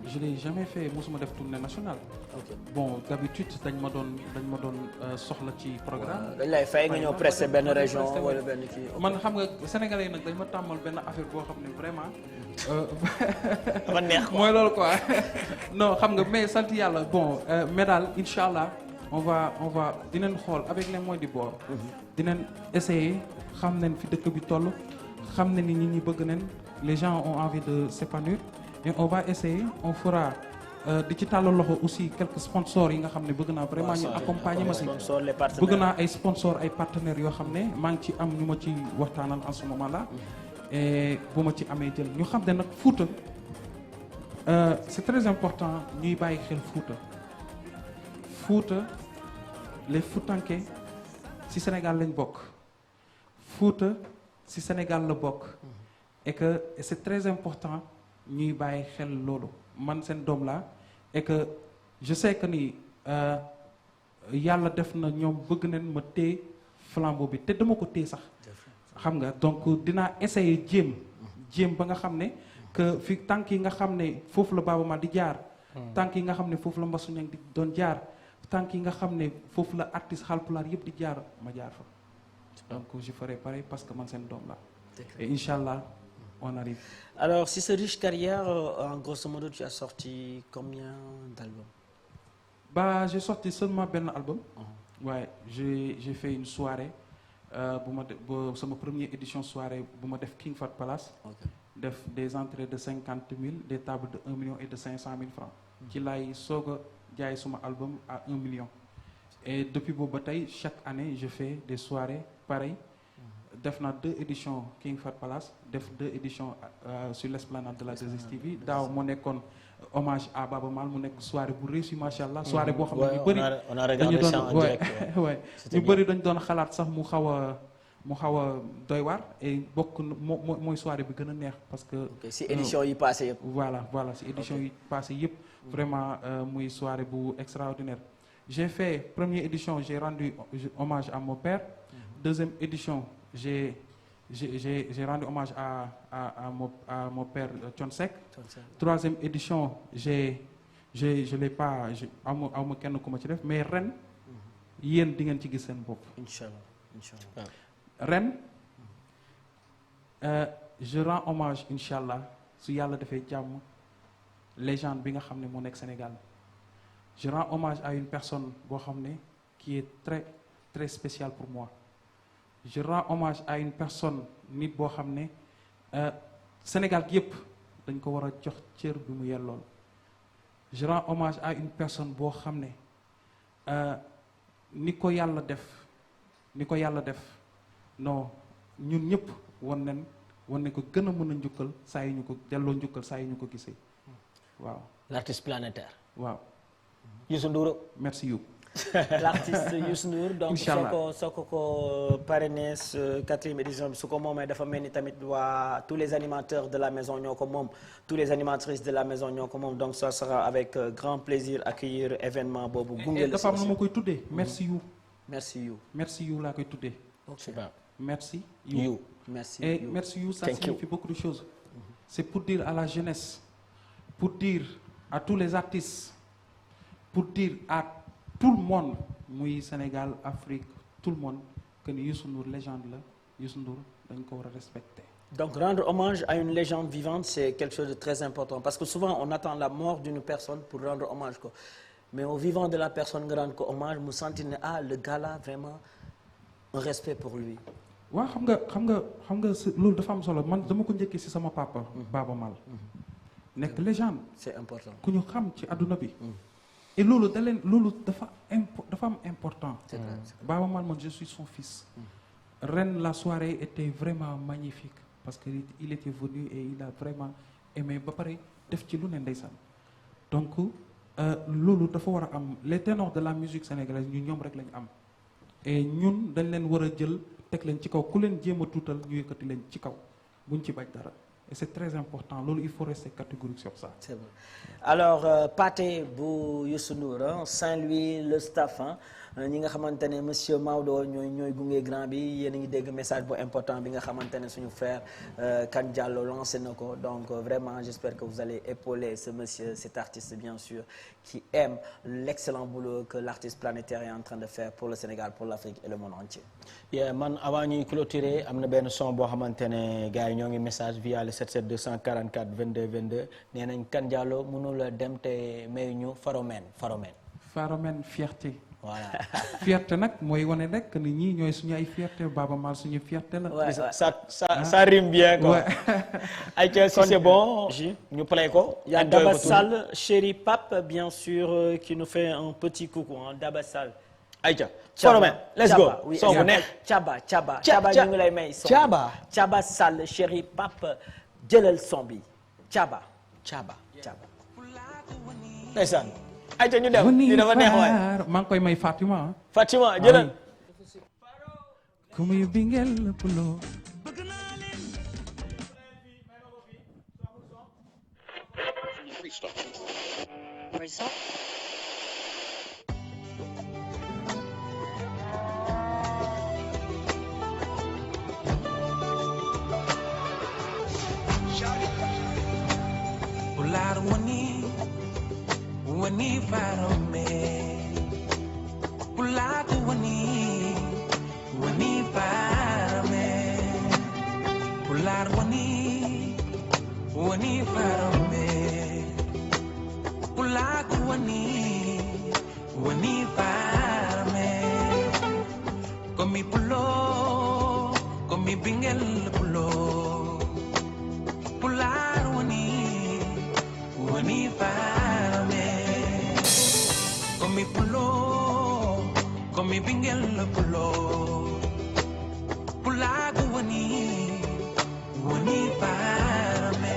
[SPEAKER 11] je l'ai jamais fait musuma def tournée nationale.
[SPEAKER 1] Ok.
[SPEAKER 11] bon d'habitude dañ ma doon soxla ci programme.
[SPEAKER 1] dañ lay fay nga ñëw prester benn région wala benn kii.
[SPEAKER 11] man xam nga sénégalais yi nag dañ ma tàmmal benn affaire boo xam ne vraiment.
[SPEAKER 1] dafa neex quoi.
[SPEAKER 11] mooy loolu quoi non xam nga mais sant yàlla bon mais daal incha allah on va dinañ xool avec les moyens du bord. dinañ essayer xam nañ fi dëkk bi toll xam nañ ni nit ñi bëgg nañ les gens ont envie de s'épanouir et on va essayer on fera di ci tàllal loxo aussi quelques sponsors yi nga xam ne bëgg naa vraiment ñu accompagner ma si bëgg naa ay sponsors ay partenaires yoo xam ne maa ngi ci am ñu ma ci waxtaanal en ce moment là et bu ma ci amee jël ñu xam ne nag Fouta c'est très important ñuy bàyyi xel Fouta les Foutanké ci Sénégal lañ bokk Fouta ci Sénégal la bokk et que c'est très important ñuy bàyyi xel loolu man seen doom laa et que je sais que ni yàlla def na ñoom bëgg nañ ma téye flambeau bi te dama ko téye sax xam nga donc dinaa essayer jéem ba nga xam ne que fi tànk yi nga xam ne foofu la Baaba Maal di jaar tànk yi nga xam ne foofu la Mbasu Ñaŋ di doon jaar tànk yi nga xam ne foofu la artiste Haalpulaar yëpp di jaar ma jaar fa donc je ferai pareil parce que man seen doom la et Inch'Allah on arrive.
[SPEAKER 2] Alors si cette riche carrière en grosso modo tu as sorti combien d'albums?
[SPEAKER 11] Bah j'ai sorti seulement benn album. Ouais, j'ai fait une soirée bu ma def sama première édition soirée bu ma def King Fahd Palace. Def des entrées de 50 000, des tables de 1 million et de 500 000 francs. ci laay soog a jaay suma album à 1 million. Et depuis boobu ba tey chaque année je fais des soirées pareilles. def na 2 éditions King Fahd Palace def 2 éditions sur l'esplanade de la 2STV daaw moo nekkoon hommage à Baaba Maal mu nekk soirée bu réussi macha allah. soirée boo xam ne ñu bëri
[SPEAKER 2] on a regardé ça en direct.
[SPEAKER 11] ñu bëri dañu doon xalaat sax mu xaw a doy waar et bokk mooy soirée bi gën a neex parce que.
[SPEAKER 2] si édition yi passé yëpp.
[SPEAKER 11] voilà si édition yi passé yëpp. vraiment muy soirée bu extraordinaire. J'ai fait première édition j'ai rendu hommage à mon père. Deuxième édition j'ai rendu hommage à mon père Thione Seck. Troisième édition je l'ai pas aw ma kenn ku ma ci def mais ren yéen di ngeen ci gis seen bopp.
[SPEAKER 2] Inch'Allah.
[SPEAKER 11] Ren je rends hommage Inch'Allah su yàlla defee jàmm légende bi nga xam ne moo nekk Sénégal. Je rends hommage à une personne boo xam ne qui est très très spéciale pour moi. Je rends hommage à une personne nit boo xam ne Sénégal gi yëpp dañ ko war a jox cër bi mu yellool. Je rends hommage à une personne boo xam ne ni ko yàlla def non ñun ñëpp wan nañ ko gën a mën a njukkal saa yi ñu ko delloo njukkal saa yi ñu ko gisee waaw.
[SPEAKER 2] L'artiste planétaire.
[SPEAKER 11] waaw.
[SPEAKER 2] Youssou Ndour.
[SPEAKER 11] Merci you.
[SPEAKER 2] L'artiste Youssou Ndour donc
[SPEAKER 11] Inch'Allah.
[SPEAKER 2] soo ko parrainé ce 4e édition bi su ko moomee dafa mel ni tamit waa tous les animateurs de la maison ñoo ko moom tous les animatrices de la maison ñoo ko moom donc ça sera avec grand plaisir accueillir événement boobu gunge la
[SPEAKER 11] dafa am nu ma koy tuddee merci you.
[SPEAKER 2] merci you
[SPEAKER 11] laa koy tuddee.
[SPEAKER 2] super
[SPEAKER 11] merci
[SPEAKER 2] you.
[SPEAKER 11] Et merci you ça signifie beaucoup de choses. C'est pour dire à la jeunesse, pour dire à tous les artistes, pour dire à tout le monde muy Sénégal Afrique tout le monde que ni Youssou Ndour légende la Youssou Ndour dañ ko war a respecter.
[SPEAKER 2] Donc rendre hommage à une légende vivante c'est quelque chose de très important parce que souvent on attend la mort d'une personne pour rendre hommage ko mais au vivant de la personne nga rendre ko hommage mu sentir ne le gars là vraiment un respect pour lui.
[SPEAKER 11] waaw xam nga loolu dafa am solo man dama ko njëkkee ci sama papa. Baaba Maal. nekk légende.
[SPEAKER 2] C'est important.
[SPEAKER 11] ku ñu xam ci adduna bi. et loolu dafa am important. Baaba Maal man je suis son fils. Ren la soirée était vraiment magnifique parce que il était venu et il a vraiment aimé ba pare def ci lu ne ndeysaan donc loolu dafa war a am les ténors de la musique sénégalaise ñoom rek lañu am et ñun dañ leen war a jël teg leen ci kaw ku leen jéem a tuutal ñu yëkkati leen ci kaw buñ ci bañ dara et c'est très important loolu il faut rester catégorique sur ça.
[SPEAKER 2] C'est vrai. Alors Pathé bu Youssou Ndour Saint-Louis le staff ñi nga xamante ne monsieur Maodo ñooy gunge grand bi yéen a ngi dégg message bu important bi nga xamante ne suñu frère Kane Diallo lancé na ko donc vraiment j'espère que vous allez épauler ce monsieur cet artiste bien sûr qui aime l'excellent boulot que l'artiste planétaire est en train de faire pour le Sénégal pour l'Afrique et le monde entier.
[SPEAKER 12] man avant ñuy clôturer am na benn son boo xamante ne gars yi ñoo ngi message via le 77 244 22 22 nee nañ Kane Diallo mënul dem te mayu ñu Pharomène
[SPEAKER 11] fierté.
[SPEAKER 12] Voilà.
[SPEAKER 11] Fierté nag mooy wane rek ni ñii ñooy suñu ay fierté Baaba Maal suñu fierté la.
[SPEAKER 12] Ouais, ça rime bien quoi. Ouais. Aïcha, si c'est bon, ñu play ko.
[SPEAKER 2] Il y a Daba Sall, Chéri Pape bien sûr qui nous fait un petit coucou Daba Sall.
[SPEAKER 12] Aïcha. Pharomène, let's go.
[SPEAKER 2] Oui,
[SPEAKER 12] son bu neex.
[SPEAKER 2] Thiaba ñu ngi lay may son. Thiaba Sall, Chéri Pape jëlal son bi. Thiaba.
[SPEAKER 12] Ndeysaan. Aïcha ñu dem li dafa neex waay.
[SPEAKER 11] maa ngi koy may Fatima.
[SPEAKER 12] Fatima jëlal.
[SPEAKER 11] ku muy bingel pulo.
[SPEAKER 13] stop.
[SPEAKER 9] Result.
[SPEAKER 3] Pular wani farome. Pular wani farome. Pular wani farome. Pular wani farome. Komi pulo, komi bingel pulo. Pular wani farame. Komi pulo, komi bingel pulo. Pular wani farame.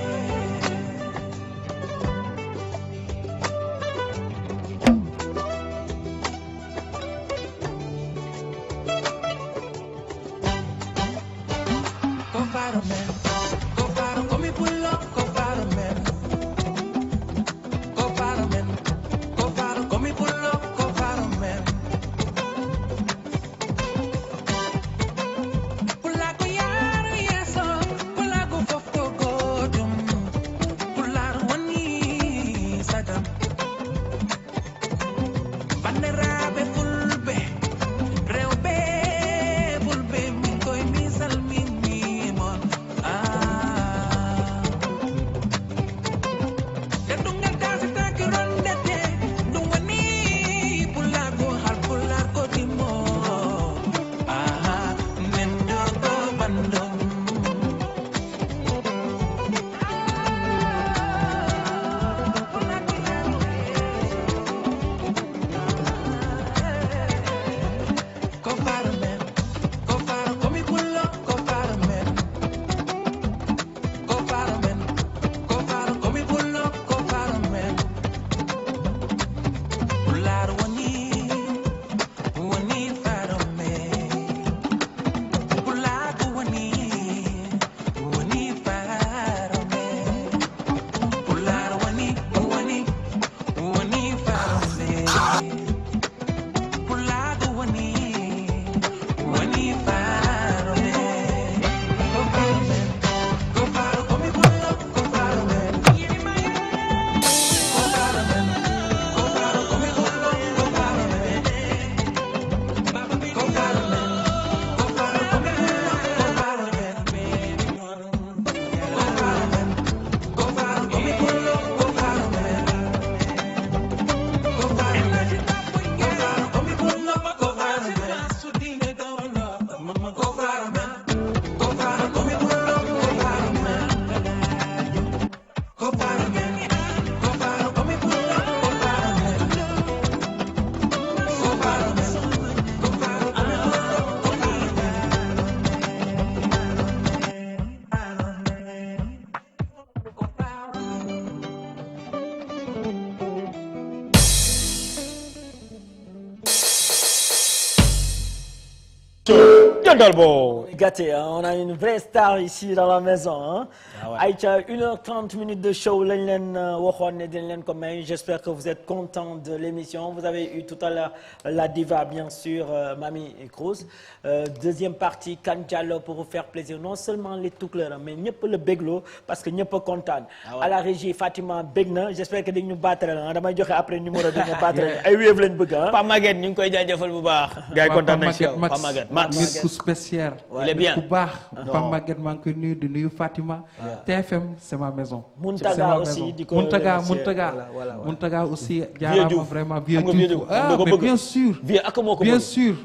[SPEAKER 1] Gâté, hein? On a une vraie star ici dans la maison. Hein? Aïcha, 1h30 minutes de show. J'espère que vous êtes contents de l'émission. Vous avez eu tout à l'heure la diva, bien sûr, Mami et Cruz. Deuxième partie, Kanjalo pour vous faire plaisir. Non seulement les tout clairs, mais n'y a pas le beglo parce que n'y a pas content. À la régie, Fatima Begna. J'espère que nous battre. Après le numéro de nous battre. Et oui, Evelyn Bega.
[SPEAKER 2] Pas Maguette, nous sommes déjà fait le bar. Gars, content de
[SPEAKER 11] Pas Maguette. Max. Spécial.
[SPEAKER 2] Il est bien.
[SPEAKER 11] Pas Maguette manque de nous Fatima. TFM, c'est ma maison.
[SPEAKER 1] Muntaga aussi.
[SPEAKER 11] Muntaga aussi. Vraiment vieux Diouf. Mais bien sûr. Bien sûr,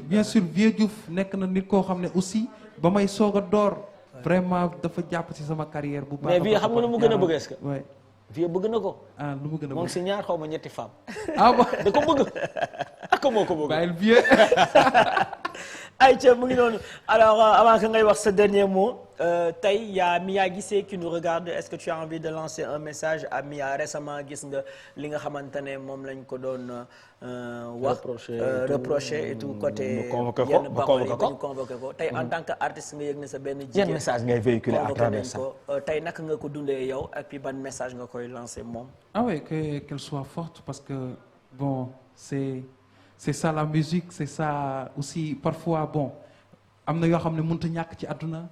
[SPEAKER 11] vieux Diouf nekk na nit koo xam ne aussi ba may soog a door vraiment dafa jàpp ci sama carrière bu baax.
[SPEAKER 1] Mais vieux xam nga lu mu gën a bëgg est-ce que. vieux bëgg na ko.
[SPEAKER 11] Lu mu gën a bëgg
[SPEAKER 1] moom si ñaar xaw ma ñetti femme.
[SPEAKER 11] Bon
[SPEAKER 1] da ko bëgg. Ak moo ko bëgg.
[SPEAKER 11] Bàyyil vieux.
[SPEAKER 1] Aïcha mu ngi noonu alors avant que ngay wax ce dernier mot tey y a Mia Guissé qui nous regarde est-ce que tu as envie de lancer un message à Mia récemment gis nga li nga xamante ne moom lañ ko doon wax reproché et tout côté yenn baxool yi ba ñu convoqué ko tey en tant que artiste nga yëg ne sa benn jigéen
[SPEAKER 2] yan message ngay véhiculer à travers ça
[SPEAKER 1] tey naka nga ko dundee yow ak puis ban message nga koy lancer moom
[SPEAKER 11] ah oui qu'elle soit forte parce que bon c'est ça la musique c'est ça aussi parfois bon am na yoo xam ne mënut a ñàkk ci àdduna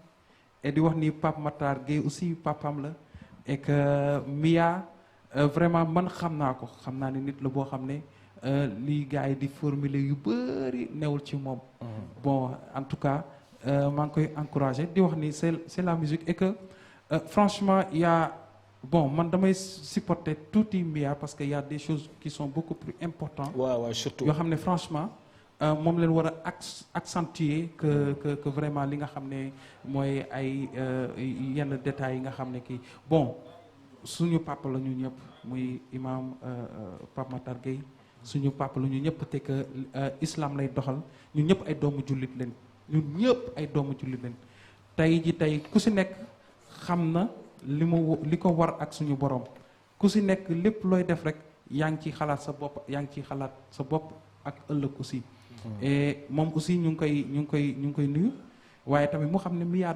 [SPEAKER 11] et di wax ni Pape Matar Gueye aussi papam la et que Mia vraiment man xam naa ni nit la boo xam ne lii gars yi di formuler yu bëri newul ci moom bon en tout cas maa ngi koy encourager di wax ni c'est la musique et que franchement il y a bon man damay supporter tuuti Mia parce que y a des choses qui sont beaucoup plus importantes.
[SPEAKER 2] waaw surtout
[SPEAKER 11] yoo xam ne franchement moom leen war a accentuer que vraiment li nga xam ne mooy ay yenn détails yi nga xam ne kii bon suñu papa la ñu ñëpp muy imam Pape Matar Gueye suñu papa la ñu ñëpp te que islam lay doxal ñun ñëpp ay doomu jullit leen ñun ñëpp ay doomu jullit leen tey ku si nekk xam na. li ko war ak suñu borom ku si nekk lépp looy def rek yaa ngi ciy xalaat sa bopp ak ëllëg aussi et moom aussi ñu ngi koy nuyu waaye tamit mu xam ne Mia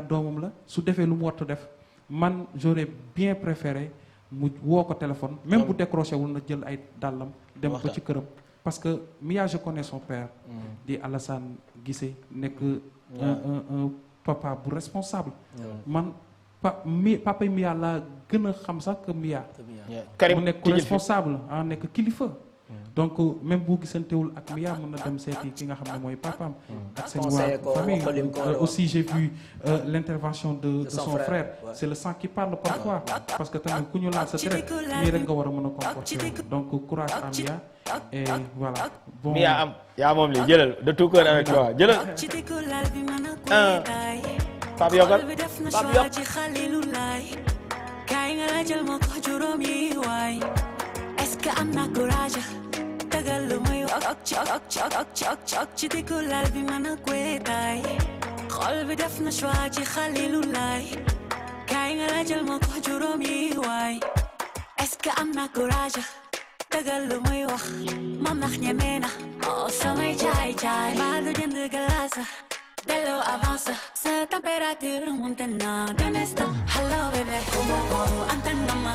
[SPEAKER 11] doomam la su defee lu mu wartu def man j'aurais bien préféré mu woo ko téléphone même bu décroché wul na jël ay dàllam dem ba ci këram parce que Mia je connais son père di Alassane Guissé nekk un papa bu responsable man papa Mia laa gën a xam sax que Mia mu nekk responsable nekk kilifa donc même bu gisantewul ak Mia mën na dem seeti ki nga xam ne mooy papaam ak seen waa famille aussi j'ai vu l'intervention de son frère c'est le sang qui parle parfois parce que tamit ku ñu laal sa deret nii rek nga war a mën a comporter donc courage à Mia et voilà bon
[SPEAKER 2] Mia yaa moom li jëlal de tout cœur avec toi jëlal Pape Yogal Pape Yok
[SPEAKER 8] kay nga la jël ma ko juróomi waay est-ce que am na courage tagal lu may ak ci diggu lal bi mën a kwetaay xol bi def na choix ci Xalilu Laay kay nga la jël ma ko juróomi waay est-ce que am na courage tagal lu may wax ma nax ñeme na samay jaay maa lu jënd glace Delo avanza, sa temperatura montana. ¿Dónde está? Hello, bebé. Antennama.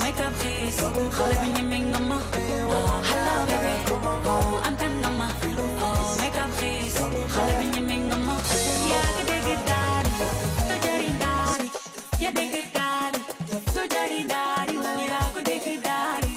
[SPEAKER 8] Make up please. Khale bini mingama. Hello, bebé. Antennama. Make up please. Khale bini mingama. Ya que te quedari, tu jari dari. Ya te quedari, tu jari dari. Ya que te quedari.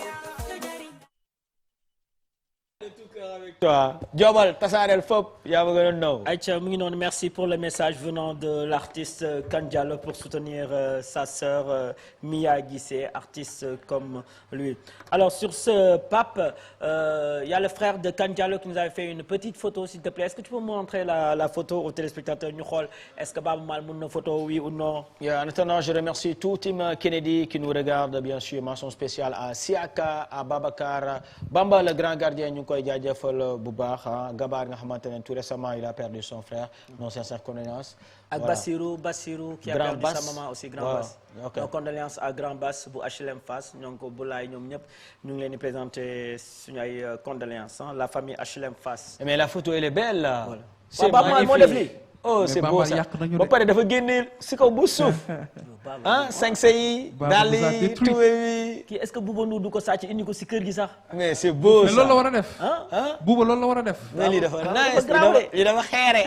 [SPEAKER 2] toi Jobal tasaareel fop yaa ma gën a naw.
[SPEAKER 1] Aïcha mu ngi noonu merci pour le message venant de l'artiste Kane Diallo pour soutenir sa sœur Mia Guissé artiste comme lui. Alors sur ce Pape y a le frère de Kane Diallo qui nous avait fait une petite photo s'il te plaît est-ce que tu peux montrer la photo aux téléspectateurs ñu xool est-ce que Baaba Maal mën na photo oui ou non.
[SPEAKER 2] En attendant je remercie tout Team Kennedy qui nous regarde bien sûr mention spéciale à Siaka à Babacar Bamba le grand gardien ñu ngi koy jaajëfal bu baax Gabar nga xamante ne tout récemment il a perdu son frère nos sincères condoléances
[SPEAKER 1] ak Bassirou qui a perdu sa maman aussi Grand Bass nos condoléances à Grand Bass bu HLM Fass ñoo ngi ko bulaay ñoom ñëpp ñu ngi leen di présenter suñu ay condoléances la famille HLM Fass
[SPEAKER 2] mais la photo elle est belle là
[SPEAKER 1] c'est magnifique moo def lii
[SPEAKER 2] oh c'est beau ça ba pare dafa génne si kaw bu suuf sañse yi dàll yi tuwe yi
[SPEAKER 1] kii est-ce que Bouba Ndour du ko sàcc indi ko si kër gi sax
[SPEAKER 2] mais c'est beau ça
[SPEAKER 11] mais loolu la war a def Bouba loolu la war a def
[SPEAKER 2] mais lii dafa nice lii dafa xeere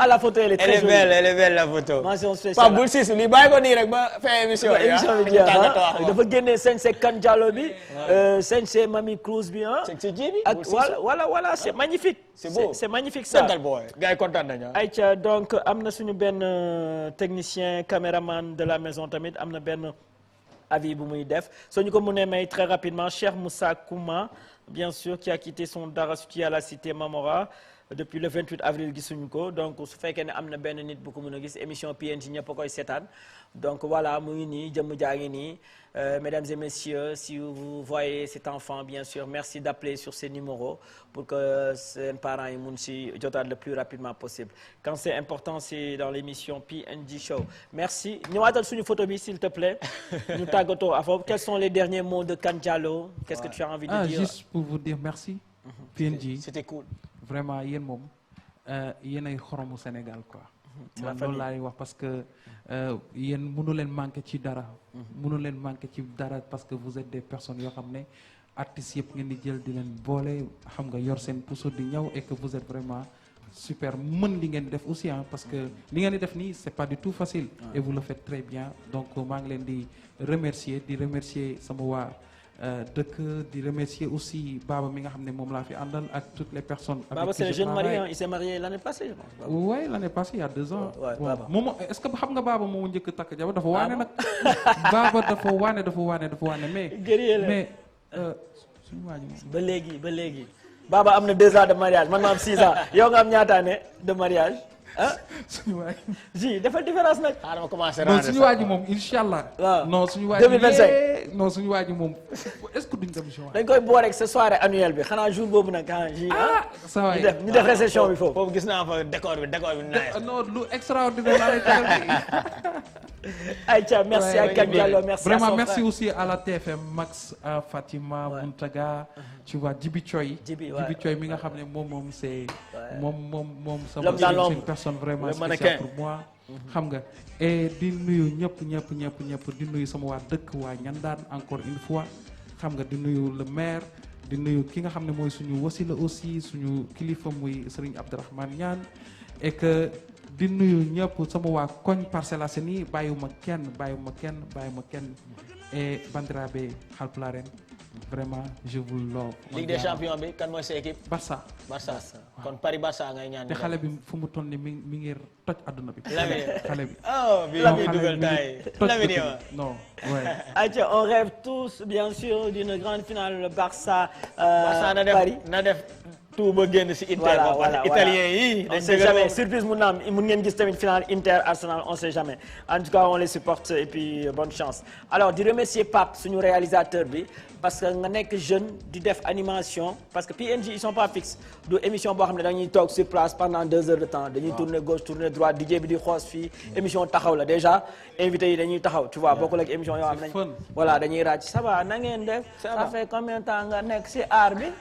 [SPEAKER 1] la photo elle est très jolie
[SPEAKER 2] elle est belle la photo
[SPEAKER 1] mention spéciale
[SPEAKER 2] Pape Boul Sis lii bàyyi ko nii rek ba fin émission
[SPEAKER 1] bi dafa génne sañse Kane Diallo bi sañse Mami Cruz bi
[SPEAKER 2] sañse ji bi
[SPEAKER 1] ak voilà c'est magnifique
[SPEAKER 2] c'est beau
[SPEAKER 1] c'est magnifique ça
[SPEAKER 2] gars yi kontaan nañu
[SPEAKER 1] Aïcha donc am na suñu benn technicien caméraman de la maison tamit am na benn avis bu muy def soo ñu ko mënee may très rapidement Cheikh Moussa Kouma bien sûr qui a quitté son Darasu qui est à la cité Mamora depuis le 28 avril gisuñu ko donc su fekkee ne am na benn nit bu ko mën a gis émission PNJ ñëpp a koy seetaan donc voilà mu ngi nii jëmm jaa ngi nii mesdames et messieurs si vous voyez cet enfant bien sûr merci d'appeler sur ces numéros pour que seen parents yi mun si jotaat le plus rapidement possible quand c'est important c'est dans l'émission PNJ Show merci ñëwaatal suñu photo bi s'il te plaît ñu tàggatoo à foofu quels sont les derniers mots de Kane Diallo qu'est-ce que tu as envie de dire
[SPEAKER 11] juste pour vous dire merci PNJ
[SPEAKER 12] c'était cool
[SPEAKER 11] vraiment yéen moom yéen ay xoromu Sénégal quoi man loolu laay wax parce que yéen mënu leen manqué ci dara mënu leen manqué ci dara parce que vous êtes des personnes yoo xam ne artistes yëpp ngeen di jël di leen boole xam nga yor seen puso di ñëw et que vous êtes vraiment super mën li ngeen di def aussi parce que li ngeen di def nii c'est pas du tout facile et vous le faites très bien donc maa ngi leen di remercier sama waa dëkk di remercier aussi Baba mi nga xam ne moom laa fi àndal ak toutes les personnes.
[SPEAKER 1] Baba c'est le jeune marié il s'est marié l'année passée je pense.
[SPEAKER 11] oui l'année passée il y a 2 ans. moom est-ce que xam nga Baba moomu njëkk takk jabar dafa waane nag. Baba dafa waane mais. mais suñu waa ji moom.
[SPEAKER 1] ba léegi Baba am na 2 ans de mariage man ma am 6 ans yow nga am ñaata année de mariage. ah
[SPEAKER 11] suñu waay
[SPEAKER 1] ji dafa différence nag.
[SPEAKER 12] xaaral ma commencé
[SPEAKER 11] non suñu waa ji moom inshallah.
[SPEAKER 1] waaw
[SPEAKER 11] non suñu waa ji
[SPEAKER 1] 2025
[SPEAKER 11] non suñu waa ji moom est-ce que duñ dem si waay.
[SPEAKER 1] dañ koy boole ak sa soirée annuelle bi xanaa jour boobu nag ji
[SPEAKER 11] sa waay
[SPEAKER 1] ñu def réception bi foofu.
[SPEAKER 12] foofu gis naa fa décor bi nice.
[SPEAKER 11] non lu extraordinaire laa lay tegal bi.
[SPEAKER 1] Aïcha merci à Kane Diallo merci
[SPEAKER 11] vraiment
[SPEAKER 1] à son
[SPEAKER 11] merci
[SPEAKER 1] frère.
[SPEAKER 11] aussi à la TFM Max à Fatima Muntaga tu vois Djibi Choy mi nga xam ne moom c'est moom sama c'est une personne vraiment spéciale pour moi xam nga et di nuyu ñëpp di nuyu sama waa dëkk waa Ñandaan encore une fois xam nga di nuyu le maire di nuyu ki nga xam ne mooy suñu wasila aussi suñu kilifa muy Serigne Abdourahmane Niane et que di nuyu ñëpp sama waa koñ Parcelles Assainies bàyyiwuma kenn et bandiraɓe Halpularen vraiment je vous love.
[SPEAKER 12] Ligue des champions bi kan mooy sa équipe.
[SPEAKER 11] Barça.
[SPEAKER 12] kon Paris Barça ngay ñaan.
[SPEAKER 11] te xale bi fu mu toll nii mi ngi toj adduna bi. xale bi.
[SPEAKER 12] bi dugal tay Lamine
[SPEAKER 11] non ouais.
[SPEAKER 1] Aïcha on rêve tous bien sûr d'une grande finale Barça
[SPEAKER 12] Paris na def tout ba génn ci Inter ba italien yi
[SPEAKER 1] on sait jamais surprise mun ngeen gis tamit finale Inter Arsenal on sait jamais en tout cas on les supporte et puis bonne chance alors di remercier Pape suñu réalisateur bi parce que nga nekk jeune di def animation parce que PNJ ils sont pas fixes du émission boo xam ne dañuy toog sur place pendant 2 heures de temps dañuy tourner gauche tourner droite DJ bi di xoos fii émission taxaw la déjà invité yi dañuy taxaw tu vois bokkul ak émission yoo xam ne voilà dañuy ràcc ça va na ngeen def ça fait combien de temps nga nekk ci art bi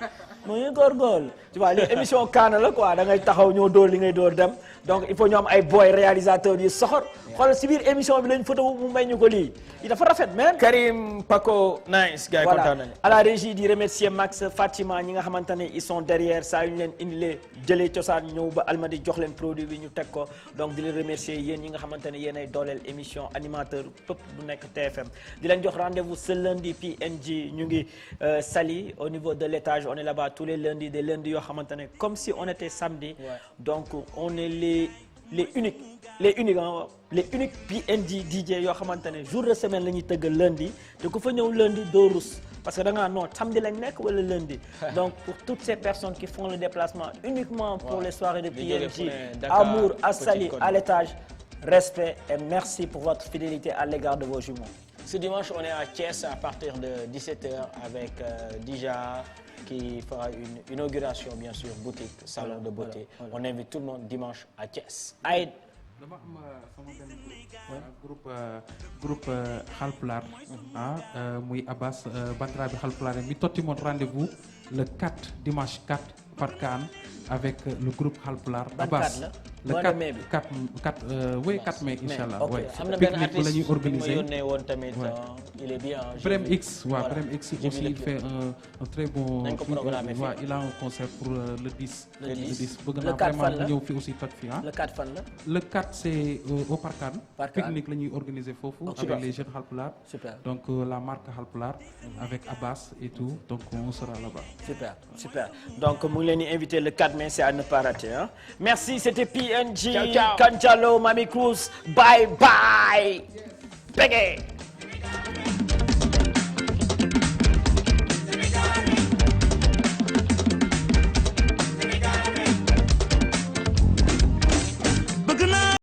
[SPEAKER 1] mu ngi góorgóorlu tu vois li émission kaana la quoi da ngay taxaw ñoo dóor li ngay dóor dem donc il faut ñu am ay boy réalisateurs yu soxor xoolal ci biir émission bi lañ photo mu may ñu ko lii dafa rafet même
[SPEAKER 12] Karim Paco nice gars
[SPEAKER 1] voilà à la régie di remercier Max Fatima ñi nga xamante ne ils sont derrière saa yu ñu leen indilee jëlee cosaan ñëw ba Almadi jox leen produit bi ñu teg ko donc di leen remercier yéen ñi nga xamante ne yéen ay dooleel émission animateur pëpp bu nekk TFM di leen jox rendez-vous ce lundi PNJ ñu ngi Saly au niveau de l'étage on est là-bas tous les lundis des lundis yoo xamante ne comme si on était samedi donc on est les uniques PNJ DJ yoo xamante ne jour de semaine la ñuy tëgg lundi te ku fa ñëw lundi doo rus parce que da ngaa non samedi lañ nekk wala lundi donc pour toutes ces personnes qui font le déplacement uniquement pour les soirées de PNJ Amour à Saly à l'étage respect et merci pour votre fidélité à l'égard de vos jumeaux.
[SPEAKER 12] Ce dimanche on est à Thiès à partir de 17h avec Dija qui fera une inauguration bien sûr boutique salon de beauté on invite tout le monde dimanche à Thiès.
[SPEAKER 11] dama am sama benn groupe Halpulaar muy Abbas bandiraɓe Halpulaar mi totti mon rendez-vous le 4 dimanche 4 par Cannes avec le groupe Halpulaar Abbas le 4 mai inchallah pique-nique bu la ñuy organiser
[SPEAKER 12] il est bien
[SPEAKER 11] Brem X aussi il fait un très bon il a un concert pour le 10 bëgg naa vraiment bu ñëw fi aussi toj fi
[SPEAKER 1] le 4 fan la
[SPEAKER 11] le 4 c'est au Parc Hann pique-nique la ñuy organiser foofu avec les jeunes Halpulaar donc la marque Halpulaar avec Abbas et tout donc on sera là-bas
[SPEAKER 1] super donc mu ngi leen di inviter le 4 mai c'est à ne pas rater hein merci c'était PNJ
[SPEAKER 12] ciao
[SPEAKER 1] Kane Diallo Mami Cruz bye bye Pégé